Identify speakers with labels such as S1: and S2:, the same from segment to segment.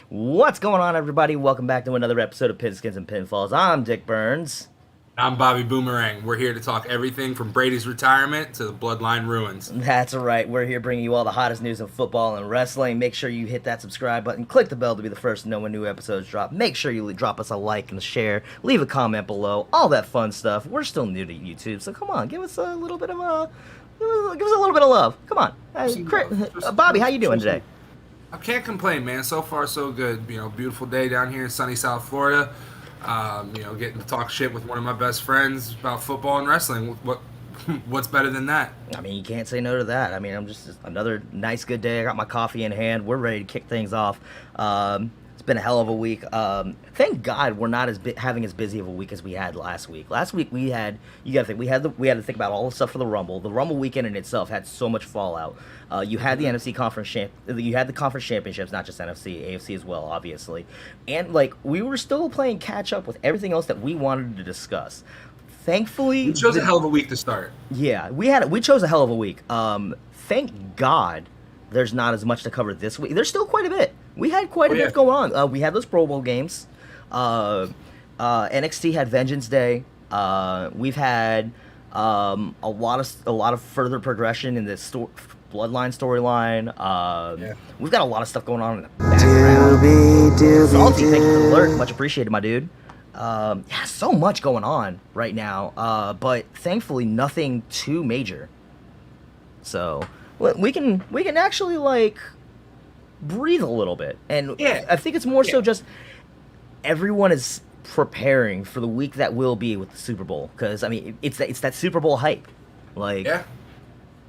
S1: What's going on, everybody? Welcome back to another episode of Pigskins and Pinfalls. I'm Dick Burns.
S2: I'm Bobby Boomerang. We're here to talk everything from Brady's retirement to the bloodline ruins.
S1: That's right. We're here bringing you all the hottest news in football and wrestling. Make sure you hit that subscribe button. Click the bell to be the first to know when new episodes drop. Make sure you drop us a like and a share. Leave a comment below. All that fun stuff. We're still new to YouTube, so come on, give us a little bit of love. Come on. Bobby, how you doing today?
S2: I can't complain, man. So far, so good. Beautiful day down here in sunny South Florida. Getting to talk shit with one of my best friends about football and wrestling. What's better than that?
S1: I mean, you can't say no to that. I mean, I'm just another nice, good day. I got my coffee in hand. We're ready to kick things off. It's been a hell of a week. Thank God we're not having as busy of a week as we had last week. Last week we had, you got to think, we had to think about all the stuff for the Rumble. The Rumble weekend in itself had so much fallout. You had the NFC conference you had the conference championships, not just NFC, AFC as well, obviously, and we were still playing catch up with everything else that we wanted to discuss. Thankfully,
S2: we chose a hell of a week to start.
S1: Yeah, we chose a hell of a week. Thank God there's not as much to cover this week. There's still quite a bit. We had quite a bit going on. We had those Pro Bowl games. NXT had Vengeance Day. We've had a lot of further progression in this Bloodline storyline. We've got a lot of stuff going on in the background. Salty, thank you for the alert. Much appreciated, my dude. So much going on right now. But thankfully, nothing too major. So we can actually breathe a little bit, and I think it's more so just everyone is preparing for the week that will be with the Super Bowl, because I mean it's that Super Bowl hype,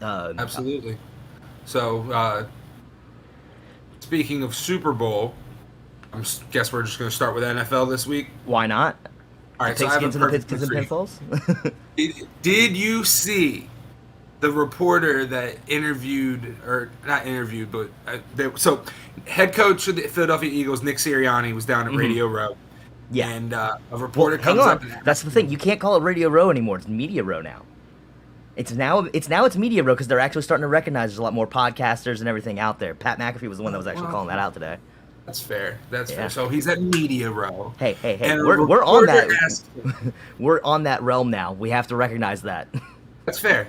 S2: absolutely. So speaking of Super Bowl, I guess we're just going to start with NFL this week.
S1: Why not?
S2: All right, so I have a
S1: Pigskins and Pinfalls.
S2: Did you see the reporter that so head coach of the Philadelphia Eagles, Nick Sirianni, was down at Radio Row.
S1: Yeah.
S2: And a reporter comes up.
S1: That's the thing. You can't call it Radio Row anymore. It's Media Row now. It's Media Row, because they're actually starting to recognize there's a lot more podcasters and everything out there. Pat McAfee was the one that was actually calling that out today.
S2: That's fair. Fair. So he's at Media Row.
S1: Hey. We're on that. We're on that realm now. We have to recognize that.
S2: That's fair.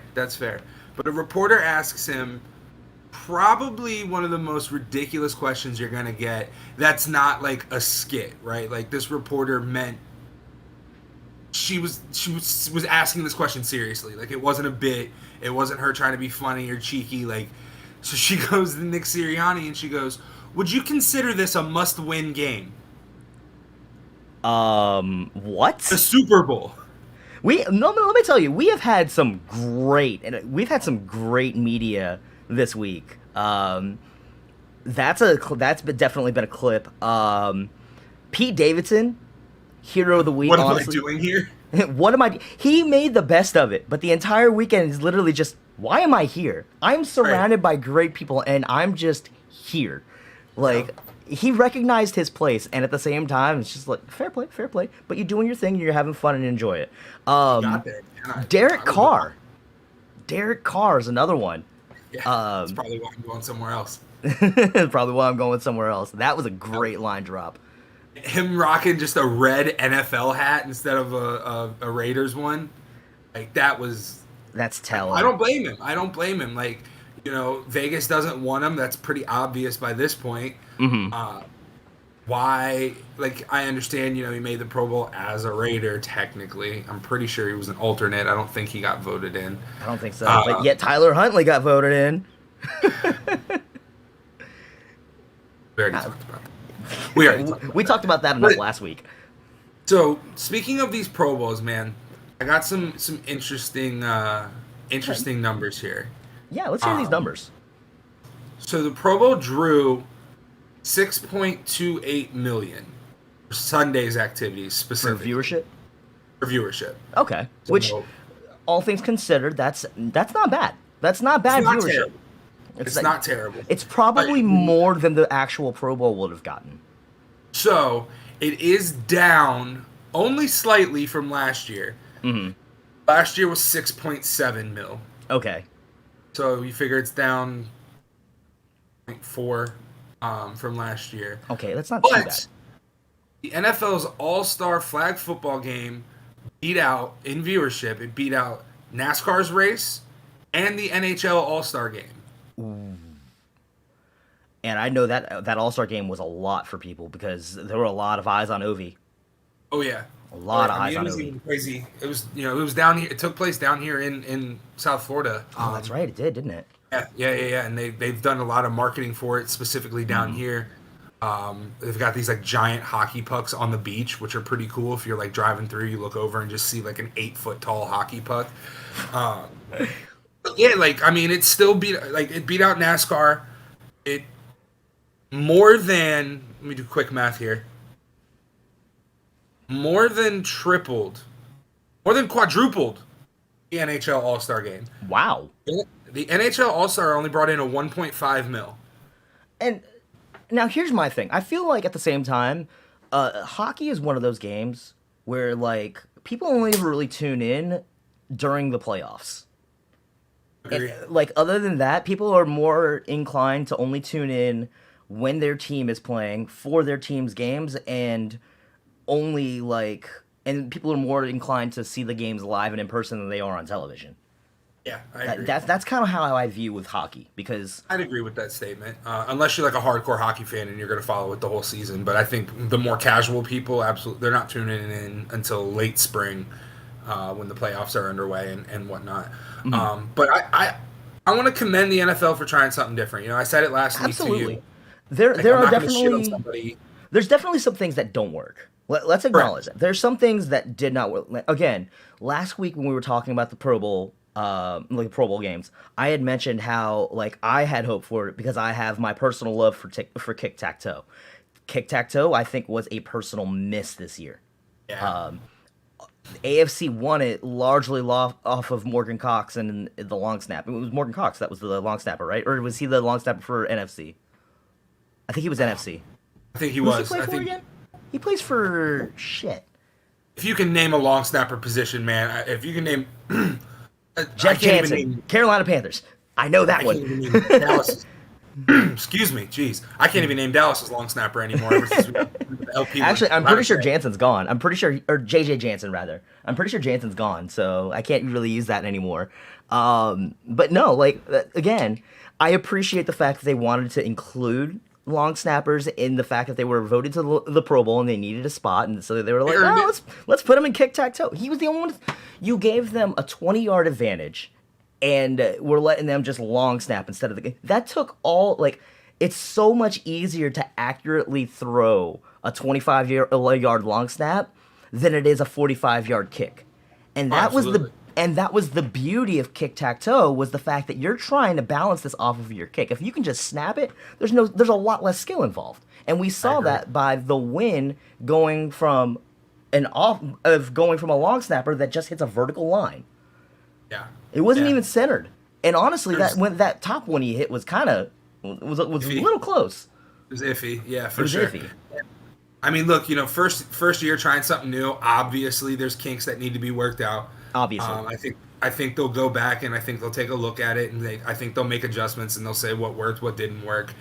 S2: But a reporter asks him probably one of the most ridiculous questions you're going to get. That's not like a skit, right? Like, this reporter meant she was asking this question seriously. Like, it wasn't a bit. It wasn't her trying to be funny or cheeky. So she goes to Nick Sirianni and she goes, "Would you consider this a must-win game?"
S1: What?
S2: The Super Bowl.
S1: Let me tell you, we've had some great media this week. That's definitely been a clip. Pete Davidson, hero of the week.
S2: What am I doing here?
S1: He made the best of it, but the entire weekend is literally just, why am I here? I'm surrounded by great people, and I'm just here. He recognized his place, and at the same time, it's just like, fair play. But you're doing your thing, and you're having fun and enjoy it. Derek Carr. Derek Carr is another one.
S2: Yeah, that's probably why I'm going somewhere else. That was a great line drop. Him rocking just a red NFL hat instead of a Raiders one.
S1: That's telling.
S2: I don't blame him. Vegas doesn't want him. That's pretty obvious by this point.
S1: Mm-hmm.
S2: Why? I understand, he made the Pro Bowl as a Raider, technically. I'm pretty sure he was an alternate. I don't think he got voted in.
S1: I don't think so. But yet Tyler Huntley got voted in.
S2: We already talked about that.
S1: We talked about that enough last week.
S2: So, speaking of these Pro Bowls, man, I got some interesting numbers here.
S1: Yeah, let's hear these numbers.
S2: So the Pro Bowl drew 6.28 million for Sunday's activities specifically. For viewership.
S1: Okay. So, which, all things considered, that's not bad. That's not bad viewership.
S2: Terrible. It's not terrible.
S1: It's probably more than the actual Pro Bowl would have gotten.
S2: So it is down only slightly from last year.
S1: Mm-hmm.
S2: Last year was 6.7 mil.
S1: Okay.
S2: So you figure it's down 0.4 from last year.
S1: Okay, that's not too bad.
S2: But the NFL's All-Star Flag Football game beat out in viewership. It beat out NASCAR's race and the NHL All-Star game.
S1: Ooh. And I know that All-Star game was a lot for people because there were a lot of eyes on Ovi.
S2: Oh yeah,
S1: a lot of eyes on
S2: It was
S1: Ovi.
S2: even crazy. It was it was down here. It took place down here in South Florida.
S1: Oh, that's right. It did, didn't it?
S2: Yeah. And they've done a lot of marketing for it specifically down here. They've got these like giant hockey pucks on the beach, which are pretty cool. If you're like driving through, you look over and just see like an 8-foot tall hockey puck. Yeah, like I mean, it still beat out NASCAR. It more than, let me do quick math here. More than quadrupled the NHL All-Star game.
S1: Wow.
S2: The NHL All-Star only brought in a 1.5 mil.
S1: And now here's my thing. I feel like at the same time, hockey is one of those games where like people only ever really tune in during the playoffs. And, like other than that, people are more inclined to only tune in when their team is playing for their team's games, and only like, and people are more inclined to see the games live and in person than they are on television.
S2: Yeah, I agree.
S1: That's kind of how I view with hockey, because
S2: I'd agree with that statement. Unless you're like a hardcore hockey fan and you're going to follow it the whole season, but I think the more casual people, absolutely, they're not tuning in until late spring when the playoffs are underway and whatnot. Mm-hmm. But I want to commend the NFL for trying something different. You know, I said it last week to you.
S1: There are definitely there's definitely some things that don't work. Let's acknowledge that. There's some things that did not work. Again, last week when we were talking about the Pro Bowl, like Pro Bowl games, I had mentioned how like I had hope for it because I have my personal love for kick-tac-toe. Kick-tac-toe, I think, was a personal miss this year.
S2: Yeah.
S1: AFC won it largely off of Morgan Cox and the long snap. It was Morgan Cox that was the long snapper, right? Or was he the long snapper for NFC? I think he was NFC.
S2: I think he was.
S1: Who's he play for again? He plays for shit.
S2: If you can name a long snapper position, man, if you can name
S1: Jeff Jansen, Carolina Panthers. I know that one.
S2: Excuse me, jeez, I can't even name Dallas's long snapper anymore. Ever since we got the LP
S1: Actually, I'm pretty sure Jansen's gone. I'm pretty sure, or JJ Jansen rather. I'm pretty sure Jansen's gone, so I can't really use that anymore. But no, like again, I appreciate the fact that they wanted to include long snappers in the fact that they were voted to the Pro Bowl and they needed a spot, and so they were like, "Oh, let's put him in kick-tac-toe." He was the only one. You gave them a 20-yard advantage, and we're letting them just long snap instead of the game. That took all like. It's so much easier to accurately throw a 25-yard long snap than it is a 45-yard kick, and that was the beauty of kick-tac-toe, was the fact that you're trying to balance this off of your kick. If you can just snap it, there's a lot less skill involved. And we saw that by the win going from a long snapper that just hits a vertical line.
S2: Yeah.
S1: It wasn't even centered. And honestly, that top one he hit was kind of was a little close.
S2: It was iffy. Yeah, for sure. Iffy. I mean, look, first year trying something new, obviously there's kinks that need to be worked out.
S1: Obviously.
S2: I think they'll go back and I think they'll take a look at it, and I think they'll make adjustments and they'll say what worked, what didn't work.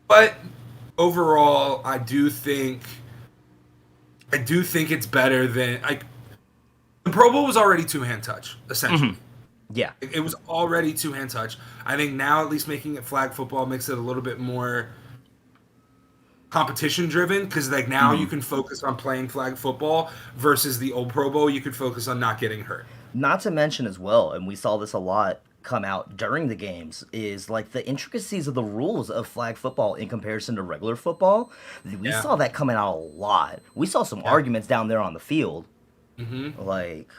S2: But overall, I do think it's better than the Pro Bowl was already two-hand touch, essentially.
S1: Mm-hmm. Yeah.
S2: It was already two-hand touch. I think now at least making it flag football makes it a little bit more competition driven, because like now you can focus on playing flag football versus the old Pro Bowl. You could focus on not getting hurt. Not
S1: to mention as well, and we saw this a lot come out during the games, is like the intricacies of the rules of flag football in comparison to regular football. We saw that coming out a lot. We saw some arguments down there on the field. Mm-hmm. Like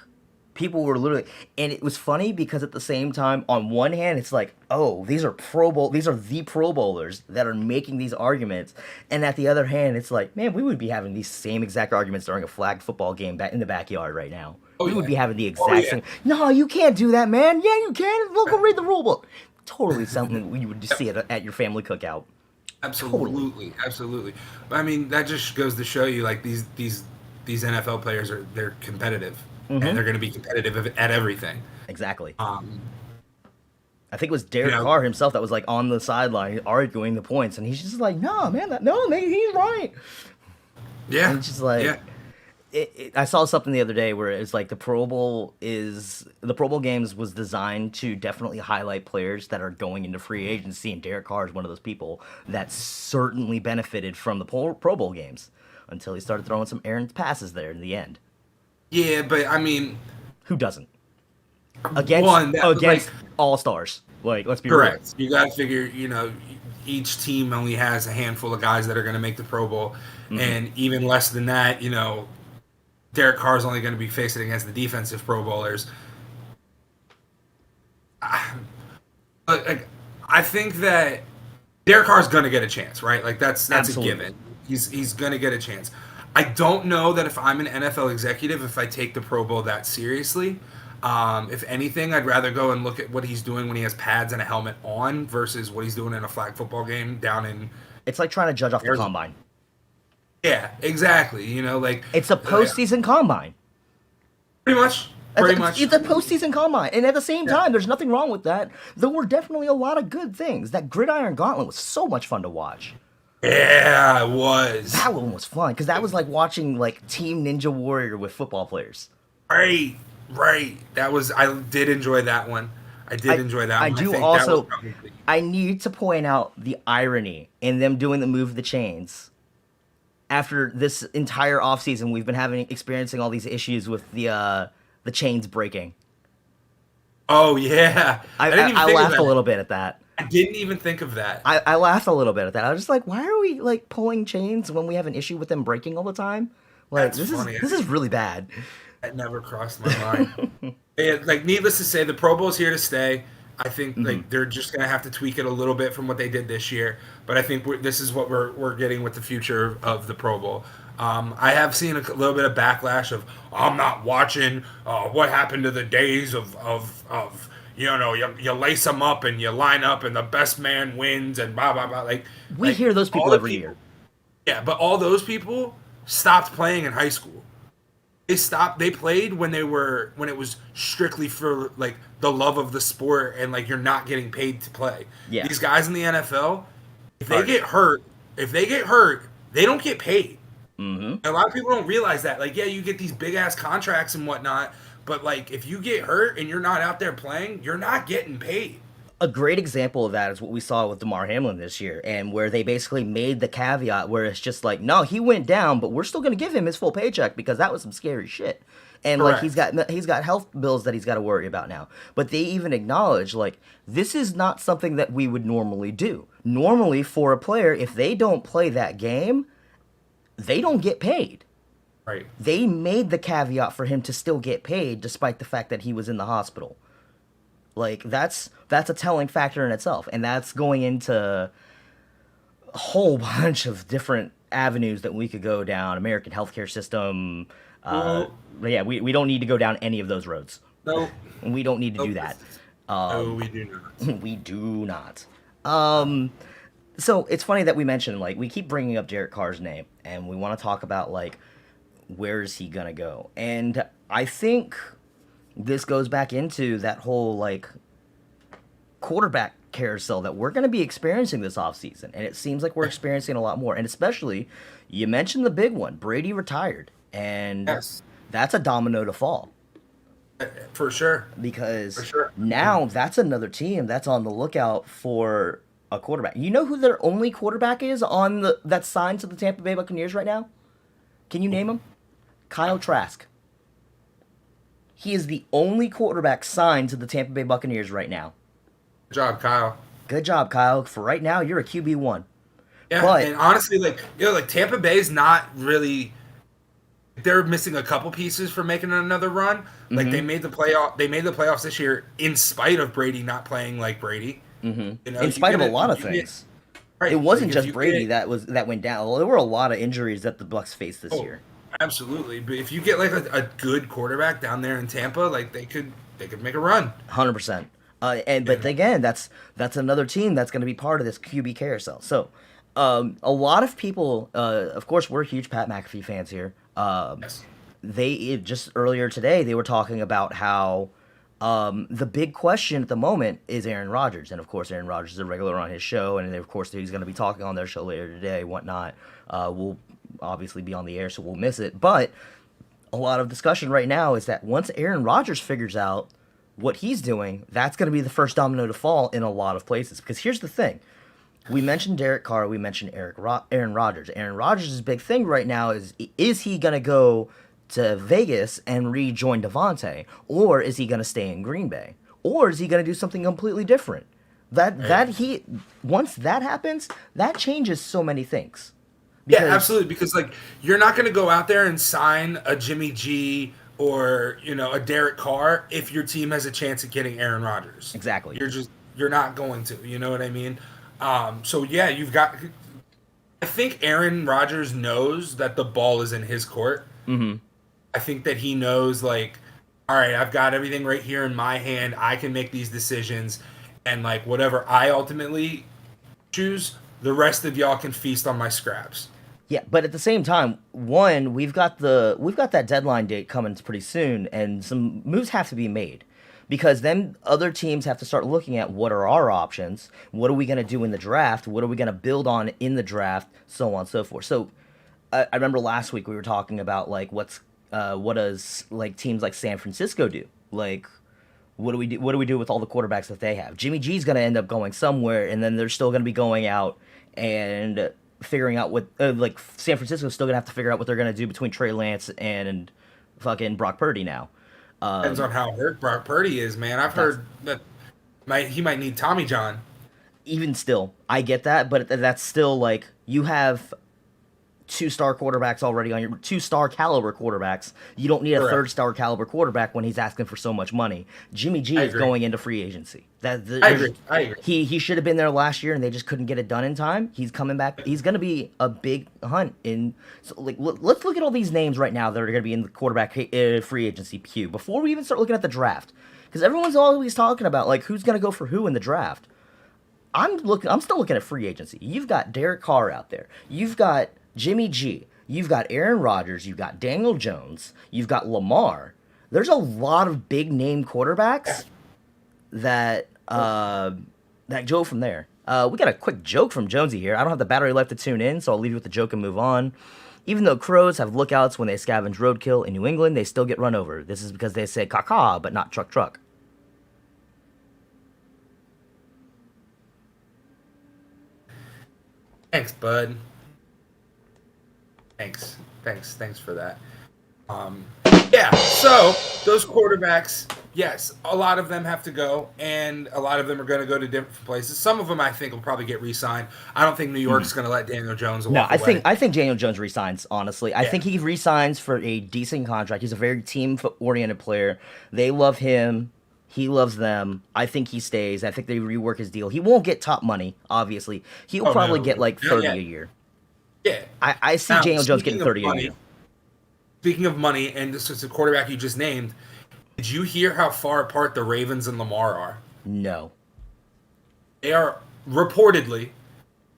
S1: people were literally, and it was funny because at the same time, on one hand, it's like, oh, these are the Pro Bowlers that are making these arguments, and at the other hand, it's like, man, we would be having these same exact arguments during a flag football game in the backyard right now. We would be having the exact same. No, you can't do that, man. Yeah, you can. Look, go read the rule book. Totally something you would see at your family cookout.
S2: Absolutely. But I mean, that just goes to show you, like these NFL players they're competitive. Mm-hmm. And they're going to be competitive at everything.
S1: Exactly. I think it was Derek Carr himself that was like on the sideline arguing the points, and he's just like, no, man, he's right.
S2: Yeah.
S1: And it's just like, I saw something the other day where it's like the Pro Bowl games was designed to definitely highlight players that are going into free agency, and Derek Carr is one of those people that certainly benefited from the Pro Bowl games until he started throwing some errant passes there in the end.
S2: Yeah, but I mean,
S1: who doesn't? Against all-stars. Like, let's be
S2: correct.
S1: real.
S2: You got to figure, each team only has a handful of guys that are going to make the Pro Bowl, and even less than that, Derek Carr is only going to be facing against the defensive Pro Bowlers. I think that Derek Carr is going to get a chance, right? Like that's Absolutely. A given. He's going to get a chance. I don't know that if I'm an NFL executive, if I take the Pro Bowl that seriously. If anything, I'd rather go and look at what he's doing when he has pads and a helmet on versus what he's doing in a flag football game down in.
S1: It's like trying to judge off the combine.
S2: Yeah, exactly.
S1: It's a postseason combine.
S2: Pretty much.
S1: It's a postseason combine, and at the same time, there's nothing wrong with that. There were definitely a lot of good things. That Gridiron Gauntlet was so much fun to watch.
S2: Yeah, it was.
S1: That one was fun because that was like watching like Team Ninja Warrior with football players.
S2: Right. I did enjoy that one. I
S1: need to point out the irony in them doing the move the chains. After this entire offseason, we've been experiencing all these issues with the chains breaking.
S2: Oh yeah,
S1: I laughed a little bit at that.
S2: I didn't even think of that.
S1: I laughed a little bit at that. I was just like, why are we like pulling chains when we have an issue with them breaking all the time? Like this is really bad.
S2: That never crossed my mind. And, needless to say, the Pro Bowl's here to stay. I think they're just gonna have to tweak it a little bit from what they did this year. But I think this is what we're getting with the future of the Pro Bowl. I have seen a little bit of backlash of I'm not watching what happened to the days of you lace them up and you line up and the best man wins and blah blah blah.
S1: We hear those people every year.
S2: Yeah, but all those people stopped playing in high school. They played when it was strictly for like the love of the sport and like you're not getting paid to play.
S1: Yeah.
S2: These guys in the NFL, if they get hurt, they don't get paid.
S1: Mm-hmm.
S2: A lot of people don't realize that. Like, yeah, you get these big ass contracts and whatnot, but like if you get hurt and you're not out there playing, you're not getting paid.
S1: A great example of that is what we saw with Maher this year, and where they basically made the caveat where it's just like, no, he went down, but we're still going to give him his full paycheck because that was some scary shit. And
S2: Correct.
S1: like he's got health bills that he's got to worry about now. But they even acknowledge like this is not something that we would normally do. Normally for a player, if they don't play that game, they don't get paid.
S2: Right.
S1: They made the caveat for him to still get paid despite the fact that he was in the hospital. Like, that's a telling factor in itself, and that's going into a whole bunch of different avenues that we could go down, American healthcare system. But yeah, we don't need to go down any of those roads.
S2: No.
S1: We don't need to do that.
S2: No, we do not.
S1: We do not. So it's funny that we mentioned, like, we keep bringing up Derek Carr's name, and we want to talk about, like, where is he going to go? And I think this goes back into that whole, like, quarterback carousel that we're going to be experiencing this offseason. And it seems like we're experiencing a lot more. And especially, you mentioned the big one. Brady retired. And that's a domino to fall.
S2: For sure.
S1: Because now that's another team that's on the lookout for a quarterback. You know who their only quarterback is that's signed to the Tampa Bay Buccaneers right now? Can you name him? Kyle Trask. He is the only quarterback signed to the Tampa Bay Buccaneers right now.
S2: Good job, Kyle.
S1: Good job, Kyle. For right now, you're a QB1.
S2: Yeah, and honestly, like Tampa Bay's not really. They're missing a couple pieces for making another run. Like they made the playoffs this year in spite of Brady not playing like Brady.
S1: Mm-hmm. In spite of a lot of things. Right. It wasn't just Brady that went down. Well, there were a lot of injuries that the Bucs faced this year.
S2: Absolutely, but if you get like a good quarterback down there in Tampa, like they could make a run.
S1: 100%. But again, that's another team that's going to be part of this QB carousel. So, a lot of people, of course, we're huge Pat McAfee fans here. They just earlier today they were talking about how The big question at the moment is Aaron Rodgers, and of course, Aaron Rodgers is a regular on his show, and of course, he's going to be talking on their show later today, and whatnot. We'll obviously be on the air, so we'll miss it. But a lot of discussion right now is that once Aaron Rodgers figures out what he's doing, that's going to be the first domino to fall in a lot of places. Because here's the thing. We mentioned Derek Carr, we mentioned Aaron Rodgers. Aaron Rodgers' big thing right now is he going to go to Vegas and rejoin Devontae, or is he going to stay in Green Bay, or is he going to do something completely different? Once that happens, that changes so many things.
S2: Yeah, absolutely. Because like you're not going to go out there and sign a Jimmy G or a Derek Carr if your team has a chance at getting Aaron Rodgers.
S1: Exactly.
S2: You're not going to. You know what I mean? So yeah, you've got. I think Aaron Rodgers knows that the ball is in his court.
S1: Mm-hmm.
S2: I think that he knows, like, all right, I've got everything right here in my hand. I can make these decisions, and like whatever I ultimately choose, the rest of y'all can feast on my scraps.
S1: Yeah, but at the same time, we've got that deadline date coming pretty soon, and some moves have to be made. Because then other teams have to start looking at what are our options, what are we going to do in the draft, what are we going to build on in the draft, so on and so forth. So I remember last week we were talking about like what does like teams like San Francisco do? Like what do we do with all the quarterbacks that they have? Jimmy G's going to end up going somewhere, and then they're still going to be going out and figuring out what like San Francisco's still going to have to figure out what they're going to do between Trey Lance and fucking Brock Purdy now.
S2: Depends on how hurt Brock Purdy is, man. I've heard that he might need Tommy John.
S1: Even still, I get that, but that's still like you have 2-star quarterbacks already on your 2-star caliber quarterbacks. You don't need a 3rd-star caliber quarterback when he's asking for so much money. Jimmy G is going into free agency.
S2: I agree.
S1: He should have been there last year, and they just couldn't get it done in time. He's coming back. He's going to be a big hunt in. So like, let's look at all these names right now that are going to be in the quarterback free agency queue before we even start looking at the draft, because everyone's always talking about like who's going to go for who in the draft. I'm still looking at free agency. You've got Derek Carr out there. You've got Jimmy G, you've got Aaron Rodgers, you've got Daniel Jones, you've got Lamar. There's a lot of big name quarterbacks that go from there. We got a quick joke from Jonesy here. I don't have the battery left to tune in, so I'll leave you with the joke and move on. Even though crows have lookouts when they scavenge roadkill in New England, they still get run over. This is because they say caw-caw, but not truck.
S2: Thanks, bud. Thanks for that. Yeah, so those quarterbacks, yes, a lot of them have to go, and a lot of them are going to go to different places. Some of them I think will probably get re-signed. I don't think New York's going to let Daniel Jones walk away.
S1: I think Daniel Jones re-signs, honestly. I think he re-signs for a decent contract. He's a very team-oriented player. They love him. He loves them. I think he stays. I think they rework his deal. He won't get top money, obviously. He'll probably get like 30 a year.
S2: Yeah.
S1: I see Daniel Jones getting 30 a year.
S2: Speaking of money, and this is a quarterback you just named, did you hear how far apart the Ravens and Lamar are?
S1: No.
S2: They are reportedly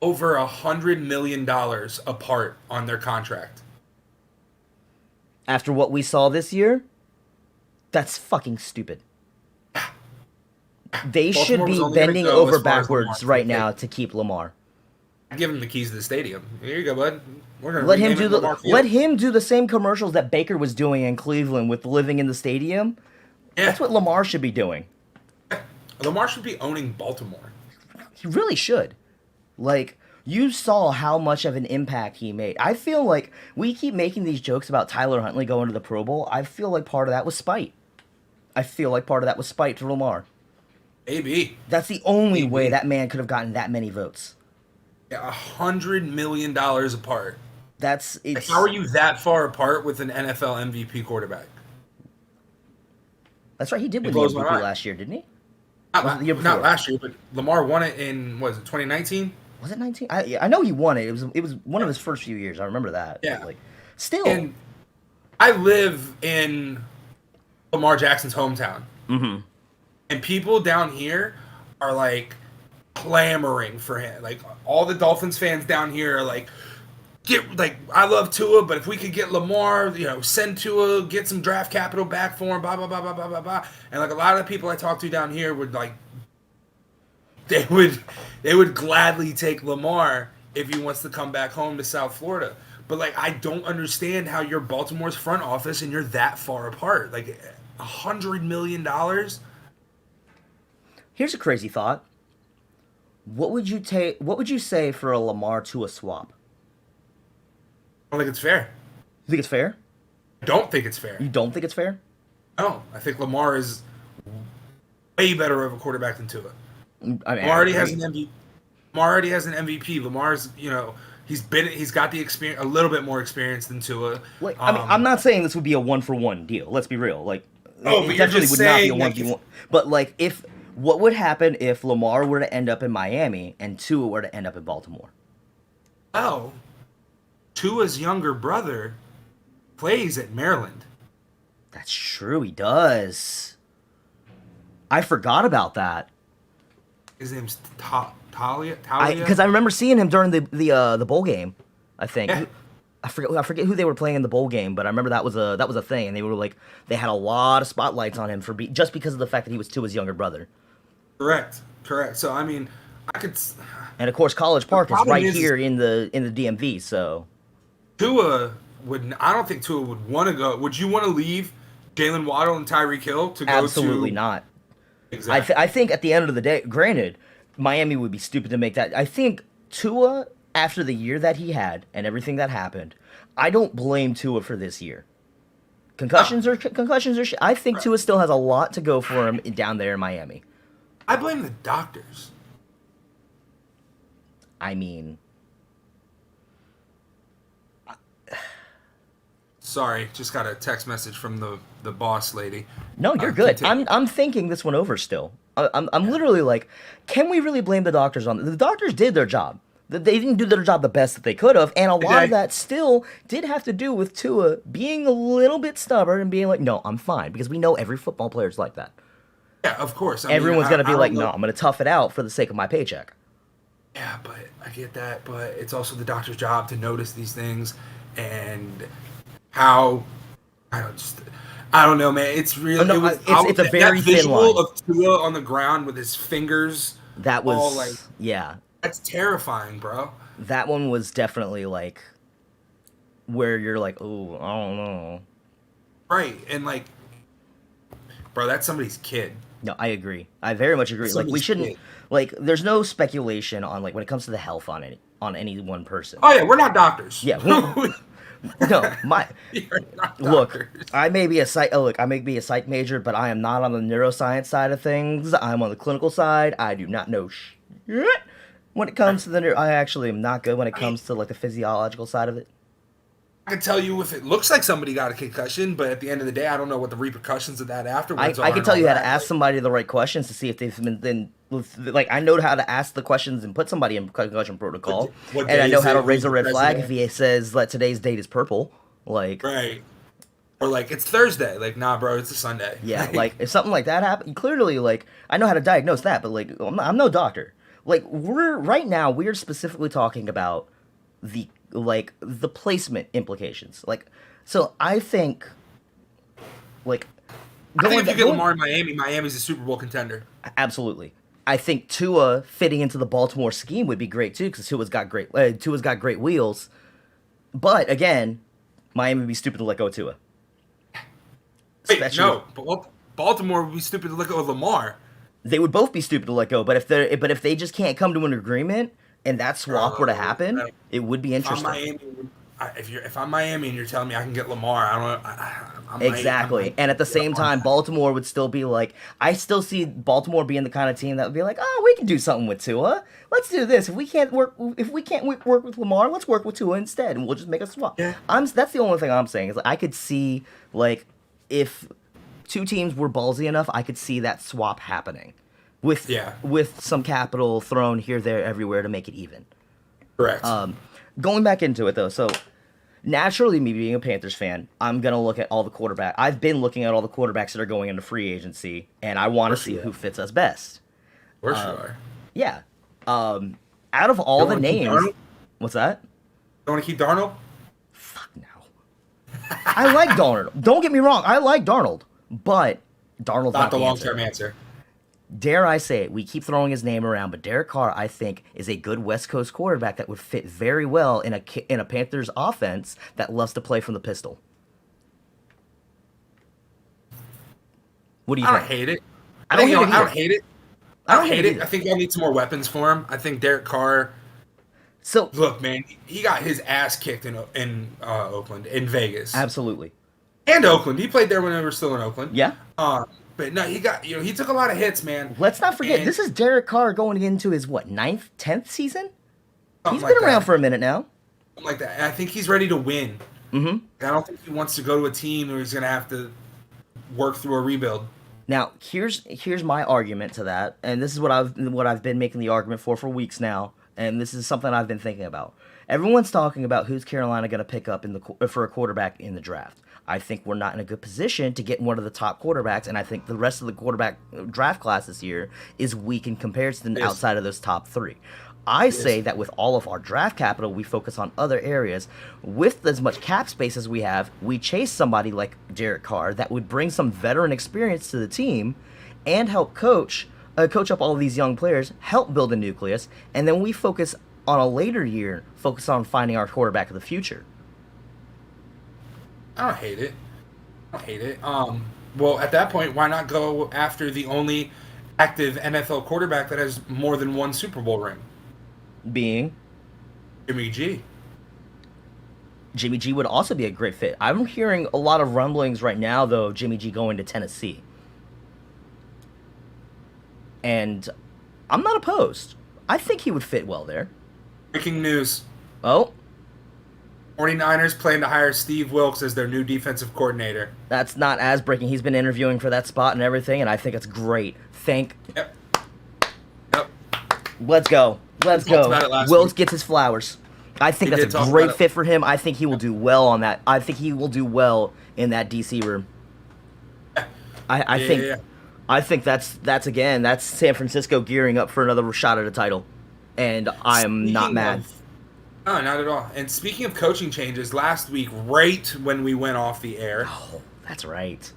S2: over $100 million apart on their contract.
S1: After what we saw this year, that's fucking stupid. They should be bending over backwards right now to keep Lamar.
S2: Give him the keys to the stadium. Here you go, bud. We're gonna
S1: let him do the same commercials that Baker was doing in Cleveland with living in the stadium. Yeah. That's what Lamar should be doing.
S2: Lamar should be owning Baltimore.
S1: He really should. Like, you saw how much of an impact he made. I feel like we keep making these jokes about Tyler Huntley going to the Pro Bowl. I feel like part of that was spite. To Lamar.
S2: Maybe.
S1: That's the only way that man could have gotten that many votes.
S2: Yeah, $100 million apart.
S1: It's
S2: how are you that far apart with an NFL MVP quarterback?
S1: That's right. He did win the MVP last year, didn't he?
S2: Not last year, but Lamar won it in, what was it, 2019?
S1: Was it 19? I know he won it. It was one of his first few years. I remember that.
S2: Yeah.
S1: Like, still.
S2: And I live in Lamar Jackson's hometown.
S1: Mm-hmm.
S2: And people down here are like clamoring for him. Like all the Dolphins fans down here are like, I love Tua, but if we could get Lamar, send Tua, get some draft capital back for him, blah blah blah blah blah blah blah. And like a lot of the people I talk to down here would like, they would gladly take Lamar if he wants to come back home to South Florida. But like, I don't understand how you're Baltimore's front office and you're that far apart. Like, $100 million.
S1: Here's a crazy thought. What would you say for a Lamar Tua swap?
S2: I don't think it's fair.
S1: You think it's fair?
S2: I don't think it's fair.
S1: You don't think it's fair?
S2: No, I think Lamar is way better of a quarterback than Tua.
S1: I mean,
S2: Lamar already has an MVP. Lamar already has an MVP. Lamar's, he's got the experience, a little bit more experience than Tua.
S1: Like, I mean, I'm not saying this would be a 1-for-1 deal. Let's be real. Like,
S2: but
S1: it
S2: you're
S1: definitely
S2: just
S1: would not be a
S2: saying,
S1: 1v1. But like, what would happen if Lamar were to end up in Miami and Tua were to end up in Baltimore?
S2: Oh, Tua's younger brother plays at Maryland.
S1: That's true. He does. I forgot about that.
S2: His name's Talia.
S1: Because I remember seeing him during the bowl game. I think.
S2: Yeah.
S1: I forget who they were playing in the bowl game, but I remember that was a thing, and they had a lot of spotlights on him just because of the fact that he was Tua's younger brother.
S2: Correct. So I mean, I could.
S1: And of course, College Park is right here in the DMV. So
S2: Tua would. I don't think Tua would want to go. Would you want to leave Jalen Waddle and Tyreek Hill to go to?
S1: Absolutely not.
S2: Exactly.
S1: I think at the end of the day, granted, Miami would be stupid to make that. I think Tua, after the year that he had and everything that happened, I don't blame Tua for this year. Concussions are. I think Tua still has a lot to go for him down there in Miami.
S2: I blame the doctors.
S1: I mean,
S2: sorry, just got a text message from the boss lady.
S1: No, you're good. I'm thinking this one over still. I'm literally like, can we really blame the doctors on the doctors did their job. They didn't do their job the best that they could have, and a lot of that still did have to do with Tua being a little bit stubborn and being like, no, I'm fine, because we know every football player's like that.
S2: Yeah, of course.
S1: Everyone's going to be like, no, I'm going to tough it out for the sake of my paycheck.
S2: Yeah, but I get that, but it's also the doctor's job to notice these things and how I don't know, man. It's really
S1: it's a very thin line.
S2: Of Tua on the ground with his fingers.
S1: That was yeah.
S2: That's terrifying, bro.
S1: That one was definitely like where you're like, oh, I don't know.
S2: Right, and like, bro, that's somebody's kid.
S1: No, I agree. I very much agree. Like, we shouldn't. Like, there's no speculation on like when it comes to the health on any one person.
S2: Oh yeah, we're not doctors.
S1: Yeah. No, look. I may be a psych major, but I am not on the neuroscience side of things. I'm on the clinical side. I do not know shit when it comes to I actually am not good when it comes to like the physiological side of it.
S2: I can tell you if it looks like somebody got a concussion, but at the end of the day, I don't know what the repercussions of that afterwards are.
S1: I can tell you how to ask somebody the right questions to see if they've been like, I know how to ask the questions and put somebody in concussion protocol, and I know how to raise a red flag if he says that today's date is purple, like
S2: right, or like it's Thursday, like nah, bro, it's a Sunday.
S1: Yeah, like if something like that happened, clearly, like I know how to diagnose that, but like I'm no doctor. Like we're specifically talking about the placement implications. Like, so I think, like,
S2: I think if you get Lamar in Miami, Miami's a Super Bowl contender.
S1: Absolutely. I think Tua fitting into the Baltimore scheme would be great too, because Tua's got great wheels. But again, Miami would be stupid to let go of Tua.
S2: Wait, no, but Baltimore would be stupid to let go of Lamar.
S1: They would both be stupid to let go, but if they just can't come to an agreement and that swap were to happen, it would be interesting.
S2: If I'm Miami and you're telling me I can get Lamar, I'm
S1: exactly. And at the same time, Baltimore would still be like, I still see Baltimore being the kind of team that would be like, oh, we can do something with Tua. Let's do this. If we can't work with Lamar, let's work with Tua instead, and we'll just make a swap.
S2: Yeah.
S1: That's the only thing I'm saying is, like, I could see, like, if two teams were ballsy enough, I could see that swap happening with some capital thrown here, there, everywhere to make it even.
S2: Correct.
S1: Going back into it, though, so naturally, me being a Panthers fan, I'm going to look at all the quarterbacks. I've been looking at all the quarterbacks that are going into free agency, and I want to see who fits us best.
S2: Of course you are.
S1: Yeah. Out of all the names... What's that?
S2: Don't want to keep Darnold?
S1: Fuck no. I like Darnold. Don't get me wrong. I like Darnold, but Darnold's
S2: Not the
S1: answer.
S2: long-term answer.
S1: Dare I say it, we keep throwing his name around, but Derek Carr, I think, is a good West Coast quarterback that would fit very well in a Panthers offense that loves to play from the pistol. What do you think?
S2: I don't hate it.
S1: I don't hate it either.
S2: I don't hate it. I don't hate it. I think they'll need some more weapons for him. I think Derek Carr.
S1: So
S2: look, man, he got his ass kicked in Oakland, in Vegas,
S1: absolutely,
S2: and Oakland. He played there when they were still in Oakland.
S1: Yeah.
S2: But no, he took a lot of hits, man.
S1: Let's not forget, this is Derek Carr going into his, 9th, 10th season? He's been
S2: like
S1: around for a minute now.
S2: Something like that. And I think he's ready to win.
S1: Mm-hmm.
S2: I don't think he wants to go to a team where he's going to have to work through a rebuild.
S1: Now, here's my argument to that, and this is what I've been making the argument for weeks now, and this is something I've been thinking about. Everyone's talking about who's Carolina going to pick up for a quarterback in the draft. I think we're not in a good position to get one of the top quarterbacks, and I think the rest of the quarterback draft class this year is weak in comparison outside of those top three. I say that with all of our draft capital, we focus on other areas. With as much cap space as we have, we chase somebody like Derek Carr that would bring some veteran experience to the team and help coach up all of these young players, help build a nucleus, and then we focus on a later year, focus on finding our quarterback of the future.
S2: I don't hate it. Well, at that point, why not go after the only active NFL quarterback that has more than one Super Bowl ring?
S1: Being?
S2: Jimmy G.
S1: Jimmy G would also be a great fit. I'm hearing a lot of rumblings right now, though, of Jimmy G going to Tennessee. And I'm not opposed. I think he would fit well there.
S2: Breaking news.
S1: Oh?
S2: 49ers plan to hire Steve Wilks as their new defensive coordinator.
S1: That's not as breaking. He's been interviewing for that spot and everything, and I think it's great.
S2: Yep.
S1: Let's go. Let's go. Wilks gets his flowers. I think that's a great fit for him. I think he will do well on that. I think he will do well in that DC room. I think that's San Francisco gearing up for another shot at a title, and I'm not mad.
S2: No, not at all. And speaking of coaching changes, last week, right when we went off the air,
S1: oh, that's right,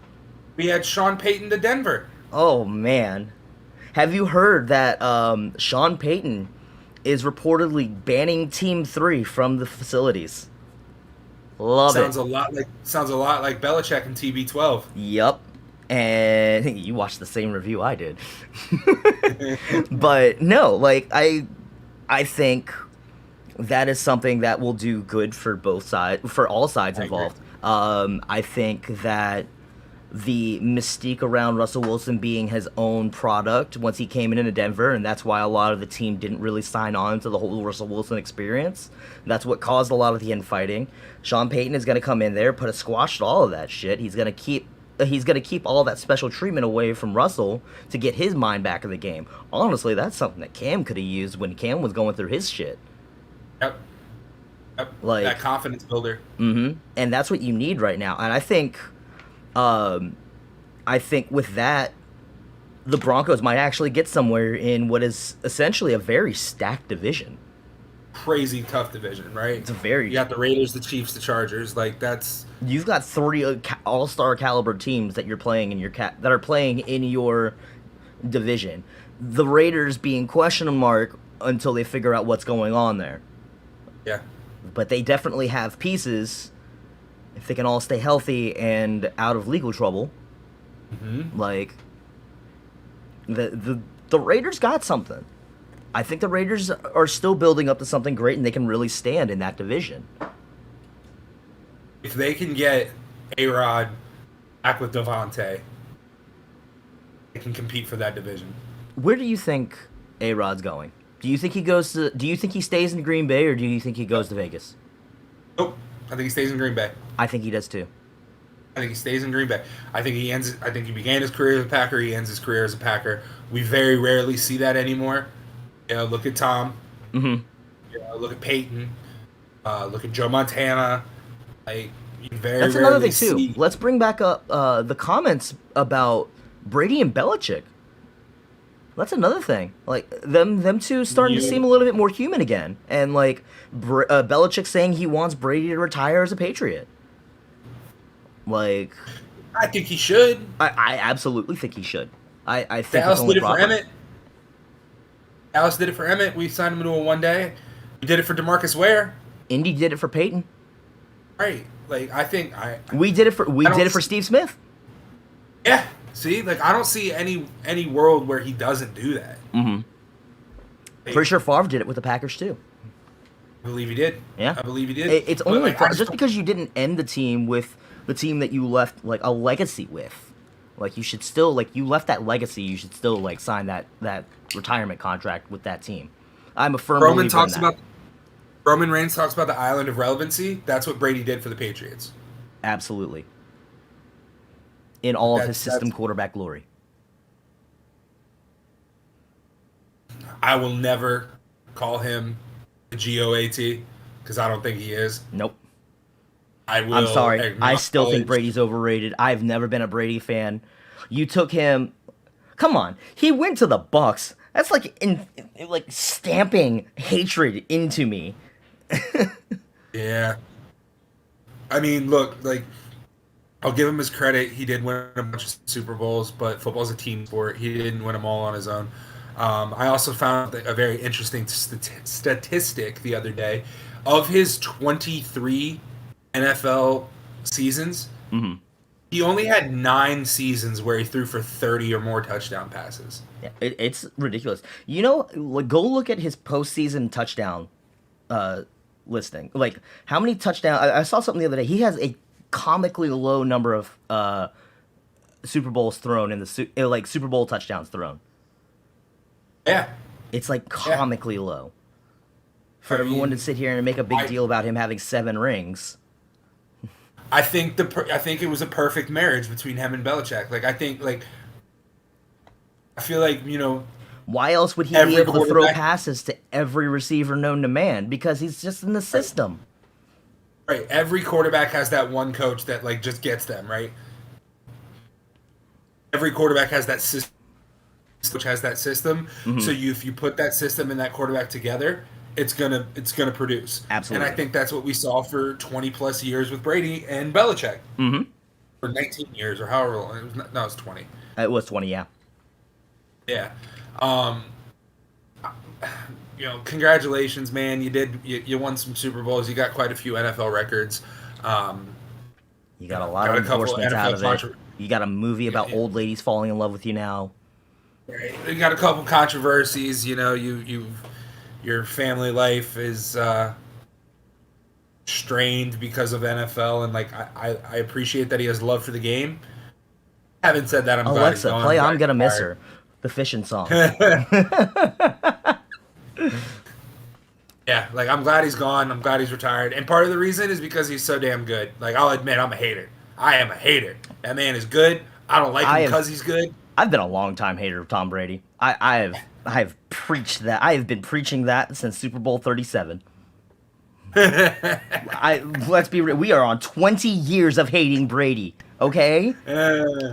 S2: we had Sean Payton to Denver.
S1: Oh man, have you heard that Sean Payton is reportedly banning Team 3 from the facilities? Sounds a lot like Belichick and TB12. Yep. And you watched the same review I did. But no, I think that is something that will do good for all sides involved. I think that the mystique around Russell Wilson being his own product once he came into Denver, and that's why a lot of the team didn't really sign on to the whole Russell Wilson experience. That's what caused a lot of the infighting. Sean Payton is going to come in there, put a squash to all of that shit. He's going to keep all that special treatment away from Russell to get his mind back in the game. Honestly, that's something that Cam could have used when Cam was going through his shit.
S2: Yep. That confidence builder.
S1: Mm-hmm. And that's what you need right now. And I think with that, the Broncos might actually get somewhere in what is essentially a very stacked division.
S2: Crazy tough division, right?
S1: It's you
S2: got the Raiders, the Chiefs, the Chargers.
S1: You've got 3 all-star caliber teams that you're playing that are playing in your division. The Raiders being question mark until they figure out what's going on there.
S2: Yeah.
S1: But they definitely have pieces if they can all stay healthy and out of legal trouble.
S2: Mm-hmm.
S1: The Raiders got something. I think the Raiders are still building up to something great, and they can really stand in that division.
S2: If they can get A-Rod back with Devontae, they can compete for that division.
S1: Where do you think A-Rod's going? Do you think he stays in Green Bay, or do you think he goes to Vegas?
S2: Nope. I think he stays in Green Bay.
S1: I think he does too.
S2: I think he stays in Green Bay. I think he began his career as a Packer. He ends his career as a Packer. We very rarely see that anymore. Look at Tom.
S1: Mm-hmm.
S2: Look at Peyton. Look at Joe Montana.
S1: That's another thing too. Let's bring back up the comments about Brady and Belichick. That's another thing. Like them two starting to seem a little bit more human again, and like Belichick saying he wants Brady to retire as a Patriot. Like,
S2: I think he should.
S1: I absolutely think he should. I think
S2: Dallas
S1: it's only
S2: did it
S1: proper.
S2: for Emmett. Dallas did it for Emmett. We signed him to a 1-day. We did it for DeMarcus Ware.
S1: Indy did it for Peyton.
S2: Right. Like I think
S1: we did it for Steve Smith.
S2: Yeah. See, like I don't see any world where he doesn't do that.
S1: Mm-hmm. Pretty sure Favre did it with the Packers too.
S2: I believe he did.
S1: Yeah,
S2: I believe he did.
S1: It's only just because you didn't end the team with the team that you left like a legacy with. Like you should still you left that legacy. You should still sign that retirement contract with that team. I'm a firm believer in that.
S2: Roman Reigns talks about the island of relevancy. That's what Brady did for the Patriots.
S1: Absolutely. In all of his system quarterback glory.
S2: I will never call him the GOAT because I don't think he is.
S1: Nope.
S2: I'm
S1: sorry. I still think Brady's overrated. I've never been a Brady fan. You took him. Come on. He went to the Bucs. That's like stamping hatred into me.
S2: Yeah. I mean, look, I'll give him his credit. He did win a bunch of Super Bowls, but football's a team sport. He didn't win them all on his own. I also found a very interesting statistic the other day. Of his 23 NFL seasons,
S1: mm-hmm.
S2: he only had 9 seasons where he threw for 30 or more touchdown passes.
S1: Yeah, it's ridiculous. Go look at his postseason touchdown listing. How many touchdowns? I saw something the other day. He has a comically low number of Super Bowls thrown in the Super Bowl touchdowns thrown.
S2: Yeah,
S1: it's comically low. For everyone to sit here and make a big deal about him having 7 rings.
S2: I think it was a perfect marriage between him and Belichick. I feel like
S1: why else would he be able to throw passes to every receiver known to man? Because he's just in the system.
S2: Right. Every quarterback has that one coach that just gets them, right? Every quarterback has that system. Which has that system. Mm-hmm. So if you put that system and that quarterback together, it's gonna produce.
S1: Absolutely.
S2: And I think that's what we saw for 20 plus years with Brady and Belichick.
S1: Mm-hmm.
S2: For 19 years or however long. It was 20.
S1: It was 20, yeah.
S2: Yeah. Congratulations, man. You won some Super Bowls. You got quite a few NFL records.
S1: You got a lot of endorsements out of it. You got a movie about old ladies falling in love with you now.
S2: You got a couple controversies. Your family life is strained because of NFL, and I appreciate that he has love for the game. Having said that,
S1: Alexa, play "I'm Gonna Miss Her," the fishing song.
S2: Yeah, I'm glad he's gone. I'm glad he's retired, and part of the reason is because he's so damn good. I'll admit, I'm a hater. I am a hater. That man is good. I don't like him because he's good.
S1: I've been a long time hater of Tom Brady. I have preached that. I have been preaching that since Super Bowl 37. Let's be real. We are on 20 years of hating Brady. Okay?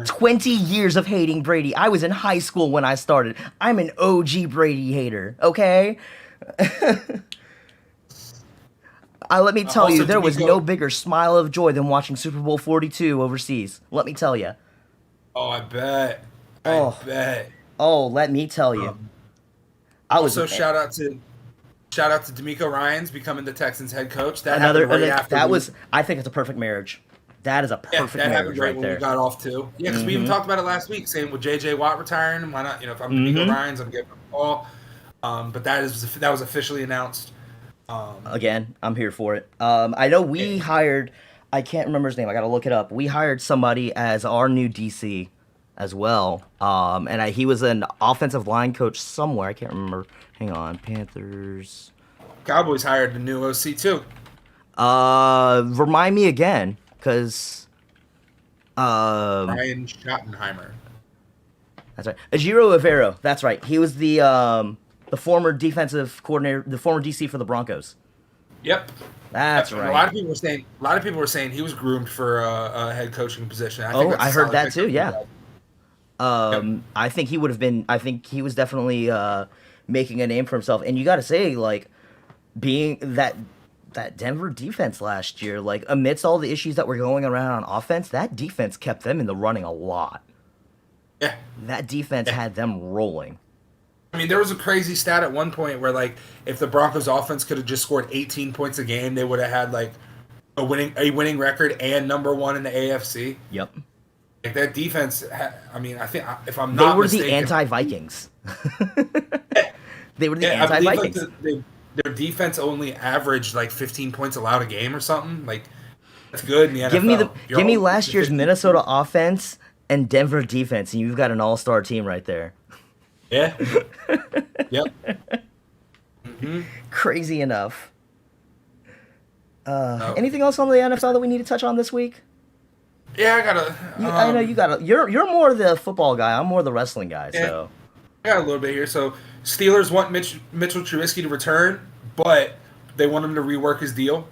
S1: 20 years of hating Brady. I was in high school when I started. I'm an OG Brady hater. Okay? Let me tell you, there was no bigger smile of joy than watching Super Bowl 42 overseas. Let me tell you.
S2: Oh, I bet. I bet.
S1: Oh, let me tell you.
S2: Shout out to D'Amico Ryans becoming the Texans head coach.
S1: I think it's a perfect marriage. That is a perfect marriage right there.
S2: We got off too. Yeah, because we even talked about it last week, saying with JJ Watt retiring, why not? If I'm D'Amico Ryans, I'm giving him a call. But that was officially announced.
S1: Again, I'm here for it. I know we hired. I can't remember his name. I got to look it up. We hired somebody as our new DC as well. And he was an offensive line coach somewhere. I can't remember. Hang on. Panthers.
S2: Cowboys hired a new OC too.
S1: Remind me again, because
S2: Ryan Schottenheimer.
S1: That's right. Ejiro Evero. That's right. He was the former defensive coordinator, the former DC for the Broncos.
S2: Yep.
S1: That's right.
S2: A lot of people were saying he was groomed for a head coaching position.
S1: I heard that too. Yeah. I think he would have been. I think he was definitely making a name for himself. And you got to say, like, being that Denver defense last year, like amidst all the issues that were going around on offense, that defense kept them in the running a lot.
S2: Yeah.
S1: That defense had them rolling.
S2: I mean, there was a crazy stat at one point where, like, if the Broncos offense could have just scored 18 points a game, they would have had, like, a winning record and number one in the AFC.
S1: Yep.
S2: Like, that defense, I mean, I think, if I'm
S1: They
S2: not
S1: were
S2: mistaken...
S1: the anti-Vikings. They were the anti-Vikings.
S2: Their defense only averaged, like, 15 points allowed a game or something. Like, that's good in the NFL.
S1: Give me last year's Minnesota offense and Denver defense, and you've got an all-star team right there.
S2: Yeah. Yep. Mm-hmm.
S1: Crazy enough. Anything else on the NFL that we need to touch on this week?
S2: Yeah, I gotta.
S1: I know you gotta. You're more the football guy. I'm more the wrestling guy. Yeah, so
S2: I got a little bit here. So Steelers want Mitchell Trubisky to return, but they want him to rework his deal.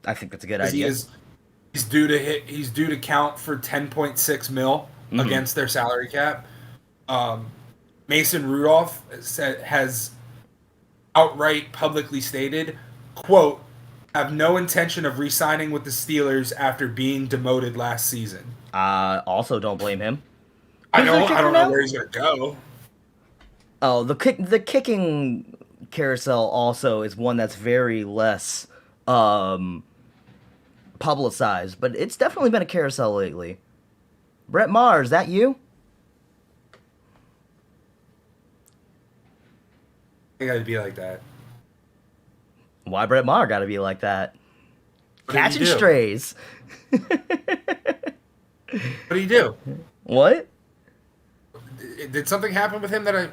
S1: I think that's a good idea.
S2: He's due to count for $10.6 million against their salary cap. Mason Rudolph has outright publicly stated, quote, "Have no intention of re-signing with the Steelers after being demoted last season."
S1: Also, don't blame him.
S2: I don't know where he's gonna go.
S1: Oh, the kicking carousel also is one that's very less publicized, but it's definitely been a carousel lately. Brett Maher, is that you?
S2: It gotta be like that.
S1: Why Brett Maher gotta be like that? Catching strays.
S2: What do you do?
S1: What?
S2: Did something happen with him that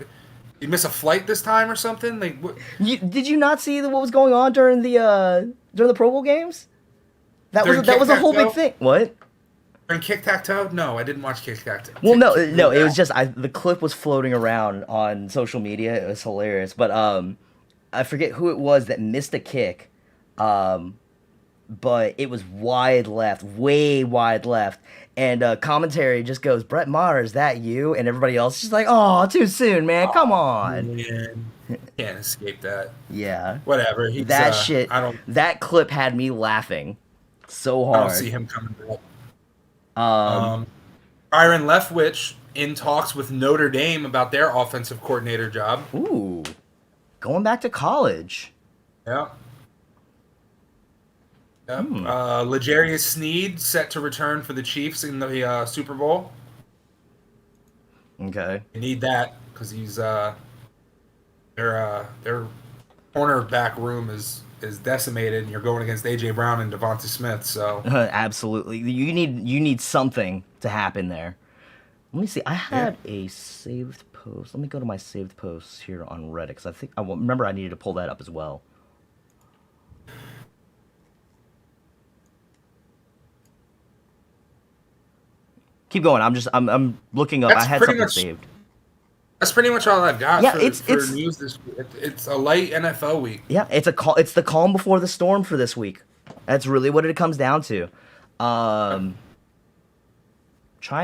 S2: he miss a flight this time or something? Like, what?
S1: Did you not see what was going on during the Pro Bowl games? That was a whole big thing. What?
S2: During Kick-Tac-Toe? No, I didn't watch Kick-Tac-Toe.
S1: Well, no, it was just the clip was floating around on social media. It was hilarious, but I forget who it was that missed a kick, but it was wide left, way wide left, and commentary just goes, "Brett Maher, is that you?" And everybody else is just like, "Oh, too soon, man. Come on."
S2: Man. Can't escape that.
S1: Yeah.
S2: Whatever.
S1: That clip had me laughing so hard.
S2: I don't see him coming back. Byron Leftwich in talks with Notre Dame about their offensive coordinator job.
S1: Ooh, going back to college.
S2: Yeah. Yep. L'Jarius Sneed set to return for the Chiefs in the Super Bowl.
S1: Okay.
S2: They need that because he's their cornerback room is decimated, and you're going against AJ Brown and Devonta Smith. So
S1: absolutely, you need something to happen there. Let me see. I had a saved post. Let me go to my saved posts here on Reddit because I remember I needed to pull that up as well. Keep going. I'm looking up. I had something saved.
S2: That's pretty much all I've got for
S1: it's
S2: news this week. It's a light NFL week.
S1: Yeah, it's the calm before the storm for this week. That's really what it comes down to. Trying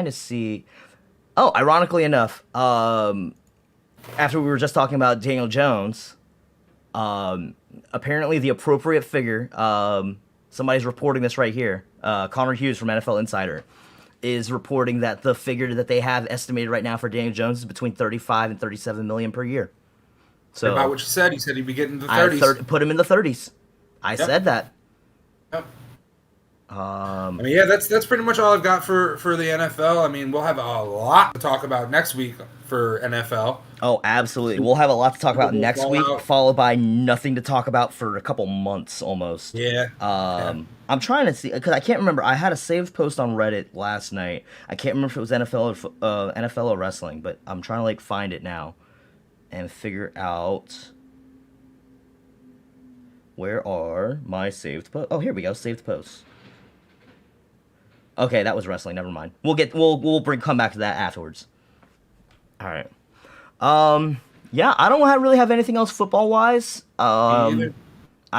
S1: to see. Oh, ironically enough, after we were just talking about Daniel Jones, apparently the appropriate figure, somebody's reporting this right here, Connor Hughes from NFL Insider, is reporting that the figure that they have estimated right now for Daniel Jones is between 35 and 37 million per year. So
S2: about what you said, he said he'd be getting the 30s.
S1: Put him in the 30s. I said that.
S2: Yep. I mean, yeah, that's pretty much all I've got for the NFL. I mean, we'll have a lot to talk about next week for NFL.
S1: Oh, absolutely. We'll have a lot to talk about next week, followed by nothing to talk about for a couple months almost.
S2: Yeah.
S1: I'm trying to see, because I can't remember. I had a saved post on Reddit last night. I can't remember if it was NFL or wrestling, but I'm trying to find it now and figure out where are my saved posts. Oh, here we go, saved posts. Okay, that was wrestling. Never mind. We'll come back to that afterwards. All right. Yeah, I don't really have anything else football wise. I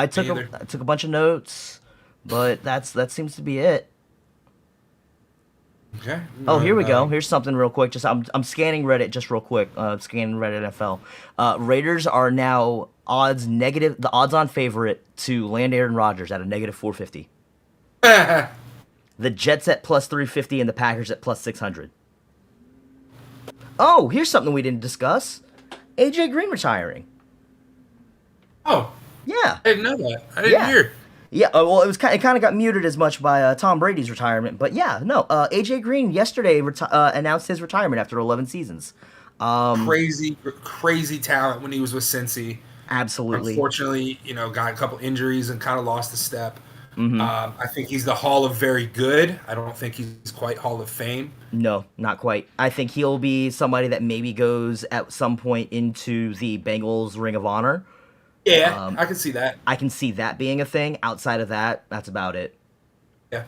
S1: took a bunch of notes, but that seems to be it.
S2: Okay.
S1: Oh, here we go. Here's something real quick. Just I'm scanning Reddit just real quick. Scanning Reddit NFL. Raiders are now the odds-on favorite to land Aaron Rodgers at a negative 450. The Jets at plus 350 and the Packers at plus 600. Oh, here's something we didn't discuss. AJ Green retiring.
S2: Oh.
S1: Yeah.
S2: I didn't know that. I didn't hear.
S1: Yeah, well, it kind of got muted as much by Tom Brady's retirement, but yeah, no. AJ Green yesterday announced his retirement after 11 seasons.
S2: Crazy talent when he was with Cincy.
S1: Absolutely.
S2: Unfortunately, got a couple injuries and kind of lost a step. I think he's the Hall of Very Good. I don't think he's quite Hall of Fame.
S1: No, not quite. I think he'll be somebody that maybe goes at some point into the Bengals Ring of Honor.
S2: Yeah, I can see that.
S1: I can see that being a thing. Outside of that, that's about it.
S2: Yeah,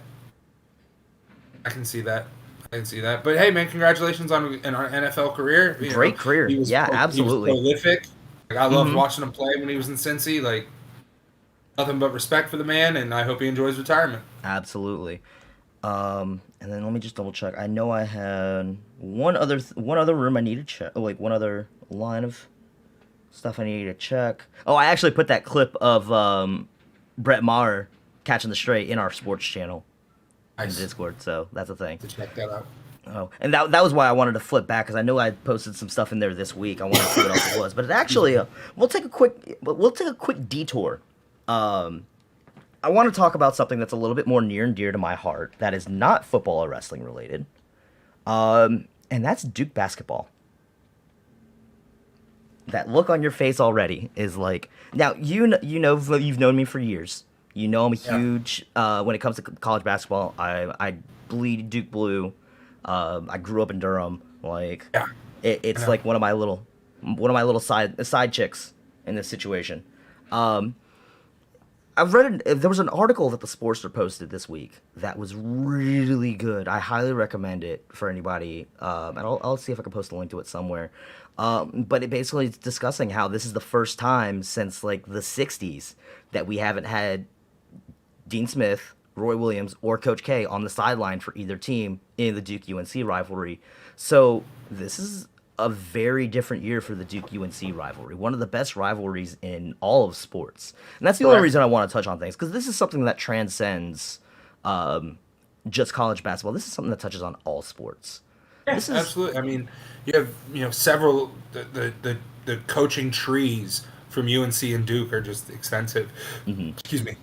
S2: I can see that. But hey, man, congratulations on an NFL career.
S1: Great career. Absolutely.
S2: He was prolific. I loved watching him play when he was in Cincy. Nothing but respect for the man, and I hope he enjoys retirement.
S1: Absolutely. And then let me just double check. I know I had one other room I need to check. One other line of stuff I needed to check. Oh, I actually put that clip of Brett Maher catching the straight in our sports channel in Discord, so that's a thing.
S2: To check that out.
S1: Oh, and that was why I wanted to flip back, because I know I posted some stuff in there this week. I wanted to see what else it was, but it actually we'll take a quick detour. I want to talk about something that's a little bit more near and dear to my heart that is not football or wrestling related, and that's Duke basketball. That look on your face already is like, now you've known me for years. You know I'm a huge when it comes to college basketball. I bleed Duke blue. I grew up in Durham. It's like one of my little side chicks in this situation. I've read there was an article that the Sportster posted this week that was really good. I highly recommend it for anybody. And I'll see if I can post a link to it somewhere. But it basically is discussing how this is the first time since the 60s that we haven't had Dean Smith, Roy Williams, or Coach K on the sideline for either team in the Duke-UNC rivalry. So this is a very different year for the Duke-UNC rivalry. One of the best rivalries in all of sports. And that's the only reason I want to touch on things, because this is something that transcends just college basketball. This is something that touches on all sports.
S2: Yes, absolutely. I mean, you have several the coaching trees from UNC and Duke are just extensive. Excuse me.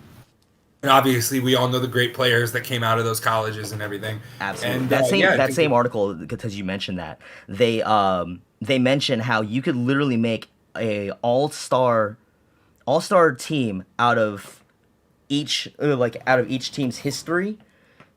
S2: And obviously, we all know the great players that came out of those colleges and everything.
S1: Absolutely. And that same article, because you mentioned that, they mention how you could literally make a all-star team out of each team's history.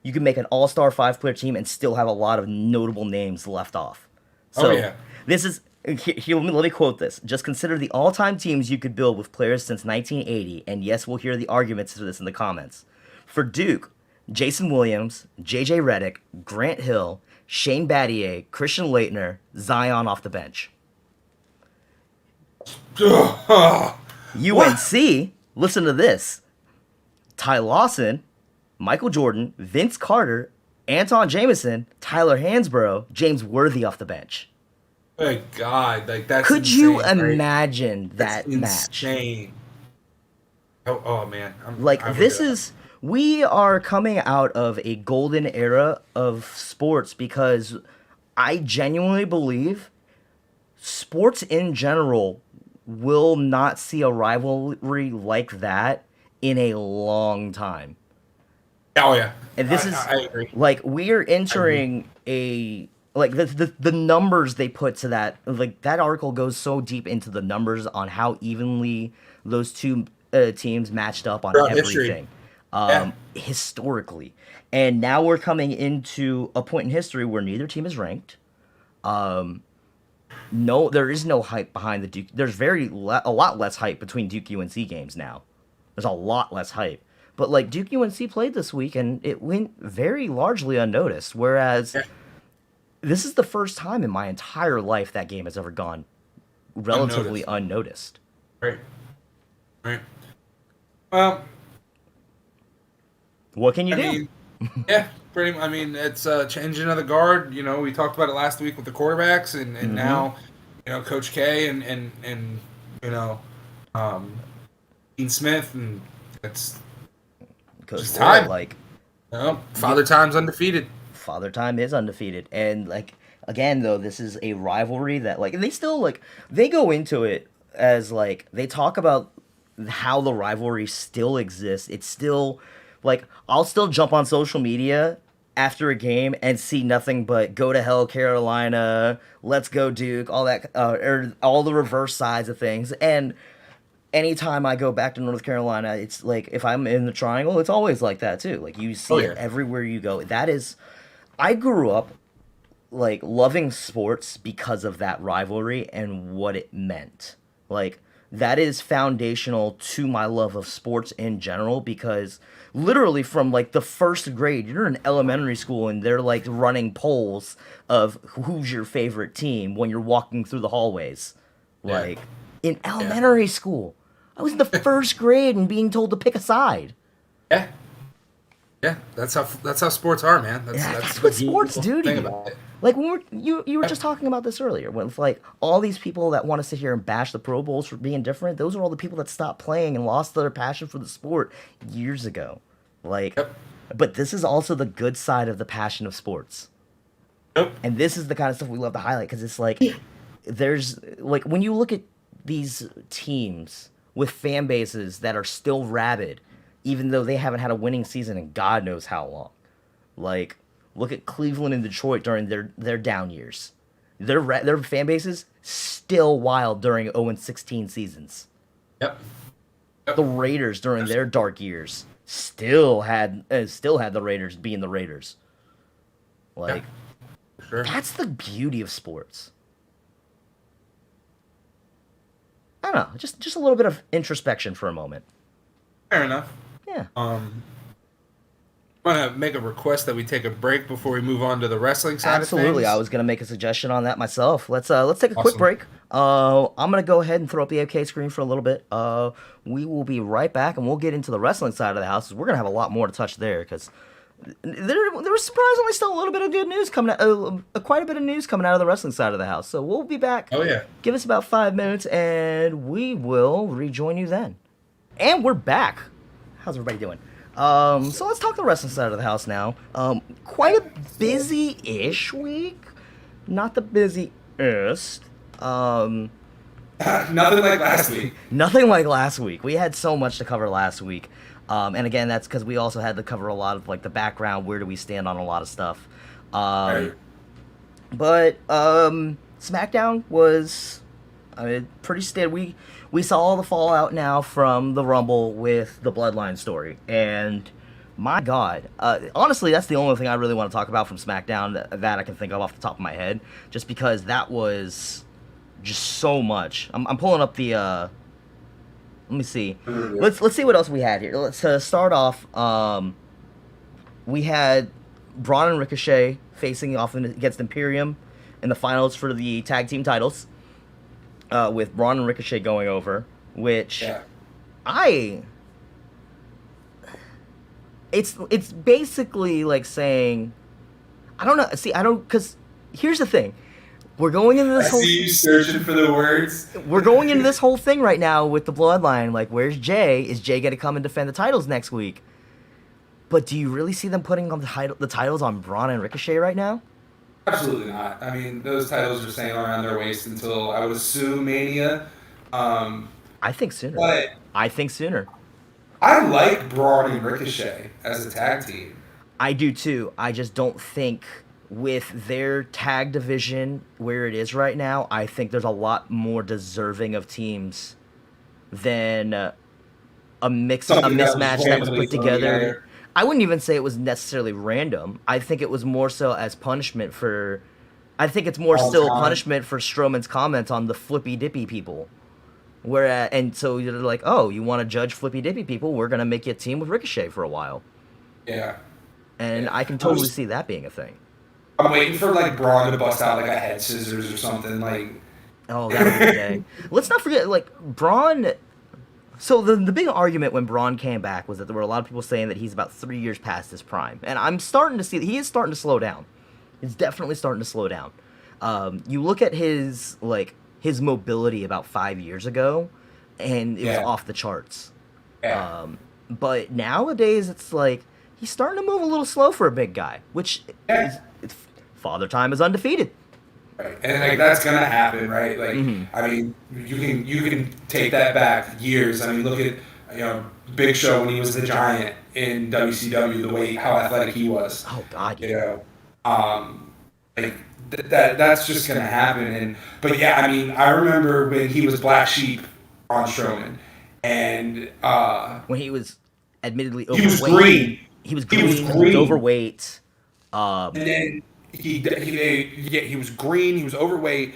S1: You can make an all-star 5-player team and still have a lot of notable names left off. So this is here. Let me quote this. Just consider the all-time teams you could build with players since 1980, and yes, we'll hear the arguments to this in the comments. For Duke, Jason Williams, J.J. Redick, Grant Hill, Shane Battier, Christian Laettner, Zion off the bench. UNC, listen to this. Ty Lawson, Michael Jordan, Vince Carter, Anton Jameson, Tyler Hansborough, James Worthy off the bench.
S2: My God, that's
S1: Could
S2: insane,
S1: you imagine that match?
S2: Insane. Oh man,
S1: we are coming out of a golden era of sports, because I genuinely believe sports in general will not see a rivalry like that in a long time.
S2: Oh yeah,
S1: and this
S2: I agree.
S1: We are entering the numbers they put to that. That article goes so deep into the numbers on how evenly those two teams matched up on everything historically. And now we're coming into a point in history where neither team is ranked. No, there is no hype behind the Duke. There's a lot less hype between Duke UNC games now. There's a lot less hype. But Duke UNC played this week and it went very largely unnoticed. Whereas this is the first time in my entire life that game has ever gone relatively unnoticed.
S2: Right. Well,
S1: what can you do?
S2: Yeah, pretty. I mean, it's changing of the guard. You know, we talked about it last week with the quarterbacks, and
S1: Mm-hmm.
S2: now, Coach K and you know, um, Dean Smith, and it's
S1: Coach
S2: just
S1: Boyle,
S2: time.
S1: like,
S2: Father Time's undefeated.
S1: Father Time is undefeated, and like again though, this is a rivalry that like they still like they go into it as like they talk about how the rivalry still exists. It's still like I'll still jump on social media after a game and see nothing but go to hell Carolina, let's go Duke, all that or all the reverse sides of things. And anytime I go back to North Carolina, it's like if I'm in the triangle, it's always like that too. Like you
S2: Oh
S1: see it
S2: yeah.
S1: everywhere you go. That is I grew up like loving sports because of that rivalry and what it meant. Like that is foundational to my love of sports in general because literally from like the first grade, you're in elementary school and they're like running polls of who's your favorite team when you're walking through the hallways.
S2: Yeah.
S1: Like in
S2: Yeah.
S1: elementary school, I was in the first grade and being told to pick a side.
S2: Yeah. Yeah. That's how sports are, man. That's
S1: Yeah,
S2: that's
S1: that's
S2: the
S1: what sports
S2: beautiful
S1: do to
S2: thing
S1: you.
S2: about it.
S1: Like when you were just talking about this earlier, with like all these people that want to sit here and bash the Pro Bowls for being different, those are all the people that stopped playing and lost their passion for the sport years ago. Like,
S2: Yep.
S1: but this is also the good side of the passion of sports,
S2: Yep.
S1: and this is the kind of stuff we love to highlight because it's like there's like when you look at these teams with fan bases that are still rabid, even though they haven't had a winning season in God knows how long. Like, look at Cleveland and Detroit during their down years. Their fan bases still wild during 0-16 seasons.
S2: Yep.
S1: The
S2: Yep.
S1: Raiders during
S2: That's-
S1: their dark years still had the Raiders being the Raiders.
S2: Yeah.
S1: Like
S2: For sure.
S1: that's the beauty of sports. I don't know, just a little bit of introspection for a moment.
S2: Fair enough.
S1: Yeah.
S2: Want to make a request that we take a break before we move on to the wrestling side
S1: Absolutely.
S2: of
S1: I
S2: things.
S1: was gonna make a suggestion on that myself. Let's take a quick
S2: Awesome.
S1: break. I'm gonna go ahead and throw up the AK screen for a little bit. We will be right back, and we'll get into the wrestling side of the house. We're gonna have a lot more to touch there because there was surprisingly still a little bit of good news coming out, quite a bit of news coming out of the wrestling side of the house. So we'll be back.
S2: Oh yeah.
S1: Give us about 5 minutes, and we will rejoin you then. And we're back. How's everybody doing? So let's talk the wrestling side of the house now. Quite a busy-ish week. Not the busiest.
S2: Nothing like last week.
S1: Nothing like last week. We had so much to cover last week. And again, that's because we also had to cover a lot of like the background. Where do we stand on a lot of stuff?
S2: Right.
S1: But SmackDown was, I mean, pretty steady. We saw all the fallout now from the Rumble with the Bloodline story, and my God, honestly, that's the only thing I really want to talk about from SmackDown that I can think of off the top of my head, just because that was just so much. I'm pulling up the. Let me see. Let's see what else we had here. Let's start off. We had Braun and Ricochet facing off against Imperium in the finals for the tag team titles, with Braun and Ricochet going over, which
S2: Yeah.
S1: it's basically like saying, I don't know. See, I don't because here's the thing. We're going into
S2: I
S1: this whole.
S2: see you searching for the words.
S1: We're going into this whole thing right now with the Bloodline. Like, where's Jay? Is Jay going to come and defend the titles next week? But do you really see them putting on the titles on Braun and Ricochet right now?
S2: Absolutely not. I mean, those titles are staying around their waist until I would assume Mania.
S1: I think sooner.
S2: But
S1: I think sooner.
S2: I like Braun and Ricochet as a tag team.
S1: I do too. I just don't think with their tag division where it is right now, I think there's a lot more deserving of teams than a
S2: Something that was
S1: mismatch that was
S2: randomly
S1: put
S2: thrown
S1: together.
S2: together.
S1: I wouldn't even say it was necessarily random. I think it was more so as punishment for. I think it's more
S2: All
S1: still
S2: time.
S1: punishment for Strowman's comments on the flippy dippy people. Where and so you're like, oh, you want to judge flippy dippy people? We're gonna make you a team with Ricochet for a while,
S2: Yeah.
S1: and
S2: Yeah.
S1: I can totally see that being a thing.
S2: I'm waiting for like Braun to bust out like a head scissors or something. Like,
S1: Oh, that would be the day. Let's not forget, like Braun. So the big argument when Braun came back was that there were a lot of people saying that he's about 3 years past his prime, and I'm starting to see that he is starting to slow down. He's definitely starting to slow down. You look at his mobility about 5 years ago, and it was off the charts.
S2: Yeah.
S1: But nowadays it's like he's starting to move a little slow for a big guy, which is Father Time is undefeated.
S2: Right. And like that's gonna happen, right? Like I mean, you can take that back years. I mean, look at Big Show when he was the Giant in WCW, the way how athletic he was.
S1: Oh God, yeah.
S2: You know, like that's just gonna happen. But yeah, I mean, I remember when he was Black Sheep on Strowman, and
S1: when he was admittedly overweight.
S2: He was green.
S1: He was green. He was overweight.
S2: And then he was green. He was overweight.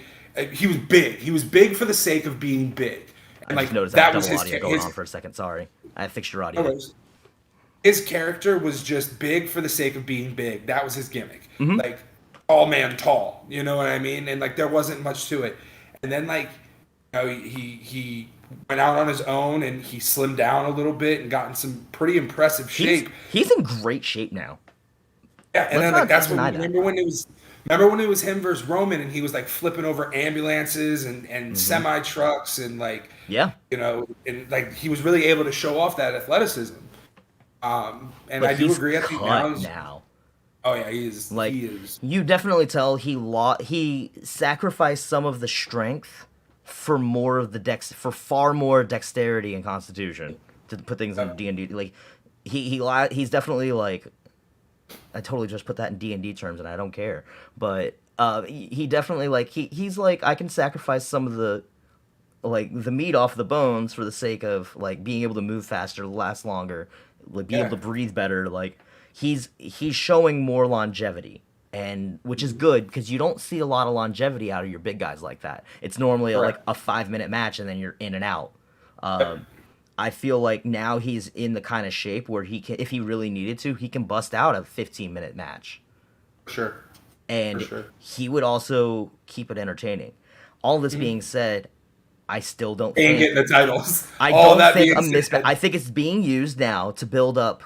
S2: He was big. He was big for the sake of being big. And
S1: I just noticed that double audio going on for a second. Sorry, I fixed your audio.
S2: His character was just big for the sake of being big. That was his gimmick. Like tall man, tall. You know what I mean? And like there wasn't much to it. And then like he went out on his own and he slimmed down a little bit and got in some pretty impressive shape.
S1: He's in great shape now.
S2: Yeah, and then like that's when remember when it was him versus Roman and he was like flipping over ambulances and semi trucks and like and like he was really able to show off that athleticism. And but I do agree. I think now. Oh yeah, he is.
S1: Like you definitely tell he sacrificed some of the strength for more of the for far more dexterity and constitution to put things in D&D. Like he's definitely like. I totally just put that in D&D terms, and I don't care. But he definitely like he's like I can sacrifice some of the meat off the bones for the sake of like being able to move faster, last longer, like be able to breathe better. Like he's showing more longevity, and which is good because you don't see a lot of longevity out of your big guys like that. It's normally like a 5-minute match and then you're in and out. I feel like now he's in the kind of shape where he can, if he really needed to, he can bust out a 15-minute match.
S2: Sure.
S1: And he would also keep it entertaining. All this being said, I still don't think
S2: getting the titles.
S1: I don't think a mismatch. I think it's being used now to build up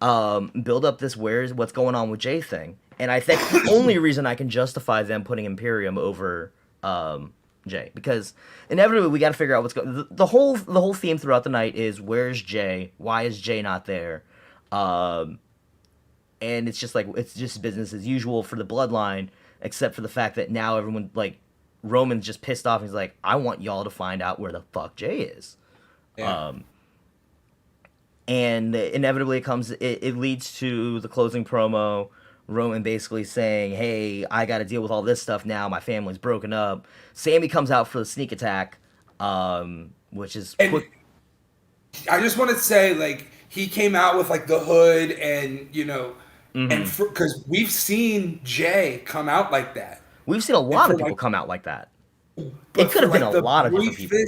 S1: this what's going on with Jay thing. And I think the only reason I can justify them putting Imperium over Jay, because inevitably we got to figure out what's going. The whole theme throughout the night is where's Jay? Why is Jay not there? And it's just like it's just business as usual for the Bloodline, except for the fact that now everyone like Roman's just pissed off. He's like, I want y'all to find out where the fuck Jay is. Yeah. And inevitably it leads to the closing promo. Roman basically saying, hey, I got to deal with all this stuff now. My family's broken up. Sammy comes out for the sneak attack, which is...
S2: I just want to say, like, he came out with, like, the hood and, and because we've seen Jay come out like that.
S1: We've seen a lot of people come out like that. It could have been a lot of different people.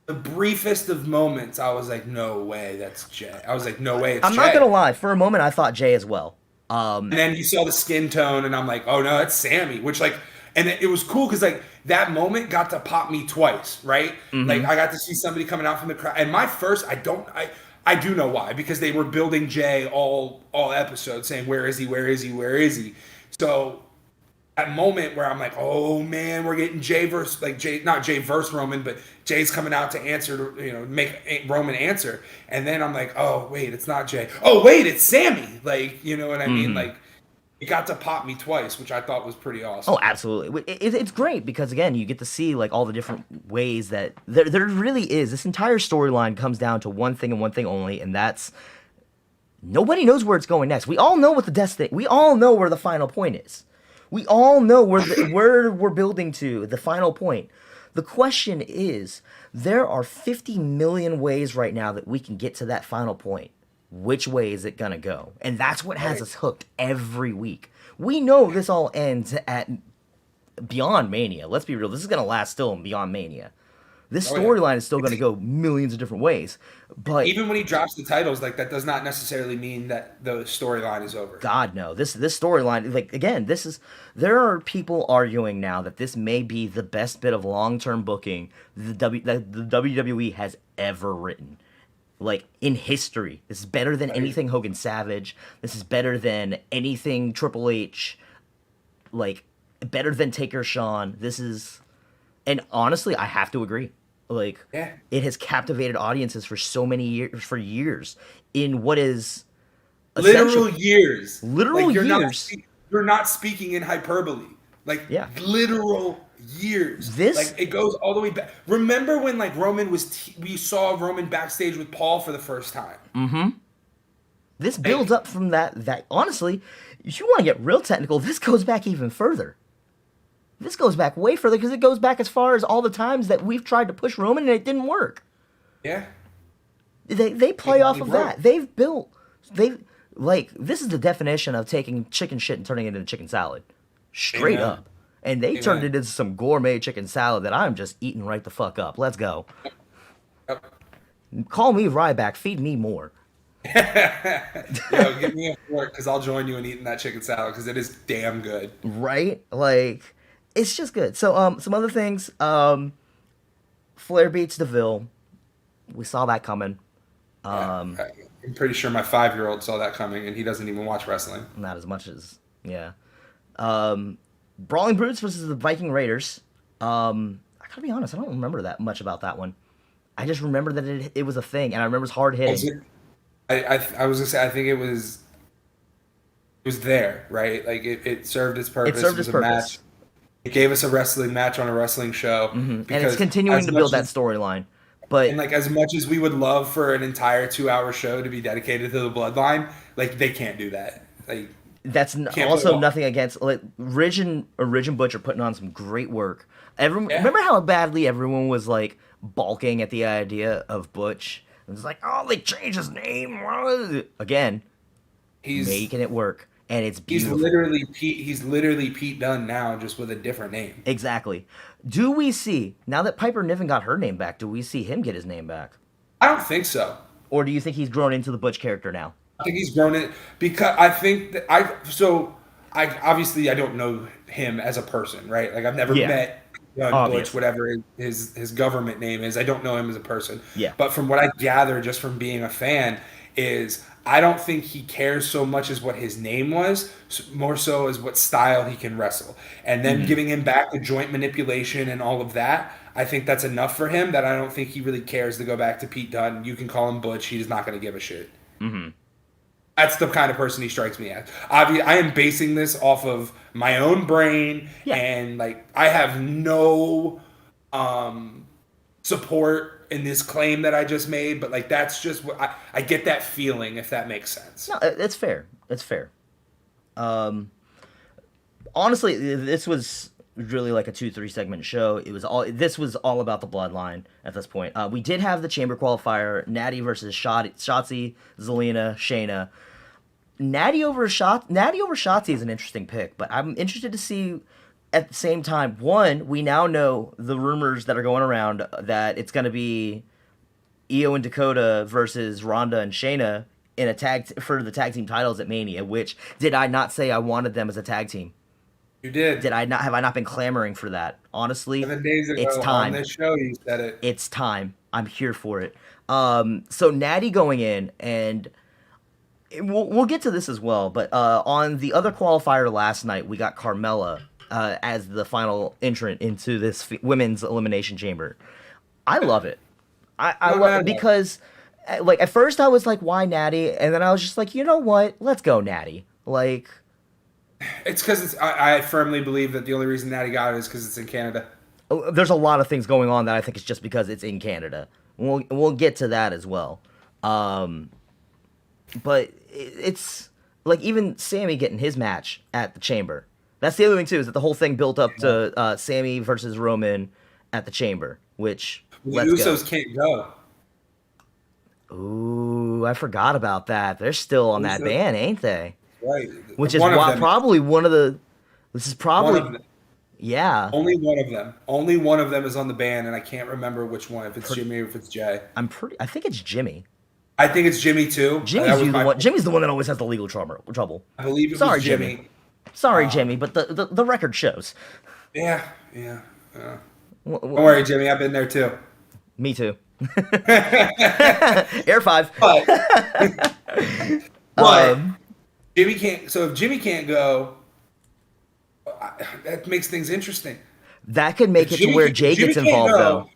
S2: The briefest of moments, I was like, no way, that's Jay. I was like, no way, it's
S1: Jay. I'm not going to lie. For a moment, I thought Jay as well.
S2: And then you saw the skin tone, and I'm like, oh no, that's Sammy. Which and it was cool because like that moment got to pop me twice, right? Like I got to see somebody coming out from the crowd. And my first, I do know why, because they were building Jay all episode, saying where is he, where is he, where is he? So that moment where I'm like, oh man, we're getting not Jay versus Roman, but Jay's coming out to answer, make Roman answer. And then I'm like, oh wait, it's not Jay. Oh wait, it's Sammy. Like, you know what I mean? Like, it got to pop me twice, which I thought was pretty awesome.
S1: Oh, absolutely. It's great because again, you get to see like all the different ways that there really is. This entire storyline comes down to one thing and one thing only, and that's nobody knows where it's going next. We all know what we all know where the final point is. We all know where we're building to, the final point. The question is, there are 50 million ways right now that we can get to that final point. Which way is it going to go? And that's what has us hooked every week. We know this all ends at Beyond Mania. Let's be real. This is going to last still in Beyond Mania. This
S2: Oh, yeah.
S1: storyline is still going to go millions of different ways. But
S2: Even when he drops the titles, like that does not necessarily mean that the storyline is over.
S1: God no, this storyline, like again, there are people arguing now that this may be the best bit of long term booking that the WWE has ever written. Like in history, this is better than anything Hogan Savage. This is better than anything Triple H. Like better than Taker Sean. This is, and honestly, I have to agree. Like it has captivated audiences for so many years in what is
S2: literal years.
S1: Literal
S2: like
S1: years.
S2: You're not speaking in hyperbole. Like literal years.
S1: This
S2: like it goes all the way back. Remember when like Roman was we saw Roman backstage with Paul for the first time.
S1: Mm-hmm. This builds up from that honestly, if you want to get real technical, this goes back even further. This goes back way further because it goes back as far as all the times that we've tried to push Roman and it didn't work.
S2: Yeah.
S1: They play off of that. They've like this is the definition of taking chicken shit and turning it into chicken salad. Straight up. And they turned it into some gourmet chicken salad that I'm just eating right the fuck up. Let's go.
S2: Yep.
S1: Call me Ryback. Feed me more.
S2: Yo, give me a fork because I'll join you in eating that chicken salad because it is damn good.
S1: Right? Like, it's just good. So, some other things. Flair beats DeVille. We saw that coming.
S2: I'm pretty sure my 5-year-old saw that coming, and he doesn't even watch wrestling.
S1: Not as much as, yeah. Brawling Brutes versus the Viking Raiders. I gotta be honest, I don't remember that much about that one. I just remember that it was a thing, and I remember it was hard hitting.
S2: I was gonna say I think it was there, right? Like it served its purpose.
S1: It served its purpose.
S2: Match. It gave us a wrestling match on a wrestling show,
S1: and it's continuing to build that storyline. But
S2: and like as much as we would love for an entire 2-hour show to be dedicated to the Bloodline, like they can't do that. Like
S1: that's also nothing against like Ridge and Butch are putting on some great work. Remember how badly everyone was like balking at the idea of Butch? It's like, oh, they changed his name again. He's making it work, and it's beautiful.
S2: He's literally Pete Dunne now, just with a different name.
S1: Exactly. Do we see now that Piper Niven got her name back? Do we see him get his name back?
S2: I don't think so.
S1: Or do you think he's grown into the Butch character now?
S2: I think he's grown it because I think that I obviously I don't know him as a person, right? Like I've never met Butch, whatever his government name is. I don't know him as a person.
S1: Yeah.
S2: But from what I gather just from being a fan is I don't think he cares so much as what his name was, more so as what style he can wrestle. And then giving him back the joint manipulation and all of that, I think that's enough for him that I don't think he really cares to go back to Pete Dunne. You can call him Butch. He's not going to give a shit.
S1: Mm-hmm.
S2: That's the kind of person he strikes me as. I am basing this off of my own brain, and like I have no support in this claim that I just made, but like that's just what I get that feeling, if that makes sense.
S1: No, it's fair. It's fair. Honestly, this was really like a 2-3 segment show. This was all about the Bloodline at this point. We did have the Chamber qualifier, Natty versus Shotzi, Zelina, Shayna. Natty over Shotzi is an interesting pick, but I'm interested to see at the same time. One, we now know the rumors that are going around that it's going to be Io and Dakota versus Ronda and Shayna in a for the tag team titles at Mania. Which did I not say I wanted them as a tag team?
S2: You did.
S1: Have I not been clamoring for that? Honestly,
S2: 7 days ago
S1: it's time.
S2: On this show, you said it.
S1: It's time. I'm here for it. So Natty going in, and we'll get to this as well. But on the other qualifier last night, we got Carmella as the final entrant into this women's elimination chamber. I love it. I love it because, like, at first I was like, why Natty? And then I was just like, you know what? Let's go Natty. Like.
S2: It's because I firmly believe that the only reason Natty got it is because it's in Canada.
S1: There's a lot of things going on that I think it's just because it's in Canada. We'll get to that as well. But it's like even Sammy getting his match at the Chamber. That's the other thing too, is that the whole thing built up to Sammy versus Roman at the Chamber, which
S2: the Usos can't go.
S1: Ooh, I forgot about that. They're still on that ban, ain't they?
S2: Right.
S1: Which is probably one of the. This is probably Yeah.
S2: Only one of them. Only one of them is on the ban, and I can't remember which one. If it's
S1: Pretty,
S2: Jimmy or if it's Jay.
S1: I think it's Jimmy.
S2: I think it's Jimmy too. That
S1: Jimmy's
S2: was
S1: you the
S2: my.
S1: one. Jimmy's the one that always has the legal trouble.
S2: I believe it was
S1: Sorry, Jimmy.
S2: Jimmy.
S1: Sorry, Jimmy, but the record shows.
S2: Yeah. Don't worry, Jimmy. I've been there too.
S1: Me too. Air 5.
S2: But Jimmy can't. So if Jimmy can't go, that makes things interesting.
S1: That could make it to where Jay gets involved, though.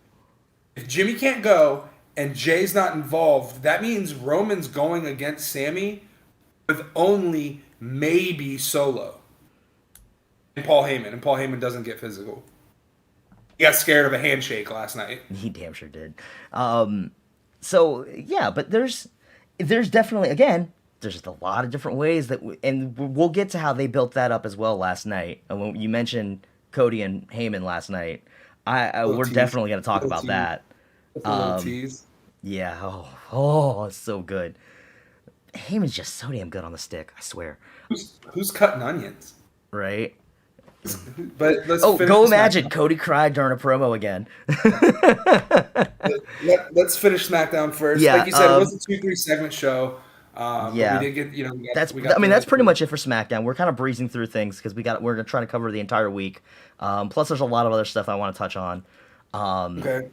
S2: If Jimmy can't go and Jay's not involved, that means Roman's going against Sammy with only maybe Solo and Paul Heyman. And Paul Heyman doesn't get physical. He got scared of a handshake last night.
S1: He damn sure did. So yeah, but there's definitely, again, there's just a lot of different ways that, and we'll get to how they built that up as well last night. And when you mentioned Cody and Heyman last night, we're definitely going to talk about that.
S2: Tease.
S1: Yeah. Oh, it's so good. Heyman's just so damn good on the stick. I swear.
S2: Who's cutting onions?
S1: Right.
S2: But let's
S1: go imagine Cody cried during a promo again.
S2: Let's finish SmackDown first.
S1: Yeah,
S2: like you said, it was a 2-3 segment show.
S1: Yeah,
S2: we did get,
S1: that's pretty much it for SmackDown. We're kind of breezing through things because we're gonna try to cover the entire week. Plus, there's a lot of other stuff I want to touch on.
S2: Okay.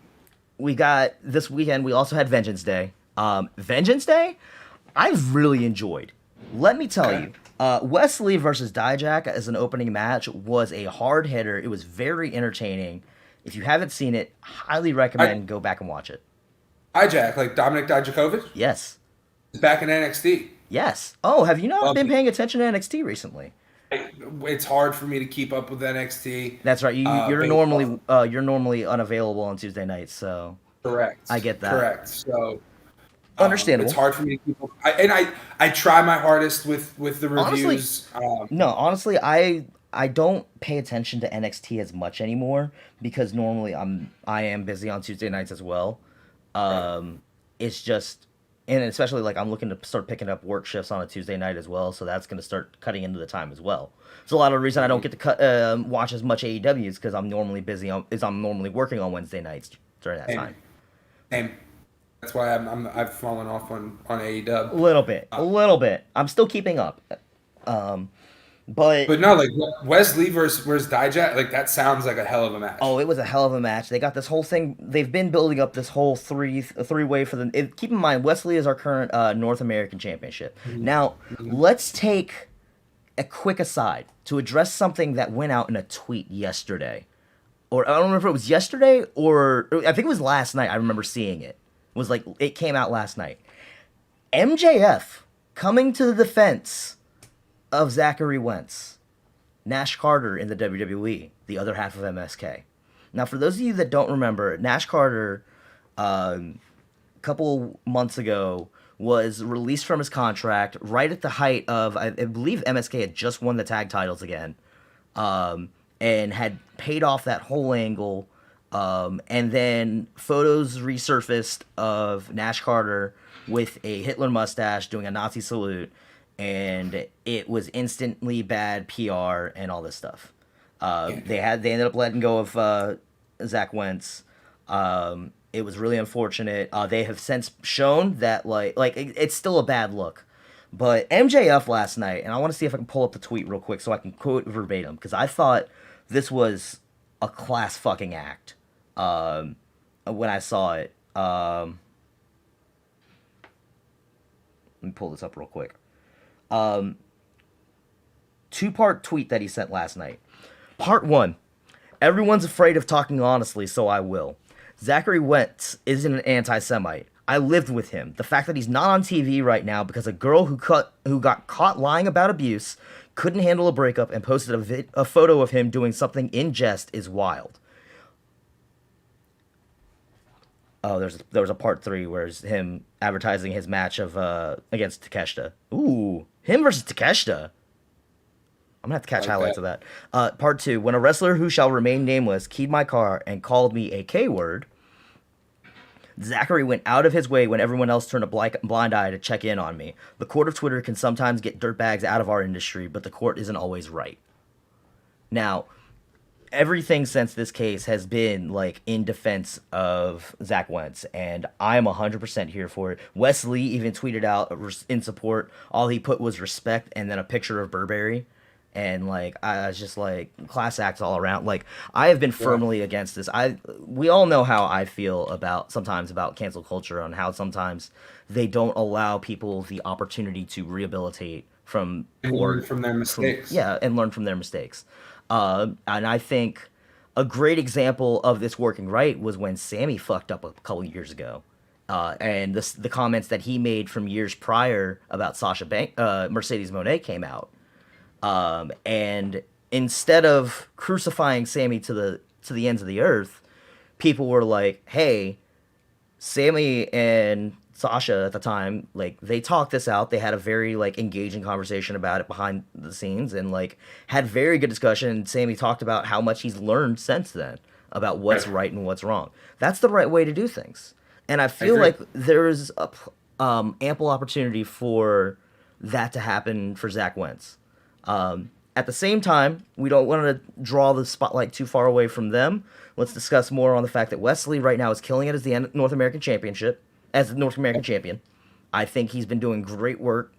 S1: We got this weekend. We also had Vengeance Day. Vengeance Day, I've really enjoyed. Let me tell you, Wesley versus Dijak as an opening match was a hard hitter. It was very entertaining. If you haven't seen it, highly recommend go back and watch it.
S2: Dijak, like Dominic Dijakovic?
S1: Yes.
S2: He's back in NXT.
S1: Yes. Oh, have you not been paying attention to NXT recently?
S2: It's hard for me to keep up with NXT.
S1: That's right. You're normally unavailable on Tuesday nights, so
S2: correct.
S1: I get that.
S2: Correct. So
S1: understandable.
S2: It's hard for me to keep up. I try my hardest with the reviews.
S1: Honestly, I don't pay attention to NXT as much anymore because normally I am busy on Tuesday nights as well. Right. It's just, and especially like I'm looking to start picking up work shifts on a Tuesday night as well, so that's going to start cutting into the time as well. So a lot of the reason I don't get to watch as much AEW is because I'm normally busy I'm normally working on Wednesday nights during that time.
S2: Same. That's why I've fallen off on AEW.
S1: A little bit. I'm still keeping up. But
S2: no, like Wesley versus Dijak, like that sounds like a hell of a match.
S1: Oh, it was a hell of a match. They got this whole thing. They've been building up this whole three-way for the. Keep in mind, Wesley is our current North American Championship. Mm-hmm. Now, let's take a quick aside to address something that went out in a tweet yesterday, or I don't remember if it was yesterday or I think it was last night. I remember seeing it. It was like it came out last night. MJF coming to the defense of Zachary Wentz, Nash Carter in the WWE, the other half of MSK. Now, for those of you that don't remember, Nash Carter, a couple months ago, was released from his contract right at the height of, I believe MSK had just won the tag titles again, and had paid off that whole angle, and then photos resurfaced of Nash Carter with a Hitler mustache doing a Nazi salute, and it was instantly bad PR and all this stuff. They ended up letting go of Zach Wentz. It was really unfortunate. They have since shown that it's still a bad look. But MJF last night, and I want to see if I can pull up the tweet real quick so I can quote verbatim, because I thought this was a class fucking act when I saw it. Let me pull this up real quick. Two-part tweet that he sent last night. Part 1. Everyone's afraid of talking honestly, so I will. Zachary Wentz isn't an anti-Semite. I lived with him. The fact that he's not on TV right now because a girl who got caught lying about abuse couldn't handle a breakup and posted a photo of him doing something in jest is wild. Oh, there was a part 3 where it's him advertising his match of against Takeshita. Ooh, him versus Takeshita. I'm gonna have to catch highlights of that. Part 2: when a wrestler who shall remain nameless keyed my car and called me a K-word, Zachary went out of his way when everyone else turned a blind eye to check in on me. The court of Twitter can sometimes get dirtbags out of our industry, but the court isn't always right. Now, everything since this case has been like in defense of Zach Wentz, and I'm 100% here for it. Wesley even tweeted out in support. All he put was respect and then a picture of Burberry. And like I was just like class acts all around. Like I have been firmly against this. We all know how I feel about sometimes about cancel culture, on how sometimes they don't allow people the opportunity to rehabilitate from
S3: and learn from their mistakes.
S1: and learn from their mistakes. And I think a great example of this working right was when Sammy fucked up a couple years ago. And the comments that he made from years prior about Mercedes Moné came out. And instead of crucifying Sammy to the ends of the earth, people were like, "Hey, Sammy and Sasha at the time, like they talked this out. They had a very like engaging conversation about it behind the scenes, and like had very good discussion. And Sammy talked about how much he's learned since then about what's right and what's wrong. That's the right way to do things. And I feel like there's ample opportunity for that to happen for Zach Wentz. At the same time, we don't want to draw the spotlight too far away from them. Let's discuss more on the fact that Wesley right now is killing it as the North American Championship, as the North American champion. I think he's been doing great work.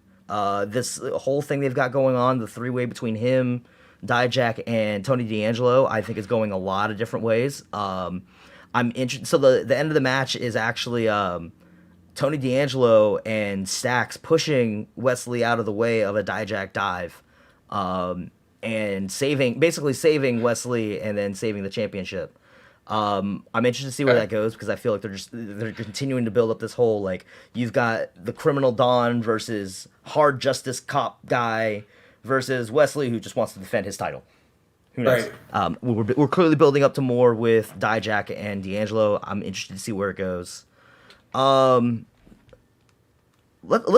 S1: This whole thing they've got going on, the three-way between him, Dijak, and Tony D'Angelo, I think is going a lot of different ways. I'm interested. So the end of the match is actually Tony D'Angelo and Stax pushing Wesley out of the way of a Dijak dive. And basically saving Wesley and then saving the championship. I'm interested to see where that goes, because I feel like they're continuing to build up this whole, like, you've got the criminal Don versus hard justice cop guy versus Wesley, who just wants to defend his title. Who knows? Right. We're clearly building up to more with Dijak and D'Angelo. I'm interested to see where it goes. Let's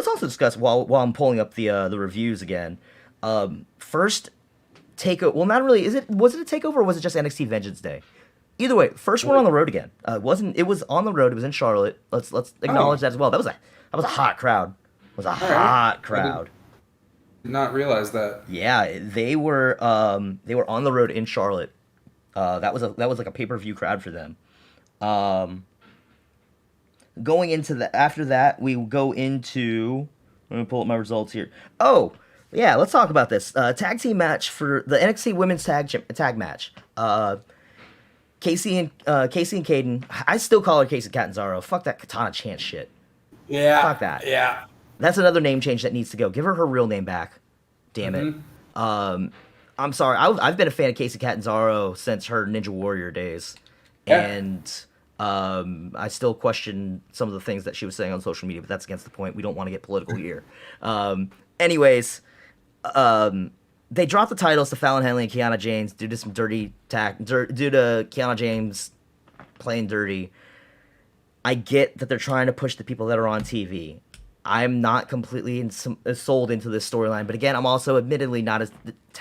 S1: also discuss while I'm pulling up the reviews again. First takeover. Well, not really. Was it a takeover or was it just NXT Vengeance Day? Either way, first one on the road again. It was on the road. It was in Charlotte. Let's acknowledge that as well. That was a hot crowd. It was a hot crowd.
S3: I did not realize that.
S1: Yeah, they were on the road in Charlotte. That was like a pay-per-view crowd for them. Going into after that, we go into. Let me pull up my results here. Oh. Yeah, let's talk about this. Tag team match for the NXT Women's Tag match. Casey and Caden. I still call her Casey Catanzaro. Fuck that Katana Chance shit.
S3: Yeah.
S1: Fuck that.
S3: Yeah.
S1: That's another name change that needs to go. Give her real name back. Damn it. I'm sorry. I've been a fan of Casey Catanzaro since her Ninja Warrior days. Yeah. And I still question some of the things that she was saying on social media, but that's against the point. We don't want to get political here. Anyways, they dropped the titles to Fallon Henley and Kiana James due to some due to Kiana James playing dirty. I get that they're trying to push the people that are on TV. I'm not completely sold into this storyline, but again, I'm also admittedly not as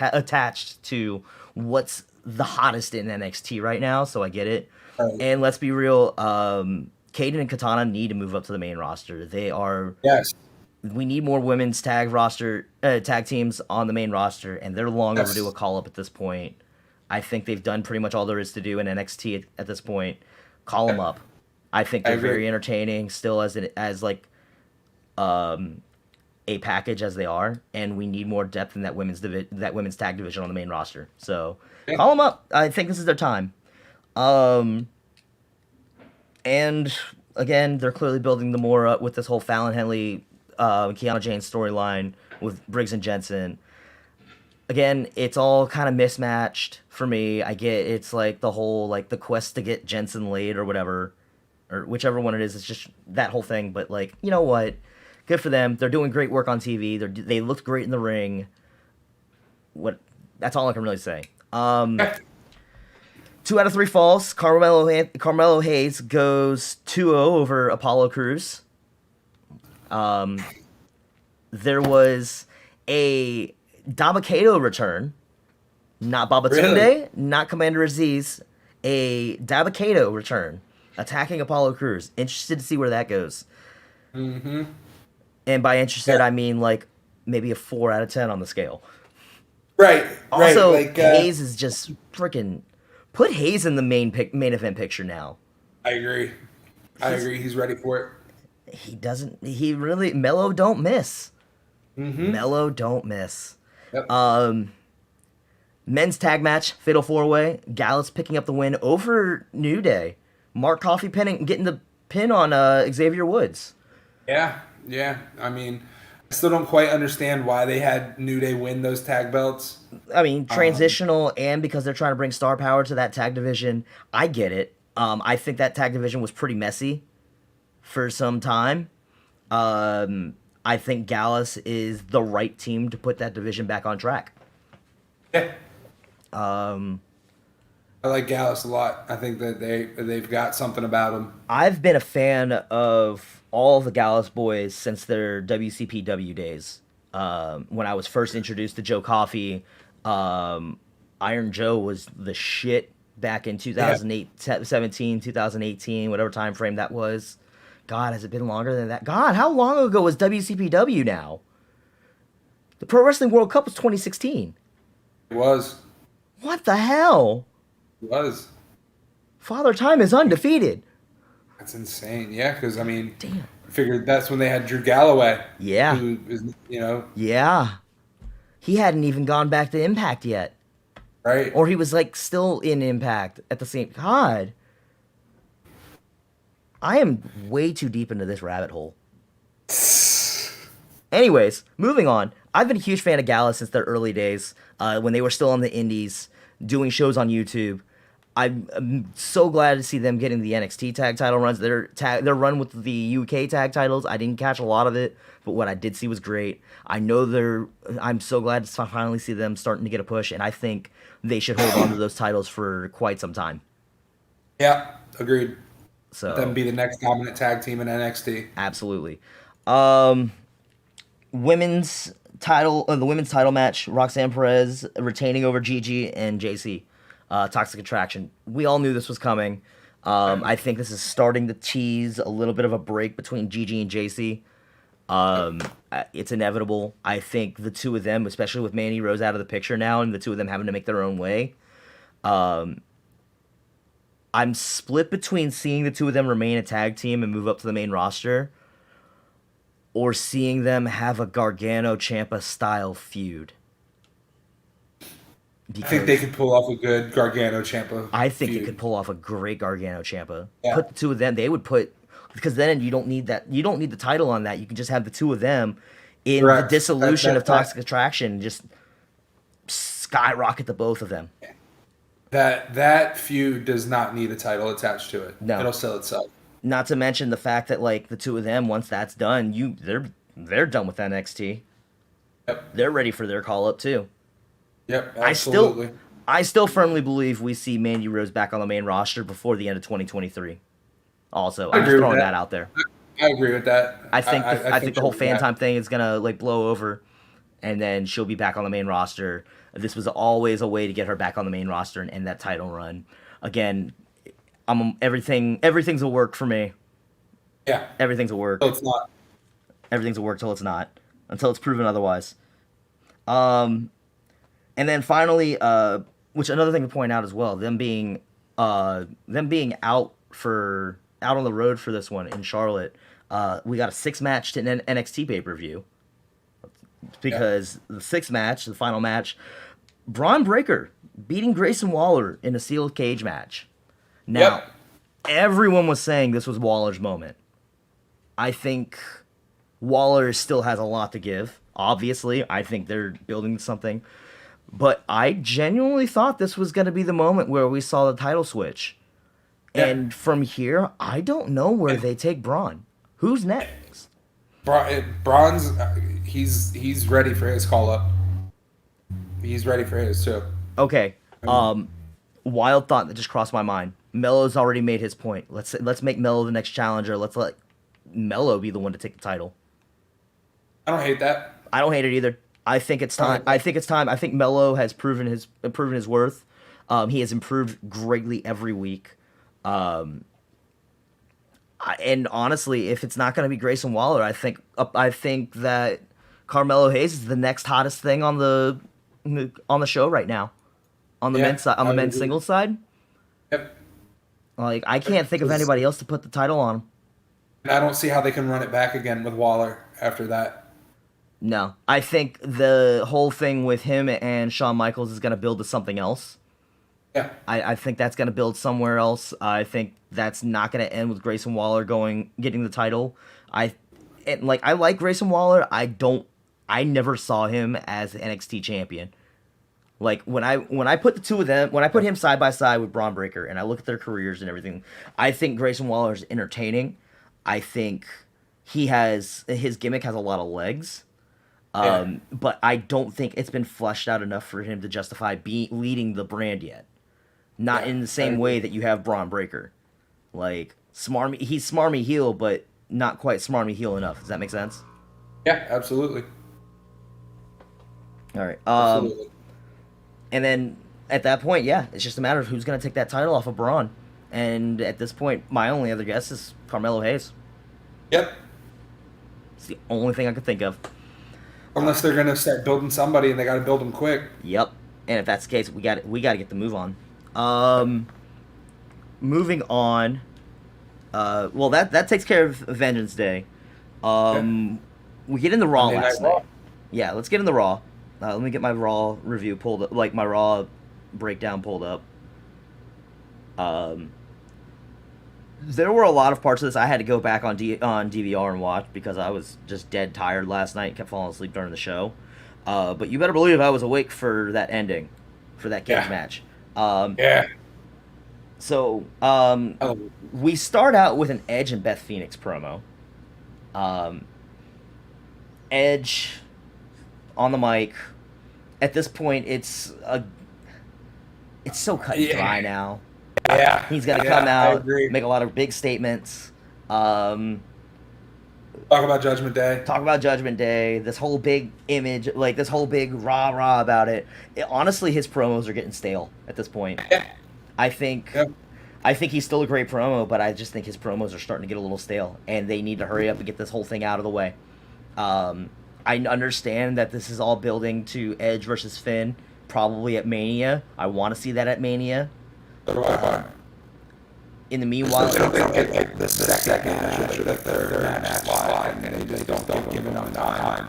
S1: attached to what's the hottest in NXT right now, so I get it. And let's be real, Kaden and Katana need to move up to the main roster. They are...
S3: Yes.
S1: We need more women's tag teams on the main roster, and they're long overdue a call up at this point. I think they've done pretty much all there is to do in NXT at this point. Call them up. I think they're very entertaining still as a package as they are, and we need more depth in that women's tag division on the main roster. So call them up. I think this is their time. And again, they're clearly building the more up with this whole Fallon Henley, Kiana James storyline with Briggs and Jensen. Again, it's all kind of mismatched for me. I get it's like the whole like the quest to get Jensen laid or whatever, or whichever one it is. It's just that whole thing. But like, you know what? Good for them. They're doing great work on TV. They looked great in the ring. That's all I can really say. 2 out of 3 falls. Carmelo Hayes goes 2-0 over Apollo Crews. There was a Dabba-Kato return. Not Babatunde, really? Not Commander Aziz. A Dabba-Kato return. Attacking Apollo Crews. Interested to see where that goes.
S3: Mm-hmm.
S1: And by interested, I mean like maybe a 4 out of 10 on the scale.
S3: Right.
S1: Also,
S3: like,
S1: Hayes is just freaking Put Hayes in the main event picture now.
S3: I agree. He's ready for it.
S1: He doesn't. He really Mello don't miss.
S3: Mm-hmm.
S1: Mello don't miss.
S3: Yep.
S1: Men's tag match, Fatal 4-Way. Gallus picking up the win over New Day. Mark Coffey getting the pin on Xavier Woods.
S3: Yeah. I mean, I still don't quite understand why they had New Day win those tag belts.
S1: I mean, transitional and because they're trying to bring star power to that tag division. I get it. I think that tag division was pretty messy for some time. I think Gallus is the right team to put that division back on track.
S3: Yeah. I like Gallus a lot. I think that they've got something about them.
S1: I've been a fan of all of the Gallus boys since their WCPW days. When I was first introduced to Joe Coffey, Iron Joe was the shit back in 2017, 2018, whatever time frame that was. God, has it been longer than that? God, how long ago was WCPW now? The Pro Wrestling World Cup was 2016.
S3: It was.
S1: What the hell?
S3: It was.
S1: Father Time is undefeated.
S3: That's insane. Yeah, because, I mean,
S1: Damn.
S3: I figured that's when they had Drew Galloway.
S1: Yeah.
S3: Who is,
S1: Yeah. He hadn't even gone back to Impact yet.
S3: Right.
S1: Or he was, like, still in Impact at the same... God. I am way too deep into this rabbit hole. Anyways, moving on. I've been a huge fan of Gallus since their early days, when they were still on the indies, doing shows on YouTube. I'm so glad to see them getting the NXT tag title runs. Their run with the UK tag titles, I didn't catch a lot of it, but what I did see was great. I'm so glad to finally see them starting to get a push, and I think they should hold on to those titles for quite some time.
S3: Yeah, agreed.
S1: So
S3: Let them be the next dominant tag team in NXT.
S1: Absolutely. Women's title, the women's title match, Roxanne Perez retaining over Gigi and JC. Toxic Attraction. We all knew this was coming. I think this is starting to tease a little bit of a break between Gigi and JC. It's inevitable. I think the two of them, especially with Mandy Rose out of the picture now, and the two of them having to make their own way, I'm split between seeing the two of them remain a tag team and move up to the main roster, or seeing them have a Gargano-Ciampa style feud.
S3: I think they could pull off a good Gargano-Ciampa.
S1: I think
S3: feud.
S1: it could pull off a great Gargano-Ciampa.
S3: Yeah.
S1: Put the two of them. They would put, because then you don't need that. You don't need the title on that. You can just have the two of them in
S3: Correct.
S1: the dissolution of Toxic
S3: that-
S1: Attraction. And just skyrocket the both of them.
S3: That feud does not need a title attached to it.
S1: No.
S3: It'll sell itself.
S1: Not to mention the fact that like the two of them, once that's done, they're done with NXT.
S3: Yep.
S1: They're ready for their call up too.
S3: Yep. Absolutely.
S1: I still firmly believe we see Mandy Rose back on the main roster before the end of 2023. Also, I'm just throwing that out there.
S3: I agree with that.
S1: I think I think the whole fan
S3: time.
S1: time thing is gonna like blow over, and then she'll be back on the main roster. This was always a way to get her back on the main roster and end that title run. Again, everything's a work for me.
S3: Yeah.
S1: Everything's a work.
S3: No, it's not.
S1: Everything's a work till it's not, until it's proven otherwise. And then finally, which another thing to point out as well, them being out on the road for this one in Charlotte. We got a 6-match to an NXT pay-per-view. Because the 6th match, the final match, Braun Breaker beating Grayson Waller in a sealed cage match. Now, everyone was saying this was Waller's moment. I think Waller still has a lot to give. Obviously, I think they're building something. But I genuinely thought this was going to be the moment where we saw the title switch.
S3: Yeah.
S1: And from here, I don't know where they take Braun. Who's next?
S3: Braun's he's ready for his call up. He's ready for his too.
S1: Okay. Wild thought that just crossed my mind. Melo's already made his point. Let's make Melo the next challenger. Let's let Melo be the one to take the title.
S3: I don't hate that.
S1: I don't hate it either. I think it's time. I think Melo has proven his worth. He has improved greatly every week. And honestly, if it's not going to be Grayson Waller, I think that Carmelo Hayes is the next hottest thing on the show right now, on the men's side, on the men's singles side.
S3: Yep.
S1: Like, I can't think of anybody else to put the title on.
S3: And I don't see how they can run it back again with Waller after that.
S1: No. I think the whole thing with him and Shawn Michaels is going to build to something else.
S3: Yeah.
S1: I think that's going to build somewhere else. I think that's not going to end with Grayson Waller getting the title. I like Grayson Waller. I never saw him as the NXT champion. Like, when I put the two of them, when I put him side by side with Braun Breaker and I look at their careers and everything, I think Grayson Waller is entertaining. I think his gimmick has a lot of legs. But I don't think it's been fleshed out enough for him to justify leading the brand yet. Not in the same way that you have Braun Breaker. Like, he's smarmy heel, but not quite smarmy heel enough. Does that make sense?
S3: Yeah, absolutely.
S1: All right.
S3: Absolutely.
S1: And then at that point, yeah, it's just a matter of who's going to take that title off of Braun. And at this point, my only other guess is Carmelo Hayes.
S3: Yep.
S1: It's the only thing I could think of.
S3: Unless they're going to start building somebody and they got to build them quick.
S1: Yep. And if that's the case, we got to get the move on. Moving on. Well, that takes care of Vengeance Day. We get in the Raw last night. Yeah, let's get in the Raw. Let me get my Raw review pulled up, like my Raw breakdown pulled up. There were a lot of parts of this I had to go back on DVR and watch because I was just dead tired last night and kept falling asleep during the show. But you better believe I was awake for that ending, for that cage match. So, we start out with an Edge and Beth Phoenix promo. Edge on the mic. At this point, it's so cut and dry now.
S3: Yeah.
S1: He's got to come out, make a lot of big statements.
S3: Talk about Judgment Day.
S1: This whole big image, like this whole big rah-rah about it. Honestly, his promos are getting stale at this point.
S3: Yeah.
S1: I think he's still a great promo, but I just think his promos are starting to get a little stale, and they need to hurry up and get this whole thing out of the way. I understand that this is all building to Edge versus Finn, probably at Mania. I want to see that at Mania. In the meanwhile,
S3: the second match or the third match line, and they just don't give enough time.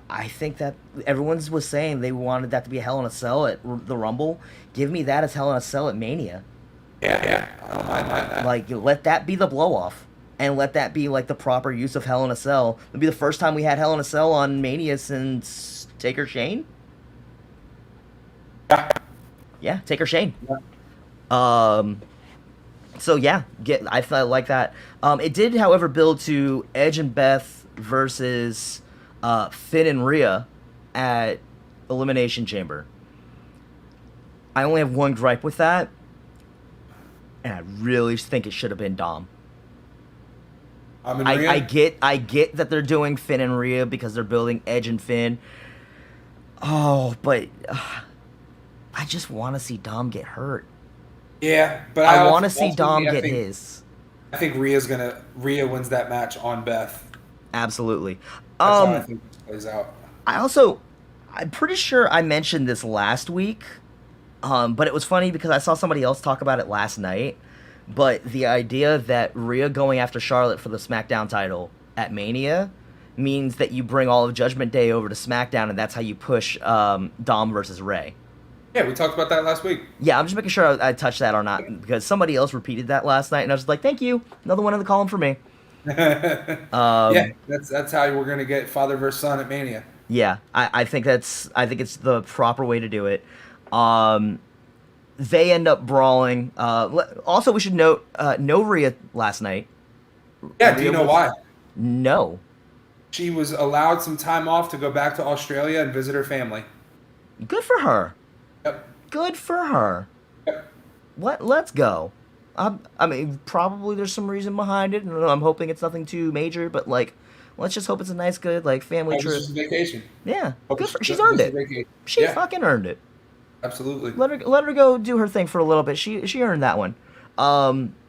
S1: I think that everyone was saying they wanted that to be a Hell in a Cell at the Rumble. Give me that as Hell in a Cell at Mania.
S3: Yeah, I don't mind that.
S1: Like, let that be the blow-off. And let that be, like, the proper use of Hell in a Cell. It'll be the first time we had Hell in a Cell on Mania since Taker Shane? Yeah, Taker Shane. Yeah. So, yeah, I felt like that. It did, however, build to Edge and Beth versus Finn and Rhea at Elimination Chamber. I only have one gripe with that. And I really think it should have been Dom. I get that they're doing Finn and Rhea because they're building Edge and Finn. Oh, but I just want to see Dom get hurt.
S3: Yeah, but
S1: I want to see Dom get his.
S3: I think Rhea wins that match on Beth.
S1: Absolutely.
S3: That's how I think this plays out.
S1: I'm pretty sure I mentioned this last week, but it was funny because I saw somebody else talk about it last night. But the idea that Rhea going after Charlotte for the SmackDown title at Mania means that you bring all of Judgment Day over to SmackDown, and that's how you push Dom versus Rey.
S3: Yeah, we talked about that last week.
S1: Yeah, I'm just making sure I touched that or not, because somebody else repeated that last night, and I was like, thank you. Another one in the column for me.
S3: Yeah, that's how we're going to get father versus son at Mania.
S1: Yeah, I think it's the proper way to do it. They end up brawling. Also, we should note, no Rhea last night.
S3: Yeah, do you know why?
S1: No. She
S3: was allowed some time off to go back to Australia and visit her family.
S1: Good for her.
S3: Yep.
S1: Good for her.
S3: Yep.
S1: Let's go. I mean, probably there's some reason behind it, and I'm hoping it's nothing too major, but, like, let's just hope it's a nice, good, like, family trip.
S3: It's just a vacation.
S1: Yeah. Good for she's earned it. She fucking earned it.
S3: Absolutely.
S1: Let her go do her thing for a little bit. She earned that one.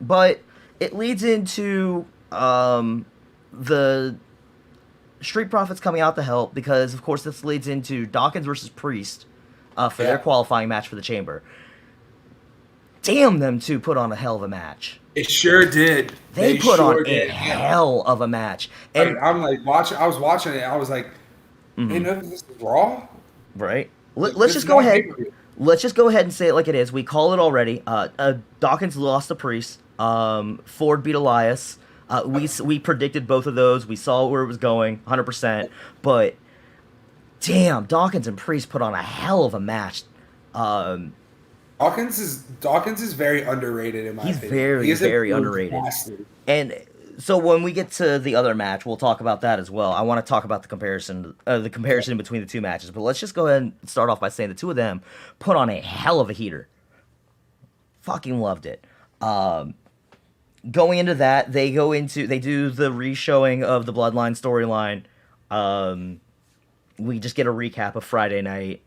S1: But it leads into the Street Profits coming out to help because, of course, this leads into Dawkins versus Priest for their qualifying match for the Chamber. damn, them two put on a hell of a match.
S2: It sure did.
S1: They put on a hell of a match. And
S3: I'm like watching. I was watching it. I was like, "Hey, no, this is Raw."
S1: Right. Let's just go ahead. Let's just go ahead and say it like it is. We call it already. Dawkins lost to Priest. Ford beat Elias. We predicted both of those. We saw where it was going, 100%. But damn, Dawkins and Priest put on a hell of a match.
S3: Dawkins is very underrated in my opinion.
S1: He's very underrated.
S3: Vastly.
S1: And so when we get to the other match, we'll talk about that as well. I want to talk about the comparison between the two matches. But let's just go ahead and start off by saying the two of them put on a hell of a heater. Fucking loved it. Going into that, they do the re-showing of the Bloodline storyline. We just get a recap of Friday night.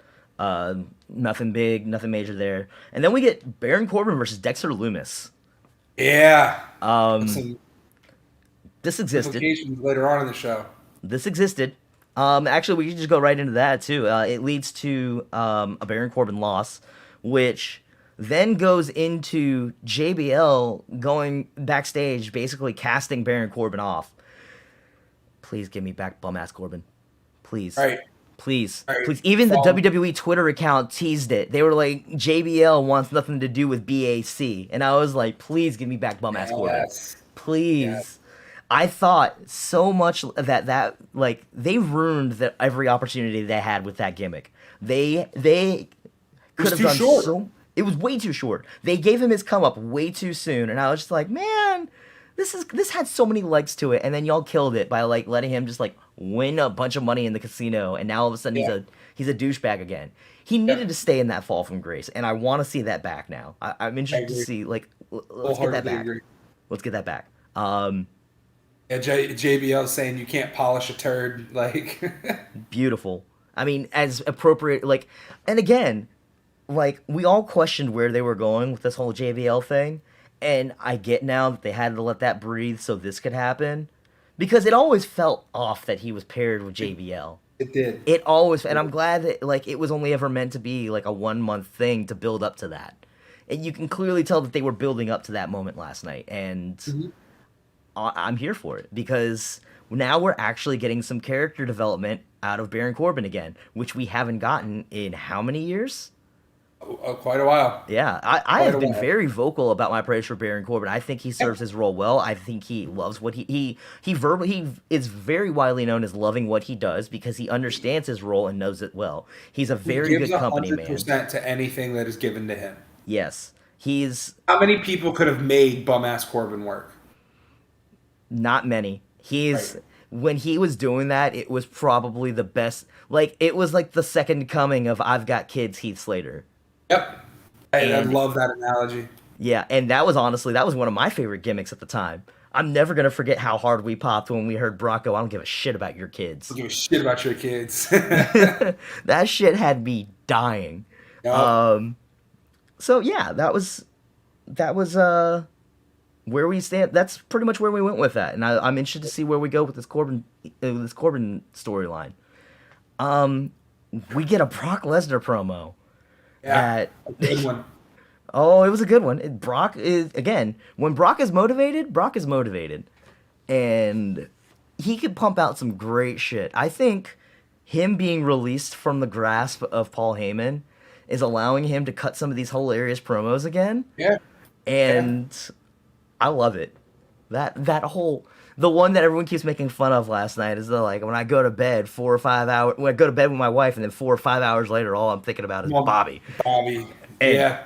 S1: Nothing big, nothing major there. And then we get Baron Corbin versus Dexter Lumis.
S3: Yeah.
S1: This existed.
S3: Later on in the show.
S1: This existed. Actually, we can just go right into that, too. It leads to a Baron Corbin loss, which then goes into JBL going backstage, basically casting Baron Corbin off. Please give me back bum-ass Corbin. Please.
S3: All right.
S1: Please.
S3: All right.
S1: Please. Even the WWE Twitter account teased it. They were like, JBL wants nothing to do with BAC. And I was like, please give me back bum-ass Corbin. Please. Yes. I thought so much that like, they ruined every opportunity they had with that gimmick. They could have done so... It was way too short. They gave him his come up way too soon, and I was just like, man, this had so many legs to it, and then y'all killed it by like letting him just like win a bunch of money in the casino, and now all of a sudden he's a douchebag again. He needed to stay in that fall from grace, and I want to see that back now. I'm interested to see like let's get that back. Let's get that back.
S3: JBL saying you can't polish a turd, like
S1: beautiful. I mean, as appropriate, like, and again. Like, we all questioned where they were going with this whole JBL thing, and I get now that they had to let that breathe so this could happen, because it always felt off that he was paired with JBL.
S3: It did.
S1: It always, and I'm glad that, like, it was only ever meant to be, like, a 1 month thing to build up to that. And you can clearly tell that they were building up to that moment last night, and I'm here for it, because now we're actually getting some character development out of Baron Corbin again, which we haven't gotten in how many years?
S3: Quite a while.
S1: Yeah, I have been very vocal about my praise for Baron Corbin. I think he serves his role well. I think he loves what he is very widely known as loving what he does because he understands his role and knows it well. He's a very good company man.
S3: 100% to anything that is given to him.
S1: Yes, he's.
S3: How many people could have made bum-ass Corbin work?
S1: Not many. When he was doing that, it was probably the best. Like, it was like the second coming of I've Got Kids Heath Slater.
S3: Yep. I love that analogy.
S1: Yeah, and that was one of my favorite gimmicks at the time. I'm never going to forget how hard we popped when we heard Brock go, I don't give a shit about your kids.
S3: I don't give a shit about your kids.
S1: That shit had me dying. Yep. So, yeah, that was where we stand. That's pretty much where we went with that. And I'm interested to see where we go with this Corbin storyline. We get a Brock Lesnar promo.
S3: Yeah, a good one.
S1: Oh, it was a good one. Brock is, again, when Brock is motivated, and he could pump out some great shit. I think him being released from the grasp of Paul Heyman is allowing him to cut some of these hilarious promos again.
S3: Yeah.
S1: And I love it. The one that everyone keeps making fun of last night is like when I go to bed 4 or 5 hours, when I go to bed with my wife and then 4 or 5 hours later, all I'm thinking about is Bobby. And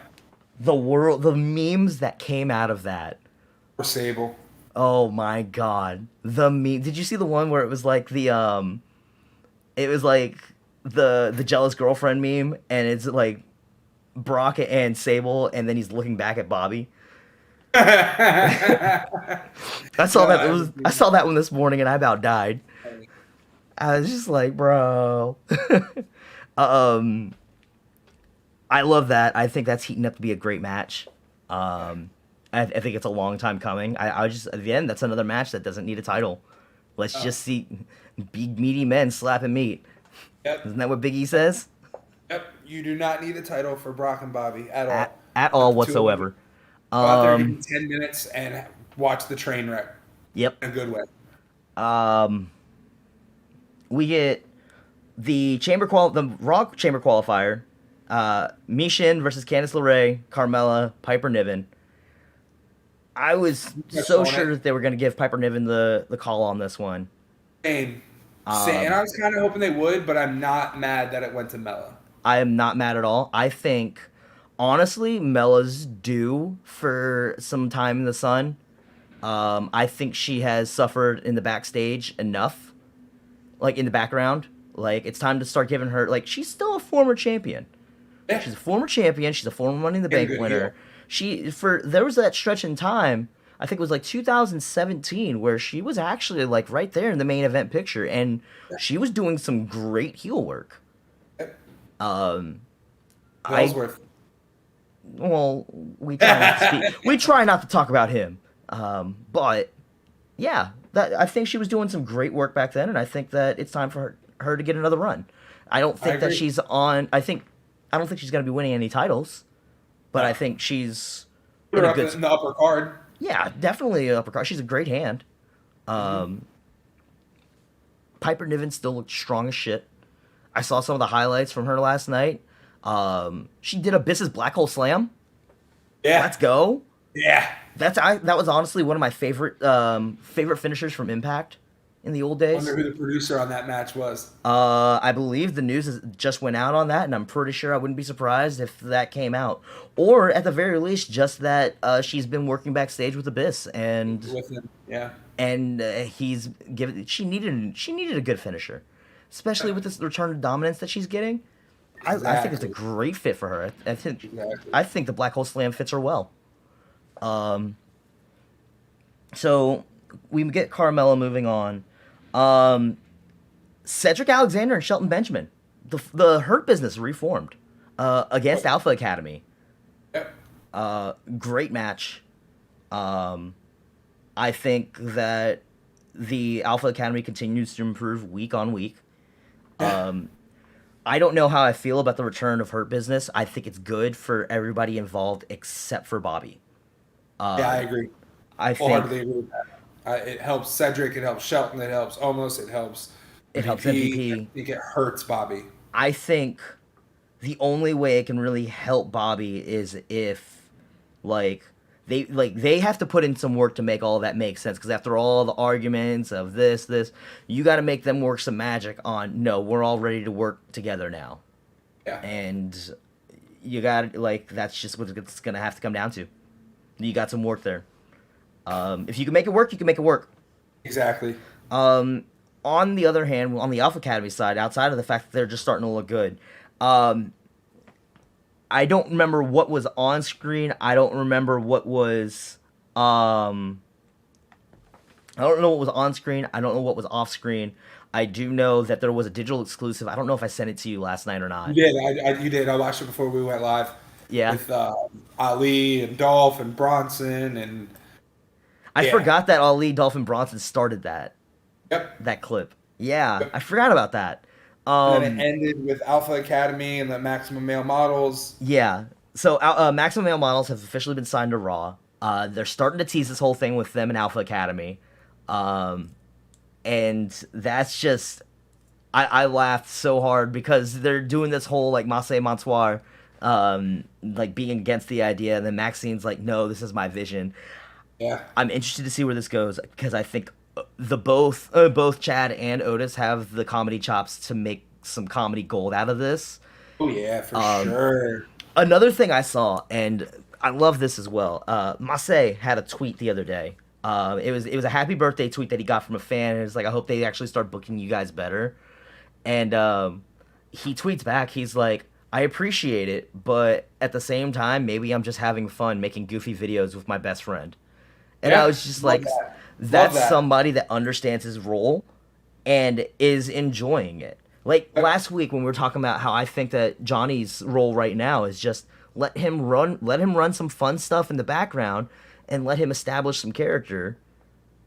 S1: the memes that came out of that.
S3: Or Sable.
S1: Oh my God. The meme. Did you see the one where it was like the jealous girlfriend meme and it's like Brock and Sable and then he's looking back at Bobby? I saw that one this morning and I about died. I was just like, bro. I love that. I think that's heating up to be a great match. I think it's a long time coming. I just at the end, that's another match that doesn't need a title. Let's just see big meaty men slapping meat.
S3: Yep.
S1: Isn't that what Big E says?
S3: Yep. You do not need a title for Brock and Bobby at all.
S1: At all whatsoever.
S3: out there, give him 10 minutes, and watch the train wreck.
S1: Yep.
S3: In a good way.
S1: We get the the Raw Chamber qualifier. Mishin versus Candice LeRae, Carmella, Piper Niven. I was so sure that they were going to give Piper Niven the call on this one.
S3: Same. And I was kind of hoping they would, but I'm not mad that it went to Mella.
S1: I am not mad at all. I think, honestly, Mella's due for some time in the sun. I think she has suffered in the backstage enough, like in the background. Like, it's time to start giving her, like, she's still a former champion. Yeah. She's a former champion. She's a former Money in the Bank winner. There was that stretch in time, I think it was like 2017, where she was actually like right there in the main event picture, and she was doing some great heel work.
S3: Ellsworth.
S1: Well, we try not to talk about him. But yeah, I think she was doing some great work back then, and I think that it's time for her to get another run. I don't think that she's on. I don't think she's going to be winning any titles, but I think she's
S3: in the upper card.
S1: Yeah, definitely upper card. She's a great hand. Piper Niven still looks strong as shit. I saw some of the highlights from her last night. She did Abyss's Black Hole Slam.
S3: Yeah,
S1: let's go.
S3: Yeah,
S1: that was honestly one of my favorite finishers from Impact in the old days.
S3: I wonder who the producer on that match was.
S1: I believe the news just went out on that, and I'm pretty sure I wouldn't be surprised if that came out. Or at the very least, just that she's been working backstage with Abyss and
S3: with him, yeah.
S1: And he's given. She needed a good finisher, especially with this return to dominance that she's getting. Exactly. I think it's a great fit for her. I think the Black Hole Slam fits her well. So we get Carmella moving on. Cedric Alexander and Shelton Benjamin. The Hurt Business reformed against Alpha Academy.
S3: Yep.
S1: Great match. I think that the Alpha Academy continues to improve week on week. I don't know how I feel about the return of Hurt Business. I think it's good for everybody involved except for Bobby.
S3: Yeah, I agree. I wholeheartedly agree with that. It helps Cedric. It helps Shelton. It helps Omos. It helps MVP. I think it hurts Bobby.
S1: I think the only way it can really help Bobby is if, they have to put in some work to make all of that make sense. Because after all the arguments of this, you got to make them work some magic on. No, we're all ready to work together now.
S3: Yeah.
S1: And you got that's just what it's gonna have to come down to. You got some work there. If you can make it work, you can make it work.
S3: Exactly.
S1: On the other hand, on the Alpha Academy side, outside of the fact that they're just starting to look good, I don't remember what was on screen. I don't remember what was. I don't know what was on screen. I don't know what was off screen. I do know that there was a digital exclusive. I don't know if I sent it to you last night or not.
S3: You did. You did. I watched it before we went live.
S1: Yeah.
S3: With Ali and Dolph and Bronson and.
S1: I forgot that Ali, Dolph, and Bronson started that.
S3: Yep.
S1: That clip. Yeah, yep. I forgot about that.
S3: And then it ended with Alpha Academy and the Maximum Male Models.
S1: Yeah. So Maximum Male Models have officially been signed to Raw. They're starting to tease this whole thing with them and Alpha Academy. And that's just... I laughed so hard because they're doing this whole, Massé Mansoir, being against the idea, and then Maxine's like, no, this is my vision.
S3: Yeah.
S1: I'm interested to see where this goes because I think both Chad and Otis have the comedy chops to make some comedy gold out of this.
S3: Oh yeah, for sure.
S1: Another thing I saw, and I love this as well. Massé had a tweet the other day. It was a happy birthday tweet that he got from a fan. And it's like, I hope they actually start booking you guys better. And he tweets back. He's like, I appreciate it, but at the same time, maybe I'm just having fun making goofy videos with my best friend. And I was just like, that's somebody that understands his role and is enjoying it. Last week when we were talking about how I think that Johnny's role right now is just let him run some fun stuff in the background and let him establish some character.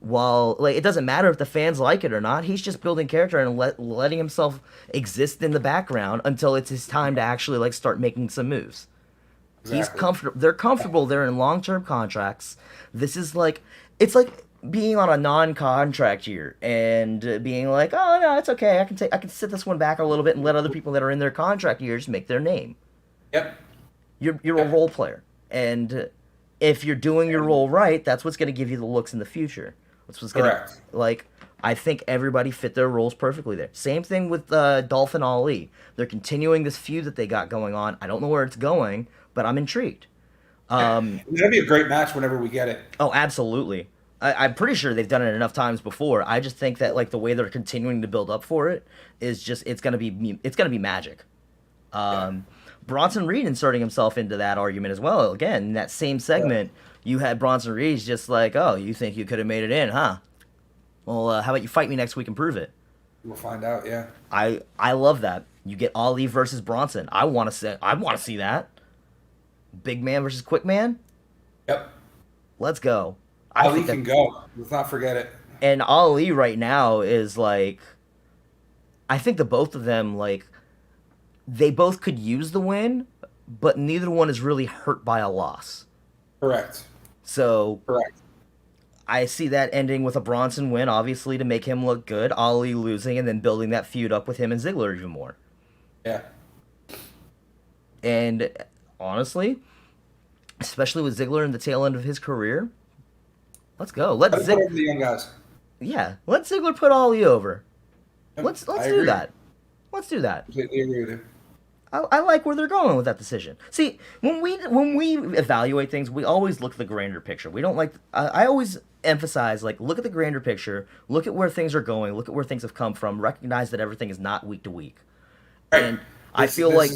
S1: While it doesn't matter if the fans like it or not, he's just building character and letting himself exist in the background until it's his time to actually start making some moves.
S3: Exactly.
S1: He's comfortable. They're comfortable. They're in long-term contracts. This is like, it's like being on a non-contract year and being like, oh no, it's okay. I can sit this one back a little bit and let other people that are in their contract years make their name.
S3: Yep.
S1: You're a role player, and if you're doing your role right, that's what's going to give you the looks in the future. That's what's going to, like, I think everybody fit their roles perfectly there. Same thing with Dolph and Ali. They're continuing this feud that they got going on. I don't know where it's going, but I'm intrigued.
S3: That'd be a great match whenever we get it.
S1: Oh, absolutely. I'm pretty sure they've done it enough times before. I just think that like the way they're continuing to build up for it is just it's gonna be magic. Bronson Reed inserting himself into that argument as well. Again, in that same segment, you had Bronson Reed just like, oh, you think you could have made it in, huh? Well, how about you fight me next week and prove it?
S3: We'll find out. Yeah.
S1: I love that. You get Ali versus Bronson. I want to see that. Big man versus quick man.
S3: Yep.
S1: Let's go.
S3: Ali can go. Let's not forget it.
S1: And Ali right now is like, I think the both of them, like, they both could use the win, but neither one is really hurt by a loss.
S3: Correct.
S1: So I see that ending with a Bronson win, obviously, to make him look good. Ali losing and then building that feud up with him and Ziggler even more.
S3: Yeah.
S1: And honestly, especially with Ziggler in the tail end of his career, let's go. Let
S3: Ziggler the young guys.
S1: Yeah, let Ziggler put Ali over. Let's do that. Let's do that.
S3: Completely agree with you.
S1: I like where they're going with that decision. See, when we evaluate things, we always look at the grander picture. We don't like. I always emphasize like look at the grander picture, look at where things are going, look at where things have come from, recognize that everything is not week to week. Right. And I feel like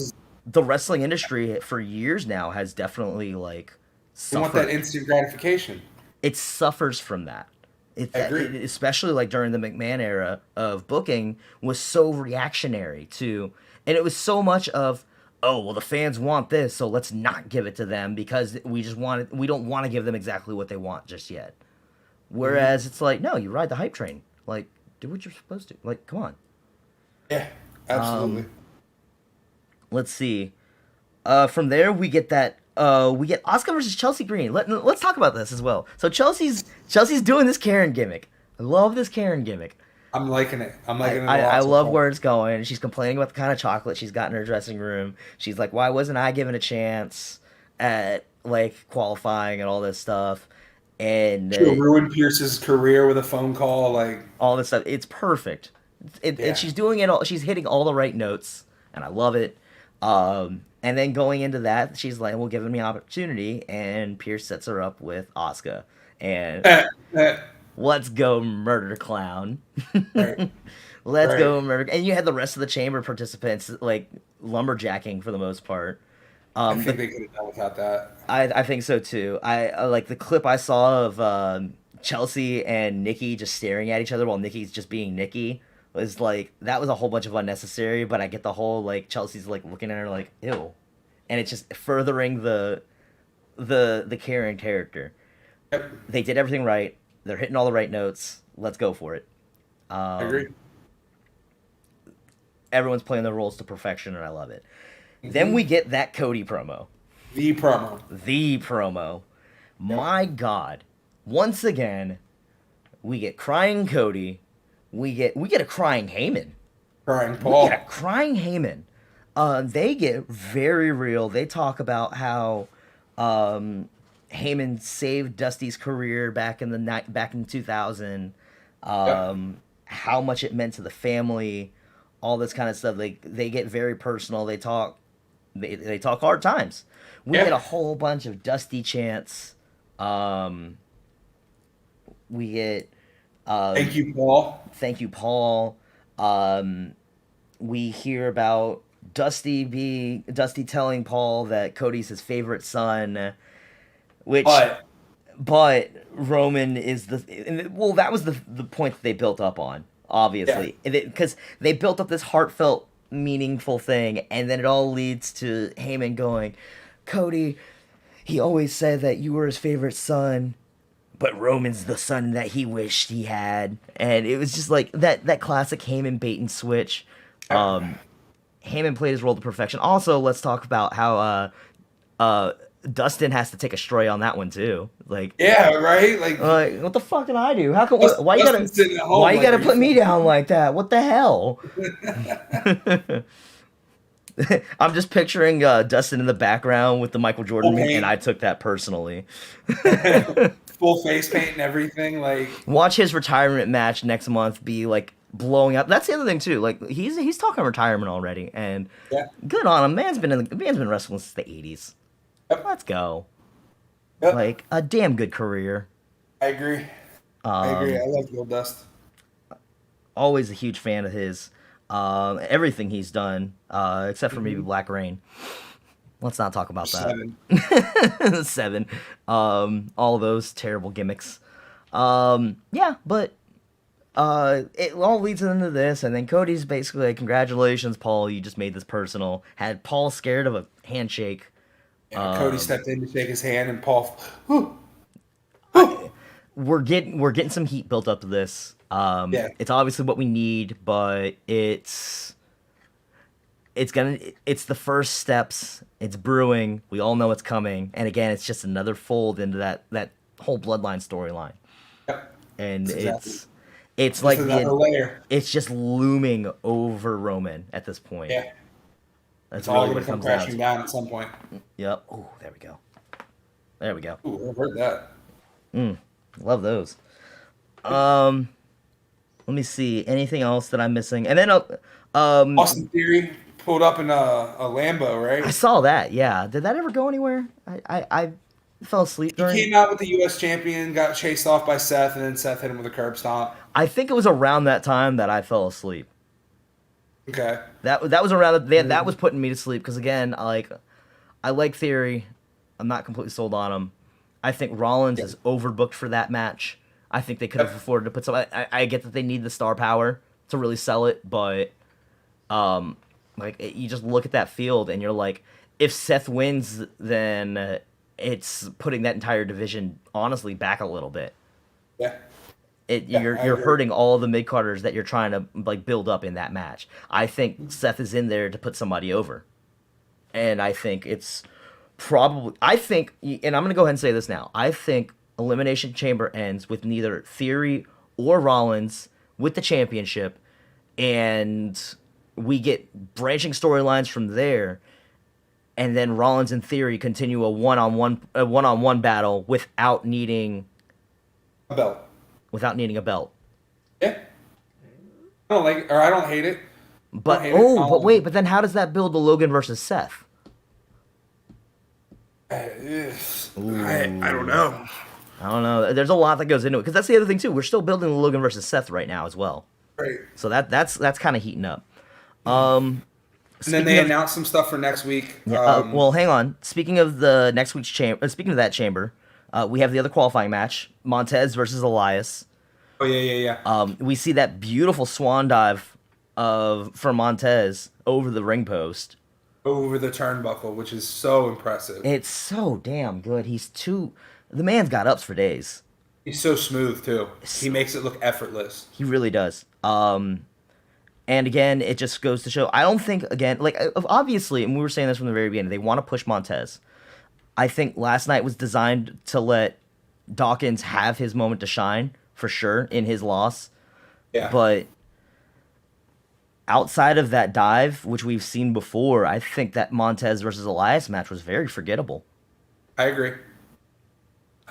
S1: the wrestling industry for years now has definitely like suffered.
S3: You want that instant gratification.
S1: It suffers from that. Especially like during the McMahon era of booking was so reactionary to, and it was so much of, oh well, the fans want this, so let's not give it to them because we don't want to give them exactly what they want just yet. Whereas it's like, no, you ride the hype train, like do what you're supposed to, like come on.
S3: Yeah, absolutely.
S1: Let's see. From there we get that. We get Asuka versus Chelsea Green. Let's talk about this as well. So Chelsea's doing this Karen gimmick. I love this Karen gimmick.
S3: I'm liking it. I'm liking it.
S1: I love where it's going. She's complaining about the kind of chocolate she's got in her dressing room. She's like, why wasn't I given a chance at like qualifying and all this stuff? And
S3: she'll ruin Pierce's career with a phone call, like
S1: all this stuff. It's perfect. And she's doing it all. She's hitting all the right notes, and I love it. And then going into that, she's like, well, give me an opportunity, and Pierce sets her up with Asuka. And let's go, murder clown. Let's go, murder. And you had the rest of the chamber participants, like, lumberjacking for the most part.
S3: I think they could have done without that.
S1: I think so, too. I like the clip I saw of Chelsea and Nikki just staring at each other while Nikki's just being Nikki. Was like that was a whole bunch of unnecessary, but I get the whole like Chelsea's like looking at her like ew, and it's just furthering the Karen character.
S3: Yep. They
S1: did everything right. They're hitting all the right notes. Let's go for it.
S3: I agree.
S1: Everyone's playing their roles to perfection, and I love it. Mm-hmm. Then we get that Cody promo.
S3: The
S1: promo. My God! Once again, we get crying Cody. We get a crying Heyman.
S3: Crying Paul.
S1: We get a crying Heyman. They get very real. They talk about how Heyman saved Dusty's career back in 2000. How much it meant to the family, all this kind of stuff. They get very personal. They talk hard times. We get a whole bunch of Dusty chants. We get.
S3: Thank you, Paul.
S1: Thank you, Paul. We hear about Dusty telling Paul that Cody's his favorite son, which, but Roman is that was the point that they built up on, obviously, because they built up this heartfelt, meaningful thing, and then it all leads to Heyman going, Cody, he always said that you were his favorite son. But Roman's the son that he wished he had. And it was just like that classic Heyman bait and switch. Heyman played his role to perfection. Also, let's talk about how Dustin has to take a stray on that one too. Like,
S3: yeah, right. Like
S1: what the fuck did I do? How come? Why you gotta put me down like that? What the hell? I'm just picturing Dustin in the background with the Michael Jordan meme, and I took that personally.
S3: Full face paint and everything. Like,
S1: watch his retirement match next month be like blowing up. That's the other thing too. Like, he's talking retirement already, and good on him. Man's been wrestling since the '80s. Yep. Let's go. Yep. Like, a damn good career.
S3: I agree. I love Goldust.
S1: Always a huge fan of his. Everything he's done, except for maybe Black Rain. Let's not talk about that. 7. All of those terrible gimmicks. Yeah, but it all leads into this, and then Cody's basically like, congratulations, Paul, you just made this personal. Had Paul scared of a handshake.
S3: Yeah, Cody stepped in to shake his hand, and Paul.
S1: We're getting some heat built up to this. It's obviously what we need, but it's the first steps. It's brewing. We all know it's coming, and again, it's just another fold into that whole bloodline storyline. Yep. And it's like layer. It's just looming over Roman at this point.
S3: Yeah. That's all going to come crashing down at some point.
S1: Yep. Oh, there we go. There we go.
S3: Ooh, I've heard that.
S1: Love those. Let me see. Anything else that I'm missing? And then
S3: Austin Theory pulled up in a Lambo, right?
S1: I saw that. Yeah. Did that ever go anywhere? I fell asleep during.
S3: He came out with the U.S. champion, got chased off by Seth, and then Seth hit him with a curb stomp.
S1: I think it was around that time that I fell asleep.
S3: Okay.
S1: That was around that was putting me to sleep because again, I like Theory. I'm not completely sold on him. I think Rollins is overbooked for that match. I think they could have afforded to put some. I get that they need the star power to really sell it, but you just look at that field and you're like, if Seth wins, then it's putting that entire division honestly back a little bit.
S3: Yeah.
S1: You're hurting all the mid-carders that you're trying to build up in that match. I think Seth is in there to put somebody over. And I think it's probably... and I'm going to go ahead and say this now. I think Elimination Chamber ends with neither Theory or Rollins with the championship. And we get branching storylines from there. And then Rollins and Theory continue a one-on-one battle without needing...
S3: a belt.
S1: Without needing a belt.
S3: Yeah. I don't like it, or I don't hate it.
S1: But but then how does that build the Logan versus Seth?
S3: I don't know.
S1: I don't know. There's a lot that goes into it because that's the other thing too. We're still building the Logan versus Seth right now as well.
S3: Right.
S1: So that's kind of heating up.
S3: And then they announced some stuff for next week.
S1: Well, hang on. Speaking of the next week's chamber, speaking of that chamber. We have the other qualifying match, Montez versus Elias.
S3: Oh, yeah.
S1: We see that beautiful swan dive for Montez over the ring post.
S3: Over the turnbuckle, which is so impressive.
S1: It's so damn good. The man's got ups for days.
S3: He's so smooth, too. He makes it look effortless.
S1: He really does. And again, it just goes to show, I don't think, again, obviously, and we were saying this from the very beginning, they want to push Montez. I think last night was designed to let Dawkins have his moment to shine, for sure, in his loss.
S3: Yeah.
S1: But outside of that dive, which we've seen before, I think that Montez versus Elias match was very forgettable.
S3: I agree.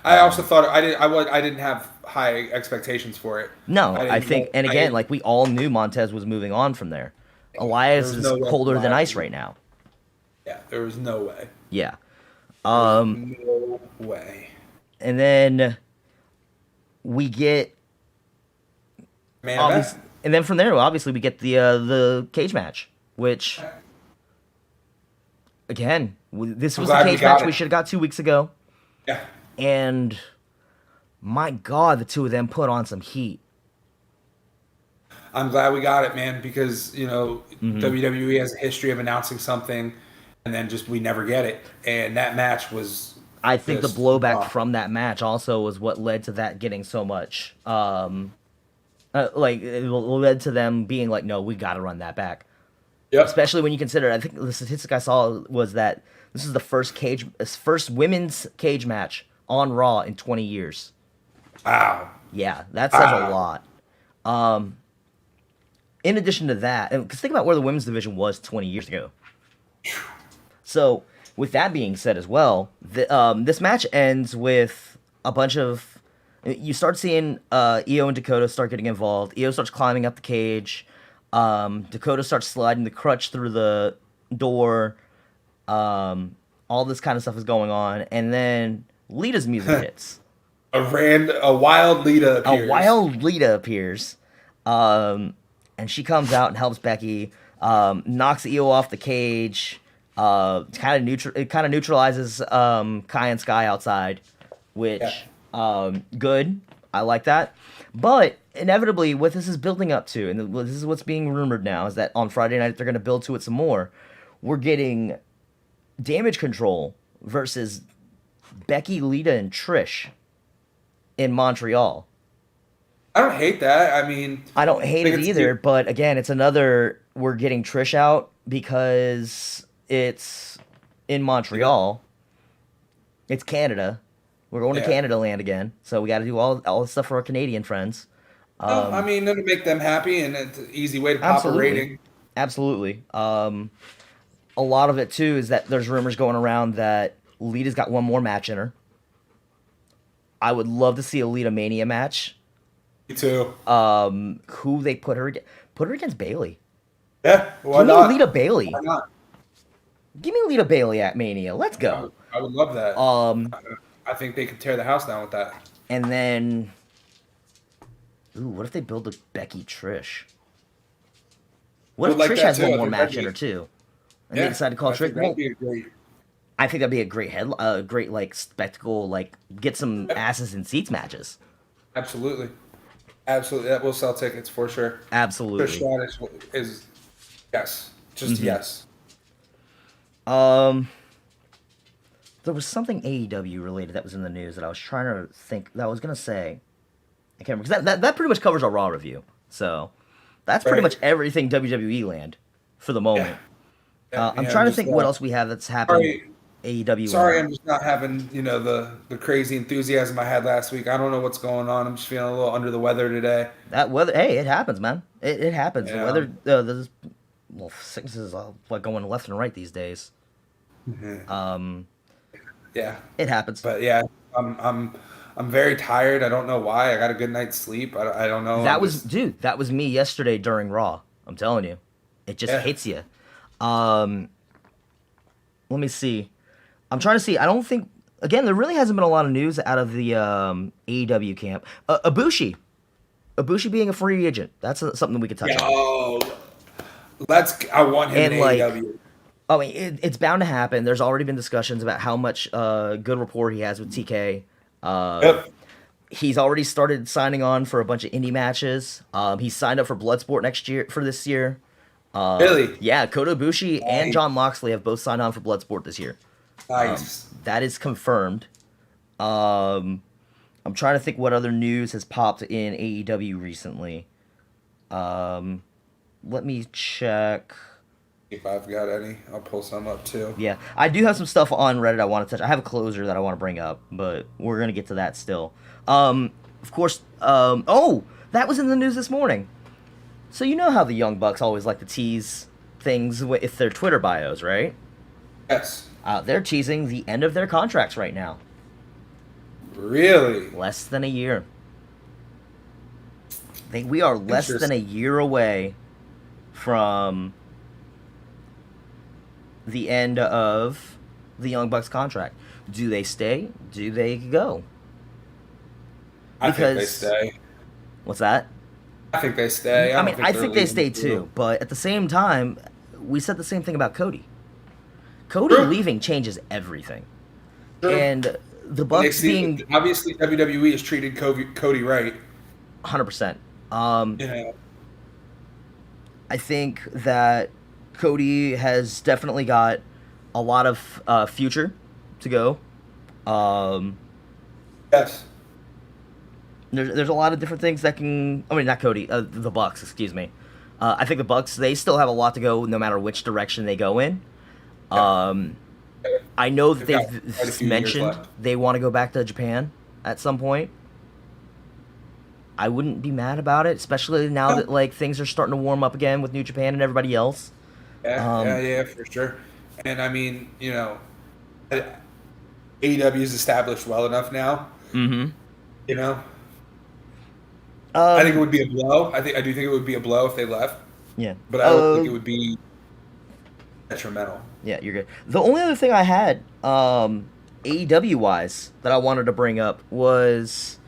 S3: I also thought I didn't have high expectations for it.
S1: No, I think, and again, we all knew Montez was moving on from there. Elias is colder than ice right now.
S3: Yeah, there was no way.
S1: Yeah.
S3: No way.
S1: And then we get and then from there, obviously, we get the cage match, which again, this was the cage match we should have got 2 weeks ago.
S3: Yeah.
S1: And my God, the two of them put on some heat.
S3: I'm glad we got it, man, because WWE has a history of announcing something. And then we never get it. And that match was...
S1: I think the blowback from that match also was what led to that getting so much... it led to them being like, no, we got to run that back.
S3: Yep.
S1: Especially when you consider, I think the statistic I saw was that this is the first women's cage match on Raw in 20 years.
S3: Wow.
S1: Yeah, that says a lot. In addition to that, because think about where the women's division was 20 years ago. So, with that being said as well, this match ends with a bunch of... You start seeing Io and Dakota start getting involved. Io starts climbing up the cage. Dakota starts sliding the crutch through the door. All this kind of stuff is going on. And then Lita's music hits.
S3: A wild Lita appears.
S1: A wild Lita appears. And she comes out and helps Becky, knocks Io off the cage. It kind of neutralizes Kai and Sky outside, which good. I like that. But inevitably, what this is building up to, and this is what's being rumored now, is that on Friday night they're going to build to it some more. We're getting Damage Control versus Becky, Lita, and Trish in Montreal.
S3: I don't hate that. I mean,
S1: I don't hate it either, but again, it's another, we're getting Trish out because it's in Montreal. It's Canada. We're going to Canada land again, so we got to do all this stuff for our Canadian friends.
S3: I mean, it'll make them happy, and it's an easy way to pop a rating.
S1: Absolutely. A lot of it, too, is that there's rumors going around that Lita's got one more match in her. I would love to see a Lita Mania match.
S3: Me too.
S1: Who they put her against Bayley.
S3: Yeah, why
S1: Give
S3: not?
S1: me Lita Bayley.
S3: Why not?
S1: Give me Lita Bayley at Mania. Let's go.
S3: I would love that. I think they could tear the house down with that.
S1: And then, what if they build a Becky Trish? What if Trish has one more match in her too, and they decide to call Trish? I think that'd be a great like spectacle, like get some asses in seats matches.
S3: Absolutely. That will sell tickets for sure.
S1: Absolutely.
S3: Trish Stratus is yes, just yes.
S1: There was something AEW related that was in the news that I was trying to think that I was gonna say. I can't remember, because that pretty much covers our Raw review. So that's pretty much everything WWE land for the moment. I'm trying to think what else we have that's happening. AEW.
S3: Sorry, I'm just not having the crazy enthusiasm I had last week. I don't know what's going on. I'm just feeling a little under the weather today.
S1: That weather, hey, it happens, man. It happens. The weather, sickness is like going left and right these days.
S3: Yeah,
S1: it happens.
S3: But yeah, I'm very tired. I don't know why. I got a good night's sleep. I don't know.
S1: That was me yesterday during Raw. I'm telling you, it just hits you. Let me see. I'm trying to see. I don't think, again, there really hasn't been a lot of news out of the AEW camp. Ibushi being a free agent. That's something we could touch on.
S3: I want him in AEW.
S1: I mean, it's bound to happen. There's already been discussions about how much good rapport he has with TK. He's already started signing on for a bunch of indie matches. He's signed up for Bloodsport this year.
S3: Really?
S1: Yeah, Kota Ibushi and Jon Moxley have both signed on for Bloodsport this year.
S3: Nice.
S1: That is confirmed. I'm trying to think what other news has popped in AEW recently. Let me check.
S3: If I've got any, I'll pull some up too.
S1: Yeah, I do have some stuff on Reddit I want to touch. I have a closer that I want to bring up, but we're going to get to that still. Of course, that was in the news this morning. So you know how the Young Bucks always like to tease things with their Twitter bios, right?
S3: Yes.
S1: They're teasing the end of their contracts right now.
S3: Really?
S1: Less than a year. We are less than a year away from the end of the Young Bucks contract. Do they stay? Do they go?
S3: I think they stay.
S1: What's that?
S3: I think they stay.
S1: I think they stay too. But at the same time, we said the same thing about Cody. Cody leaving changes everything. Sure. And the Bucks being...
S3: Obviously, WWE has treated Cody right.
S1: 100%. I think that Cody has definitely got a lot of future to go.
S3: Yes.
S1: There's a lot of different things that can... I mean, not Cody. The Bucks, excuse me. I think the Bucks, they still have a lot to go no matter which direction they go in. I know that they've mentioned they want to go back to Japan at some point. I wouldn't be mad about it, especially now that like things are starting to warm up again with New Japan and everybody else.
S3: Yeah, for sure. And I mean, you know, AEW is established well enough now.
S1: Mm-hmm.
S3: You know, I think it would be a blow. I do think it would be a blow if they left.
S1: Yeah,
S3: but I don't think it would be detrimental.
S1: Yeah, you're good. The only other thing I had, AEW wise, that I wanted to bring up was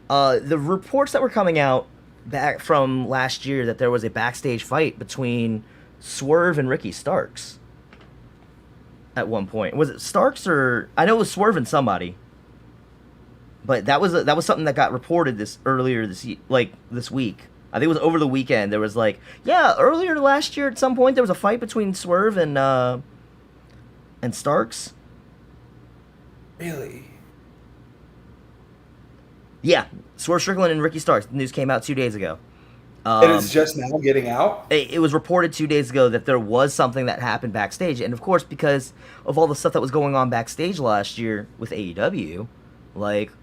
S1: the reports that were coming out back from last year that there was a backstage fight between Swerve and Ricky Starks. At one point, was it Starks or I know it was Swerve and somebody, but that was something that got reported this week. I think it was over the weekend. There was earlier last year at some point there was a fight between Swerve and Starks.
S3: Really?
S1: Yeah, Swerve Strickland and Ricky Starks. The news came out 2 days ago.
S3: It is just now getting out?
S1: It was reported 2 days ago that there was something that happened backstage. And, of course, because of all the stuff that was going on backstage last year with AEW,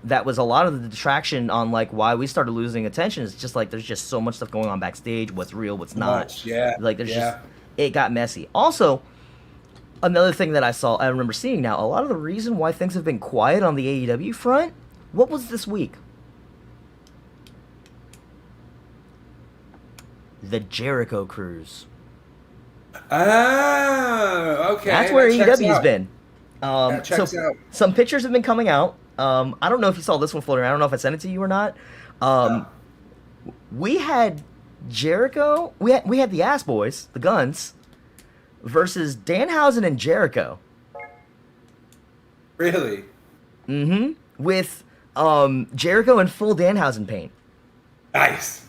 S1: that was a lot of the detraction on, why we started losing attention. It's just, there's just so much stuff going on backstage, what's real, what's not.
S3: Yeah.
S1: It got messy. Also, another thing that I remember seeing now, a lot of the reason why things have been quiet on the AEW front, what was this week? The Jericho Cruise.
S3: Oh, okay.
S1: That's where AEW's been.
S3: Checks out.
S1: Some pictures have been coming out. I don't know if you saw this one floating around. I don't know if I sent it to you or not. We had Jericho. We had the Ass Boys, the Guns, versus Danhausen and Jericho.
S3: Really?
S1: Mm-hmm. With Jericho in full Danhausen paint.
S3: Nice.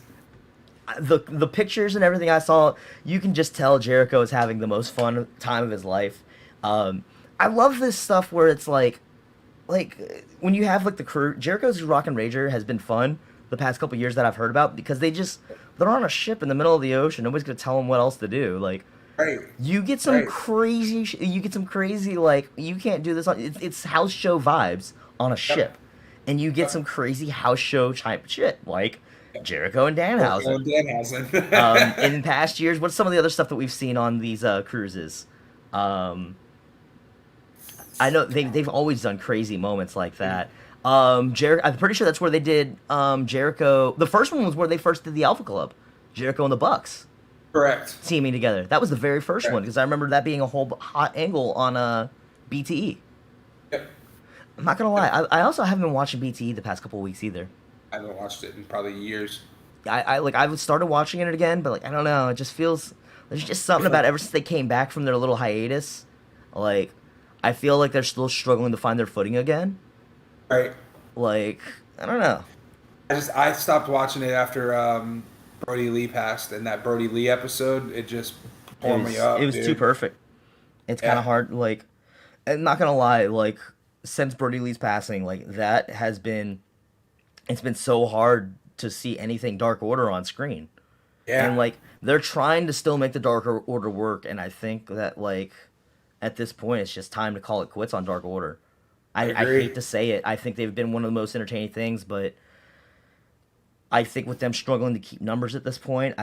S1: The pictures and everything I saw, you can just tell Jericho is having the most fun time of his life. I love this stuff where it's like when you have the crew. Jericho's Rock and Rager has been fun the past couple years that I've heard about because they're on a ship in the middle of the ocean. Nobody's gonna tell them what else to do.
S3: Right.
S1: You get some crazy. You get some crazy you can't do this. It's house show vibes on a ship, and you get some crazy house show type shit Jericho and Danhausen. In past years, what's some of the other stuff that we've seen on these cruises? I know they've always done crazy moments like that. I'm pretty sure that's where they did Jericho. The first one was where they first did the Alpha Club, Jericho and the Bucks.
S3: Correct.
S1: Teaming together. That was the very first one because I remember that being a whole hot angle on BTE.
S3: Yep.
S1: I'm not gonna lie. I also haven't been watching BTE the past couple of weeks either.
S3: I haven't watched it in probably years.
S1: I've started watching it again, but I don't know. It just feels there's just something about ever since they came back from their little hiatus. I feel like they're still struggling to find their footing again.
S3: Right.
S1: I don't know.
S3: I stopped watching it after Brody Lee passed, and that Brody Lee episode, it just tore me up.
S1: It was too perfect. It's kind of hard. I'm not gonna lie. Since Brody Lee's passing, that has been. It's been so hard to see anything Dark Order on screen. Yeah. And they're trying to still make the Dark Order work, and I think that at this point it's just time to call it quits on Dark Order. I hate to say it. I think they've been one of the most entertaining things, but I think with them struggling to keep numbers at this point,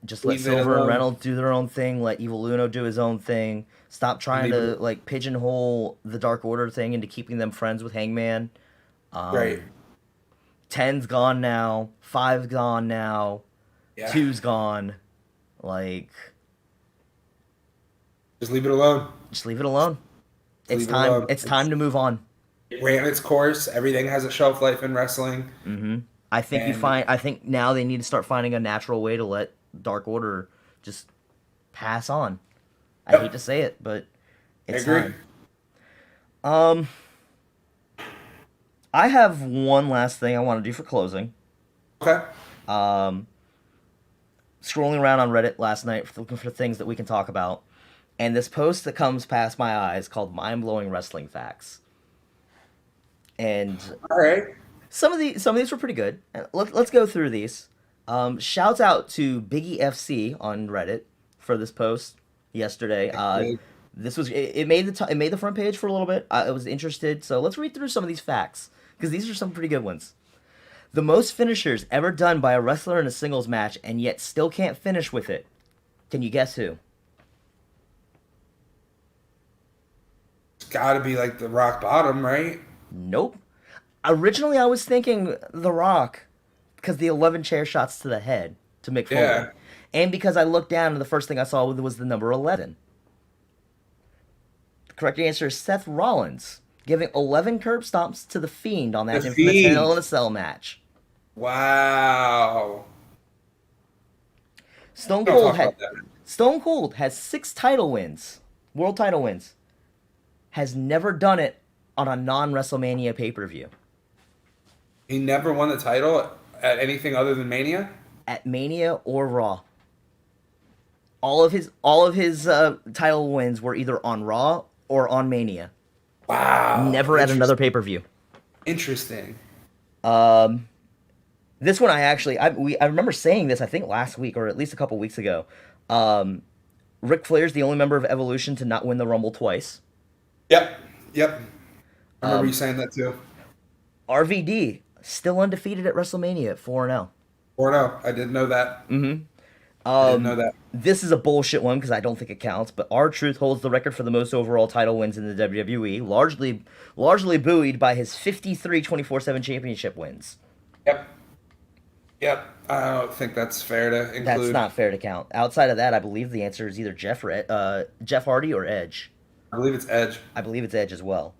S1: just let Silver and Reynolds do their own thing, let Evil Uno do his own thing. Stop trying to pigeonhole the Dark Order thing into keeping them friends with Hangman.
S3: Right.
S1: 10's gone now. 5's gone now. Yeah. 2's gone.
S3: Just leave it alone.
S1: Just leave it alone. It's time. It's time to move on.
S3: It ran its course. Everything has a shelf life in wrestling.
S1: Mm-hmm. I think now they need to start finding a natural way to let Dark Order just pass on. I hate to say it, but it's time. I have one last thing I want to do for closing.
S3: Okay.
S1: Scrolling around on Reddit last night looking for things that we can talk about, and this post that comes past my eyes called "Mind Blowing Wrestling Facts." And
S3: all right,
S1: some of these were pretty good. Let's go through these. Shouts out to Biggie FC on Reddit for this post yesterday. It made the front page for a little bit. I was interested, so let's read through some of these facts because these are some pretty good ones. The most finishers ever done by a wrestler in a singles match and yet still can't finish with it. Can you guess who?
S3: It's got to be like the Rock Bottom, right?
S1: Nope. Originally, I was thinking The Rock because the 11 chair shots to the head to Mick Foley. Yeah. And because I looked down and the first thing I saw was the number 11. The correct answer is Seth Rollins, giving 11 curb stomps to The Fiend on that infamous Hell in a Cell match.
S3: Wow.
S1: Stone Cold has 6 title wins, world title wins. Has never done it on a non-WrestleMania pay-per-view.
S3: He never won the title at anything other than Mania?
S1: At Mania or Raw. All of his title wins were either on Raw or on Mania.
S3: Wow.
S1: Never at another pay-per-view.
S3: Interesting.
S1: This one I remember saying this I think last week or at least a couple weeks ago. Ric Flair's the only member of Evolution to not win the Rumble twice.
S3: Yep. I remember you saying that too.
S1: RVD still undefeated at WrestleMania at 4-0.
S3: 4-0. I didn't know that.
S1: Mm-hmm.
S3: I didn't know that.
S1: This is a bullshit one because I don't think it counts, but R-Truth holds the record for the most overall title wins in the WWE, largely buoyed by his 53 24/7 championship wins.
S3: Yep. I don't think that's fair to include.
S1: That's not fair to count. Outside of that, I believe the answer is either Jeff Hardy or Edge.
S3: I believe it's Edge.
S1: I believe it's Edge as well.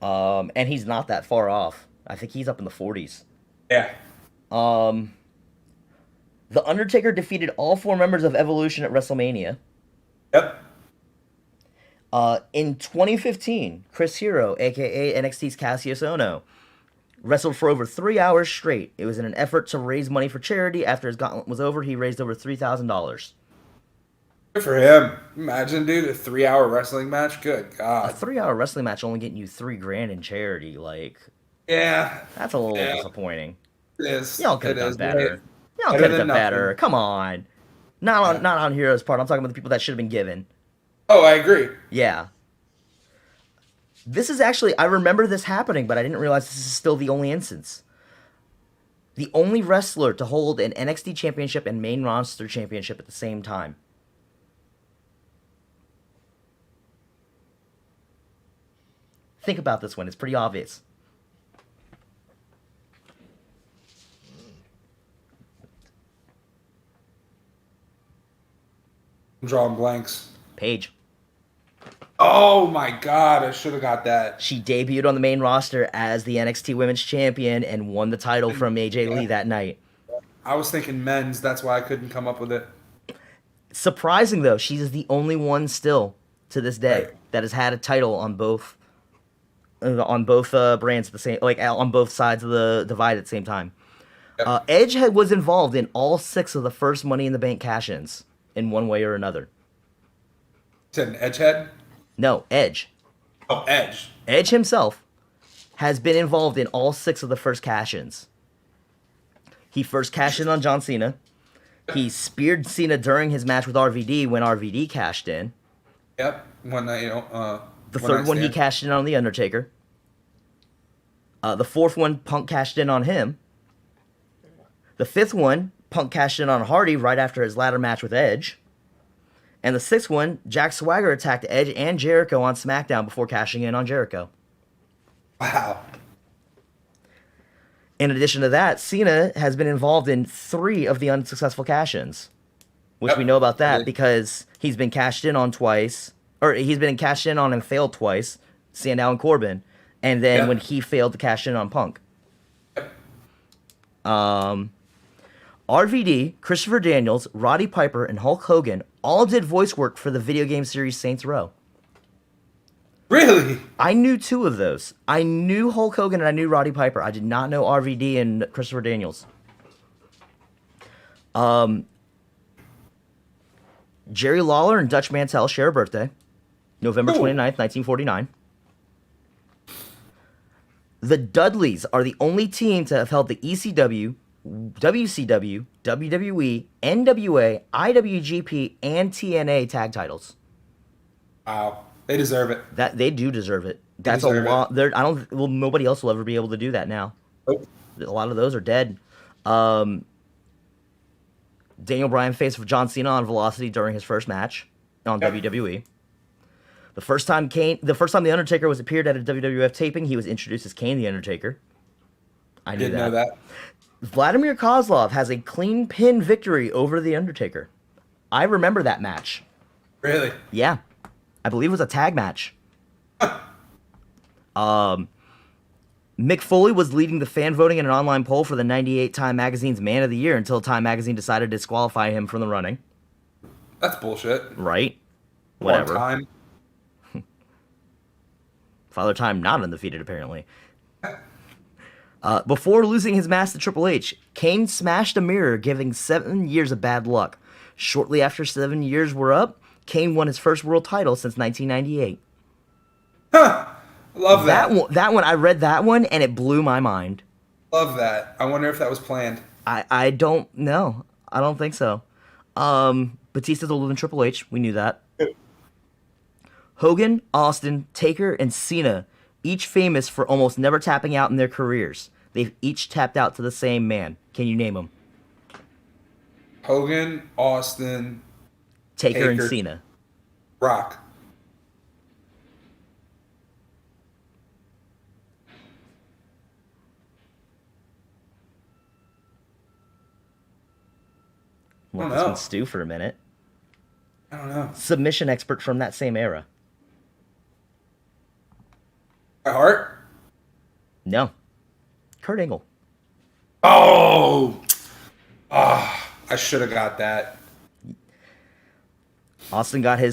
S1: And he's not that far off. I think he's up in the 40s.
S3: Yeah.
S1: The Undertaker defeated all 4 members of Evolution at WrestleMania.
S3: Yep.
S1: In 2015, Chris Hero, a.k.a. NXT's Cassius Ohno, wrestled for over 3 hours straight. It was in an effort to raise money for charity. After his gauntlet was over, he raised over $3,000.
S3: Good for him. Imagine, dude, a 3-hour wrestling match. Good God.
S1: A 3-hour wrestling match only getting you $3,000 in charity. Like,
S3: yeah,
S1: that's a little disappointing.
S3: It is.
S1: Y'all could have done better. Y'all could have done better. Come on. Not on Hero's part. I'm talking about the people that should have been given.
S3: Oh, I agree.
S1: Yeah. This is actually, I remember this happening, but I didn't realize this is still the only instance. The only wrestler to hold an NXT championship and main roster championship at the same time. Think about this one. It's pretty obvious.
S3: I'm drawing blanks.
S1: Paige.
S3: Oh my God, I should have got that.
S1: She debuted on the main roster as the NXT Women's Champion and won the title from AJ Lee that night.
S3: I was thinking men's, that's why I couldn't come up with it.
S1: Surprising though, she's the only one still to this day that has had a title on both brands at the same, like on both sides of the divide at the same time. Yep. Edge was involved in all 6 of the first Money in the Bank cash-ins in one way or another.
S3: Is it an Edge head?
S1: No, Edge.
S3: Oh, Edge.
S1: Edge himself has been involved in all 6 of the first cash-ins. He first cashed in on John Cena. He speared Cena during his match with RVD when RVD cashed in.
S3: Yep.
S1: The third one he cashed in on The Undertaker. The fourth one, Punk cashed in on him. The fifth one, Punk cashed in on Hardy right after his ladder match with Edge. And the sixth one, Jack Swagger attacked Edge and Jericho on SmackDown before cashing in on Jericho.
S3: Wow.
S1: In addition to that, Cena has been involved in 3 of the unsuccessful cash-ins. Which we know about that because he's been cashed in on twice. Or he's been cashed in on and failed twice. Sandow and Corbin. And then when he failed to cash in on Punk. RVD, Christopher Daniels, Roddy Piper, and Hulk Hogan all did voice work for the video game series Saints Row.
S3: Really?
S1: I knew 2 of those. I knew Hulk Hogan and I knew Roddy Piper. I did not know RVD and Christopher Daniels. Jerry Lawler and Dutch Mantell share a birthday. November 29th, 1949. The Dudleys are the only team to have held the ECW, WCW, WWE, NWA, IWGP, and TNA tag titles.
S3: Wow, they deserve it.
S1: That they do deserve it. That's a lot. Nobody else will ever be able to do that now.
S3: Nope.
S1: A lot of those are dead. Daniel Bryan faced John Cena on Velocity during his first match on WWE. The first time the Undertaker was appeared at a WWF taping, he was introduced as Kane the Undertaker. I didn't know that. Vladimir Kozlov has a clean pin victory over the Undertaker. I remember that match.
S3: Really?
S1: Yeah. I believe it was a tag match. Mick Foley was leading the fan voting in an online poll for the 98 Time Magazine's Man of the Year until Time Magazine decided to disqualify him from the running.
S3: That's bullshit.
S1: Right? Whatever.
S3: Time.
S1: Father Time not undefeated, apparently. Before losing his match to Triple H, Kane smashed a mirror, giving 7 years of bad luck. Shortly after 7 years were up, Kane won his first world title since 1998.
S3: Huh. Love that.
S1: That one, I read that one, and it blew my mind.
S3: Love that. I wonder if that was planned.
S1: I don't know. I don't think so. Batista's older than Triple H. We knew that. Hogan, Austin, Taker, and Cena, each famous for almost never tapping out in their careers. They've each tapped out to the same man. Can you name them?
S3: Hogan, Austin,
S1: Taker, and Cena.
S3: Rock.
S1: Let this one stew for a minute.
S3: I don't know.
S1: Submission expert from that same era.
S3: Bret Hart?
S1: No. Kurt Angle.
S3: Oh! I should have got that.
S1: Austin got the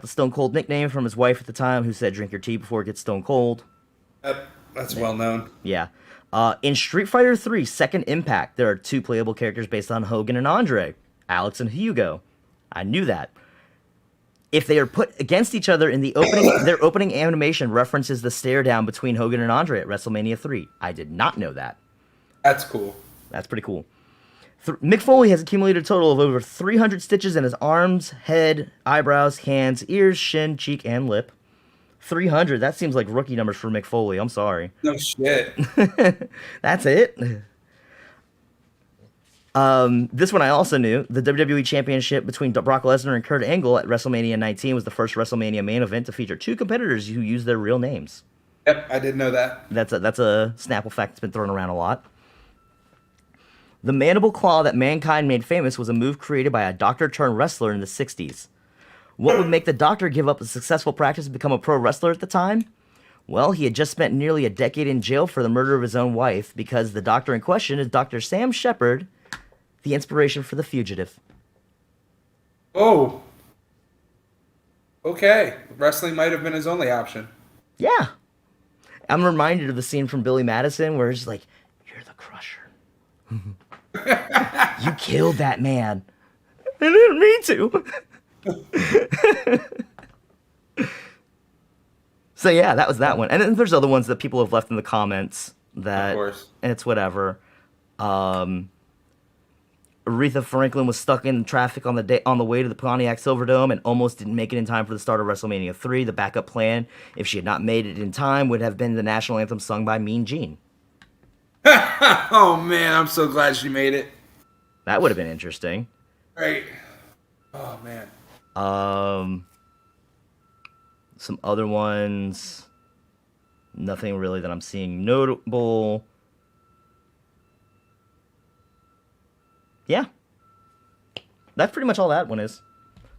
S1: Stone Cold nickname from his wife at the time, who said, "Drink your tea before it gets stone cold."
S3: That's well known.
S1: Yeah. In Street Fighter 3 Second Impact, there are two playable characters based on Hogan and Andre, Alex and Hugo. I knew that. If they are put against each other in the opening, their opening animation references the stare down between Hogan and Andre at WrestleMania 3. I did not know that.
S3: That's cool.
S1: That's pretty cool. Mick Foley has accumulated a total of over 300 stitches in his arms, head, eyebrows, hands, ears, shin, cheek, and lip. 300. That seems like rookie numbers for Mick Foley. I'm sorry.
S3: No shit.
S1: That's it. This one I also knew. The WWE Championship between Brock Lesnar and Kurt Angle at WrestleMania 19 was the first WrestleMania main event to feature two competitors who used their real names.
S3: Yep, I did know that.
S1: That's a Snapple fact that's been thrown around a lot. The mandible claw that Mankind made famous was a move created by a doctor-turned-wrestler in the 60s. What would make the doctor give up a successful practice and become a pro wrestler at the time? Well, he had just spent nearly a decade in jail for the murder of his own wife, because the doctor in question is Dr. Sam Shepard, the inspiration for The Fugitive.
S3: Oh. Okay. Wrestling might have been his only option.
S1: Yeah. I'm reminded of the scene from Billy Madison where it's like, "You're the Crusher. You killed that man. I didn't mean to." So yeah, that was that one. And then there's other ones that people have left in the comments that,
S3: of course,
S1: it's whatever. Aretha Franklin was stuck in traffic on the way to the Pontiac Silverdome and almost didn't make it in time for the start of WrestleMania 3. The backup plan, if she had not made it in time, would have been the national anthem sung by Mean Gene.
S2: Oh man, I'm so glad she made it.
S1: That would have been interesting.
S3: Right. Oh man.
S1: Some other ones. Nothing really that I'm seeing notable. Yeah. That's pretty much all that one is.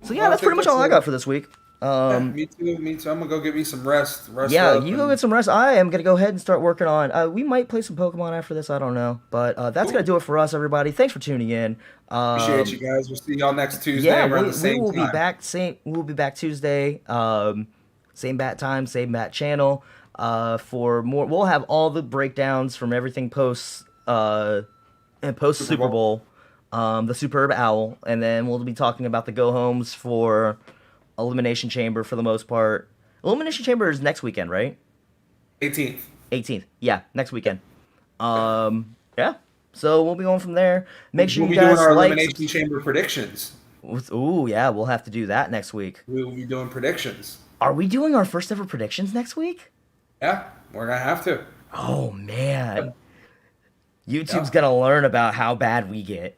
S1: So yeah, that's pretty much all I got for this week.
S3: Me too. I'm gonna go get me some rest.
S1: Yeah, you go get some rest. I am gonna go ahead and start working on. We might play some Pokemon after this. I don't know, but that's gonna do it for us, everybody. Thanks for tuning in.
S3: Appreciate you guys. We'll see y'all next Tuesday.
S1: Yeah,
S3: around the same
S1: we will
S3: time.
S1: be back. We'll be back Tuesday. Same bat time, same bat channel. For more, we'll have all the breakdowns from everything post Super Bowl. The Superb Owl, and then we'll be talking about the go-homes for Elimination Chamber for the most part. Elimination Chamber is next weekend, right?
S3: 18th.
S1: 18th. Yeah, next weekend. Yeah. So we'll be going from there. Make sure
S3: we'll
S1: you guys
S3: doing our Elimination Chamber predictions.
S1: Ooh, yeah, we'll have to do that next week.
S3: We'll be doing predictions.
S1: Are we doing our first ever predictions next week?
S3: Yeah, we're gonna have to.
S1: Oh man, YouTube's gonna learn about how bad we get.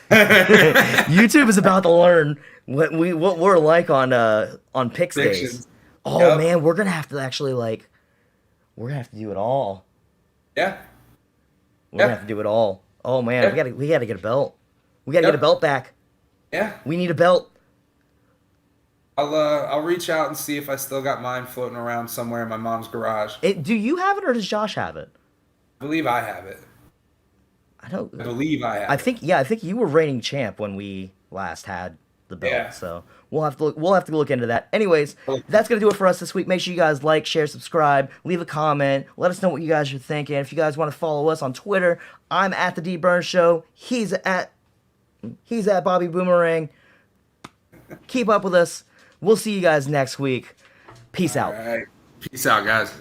S1: YouTube is about to learn what we're like on Pix days. Oh man, we're gonna have to actually we're gonna have to do it all.
S3: Yeah.
S1: We're gonna have to do it all. Oh man, we gotta get a belt. We gotta get a belt back.
S3: Yeah.
S1: We need a belt.
S3: I'll reach out and see if I still got mine floating around somewhere in my mom's garage.
S1: Do you have it or does Josh have it?
S3: I believe I have it.
S1: I
S3: believe I have.
S1: I think you were reigning champ when we last had the belt. Yeah. So we'll have to look into that. Anyways, that's gonna do it for us this week. Make sure you guys like, share, subscribe, leave a comment, let us know what you guys are thinking. If you guys want to follow us on Twitter, I'm at the D Burns Show. He's at Bobby Boomerang. Keep up with us. We'll see you guys next week. Peace out.
S3: All right. Peace out, guys.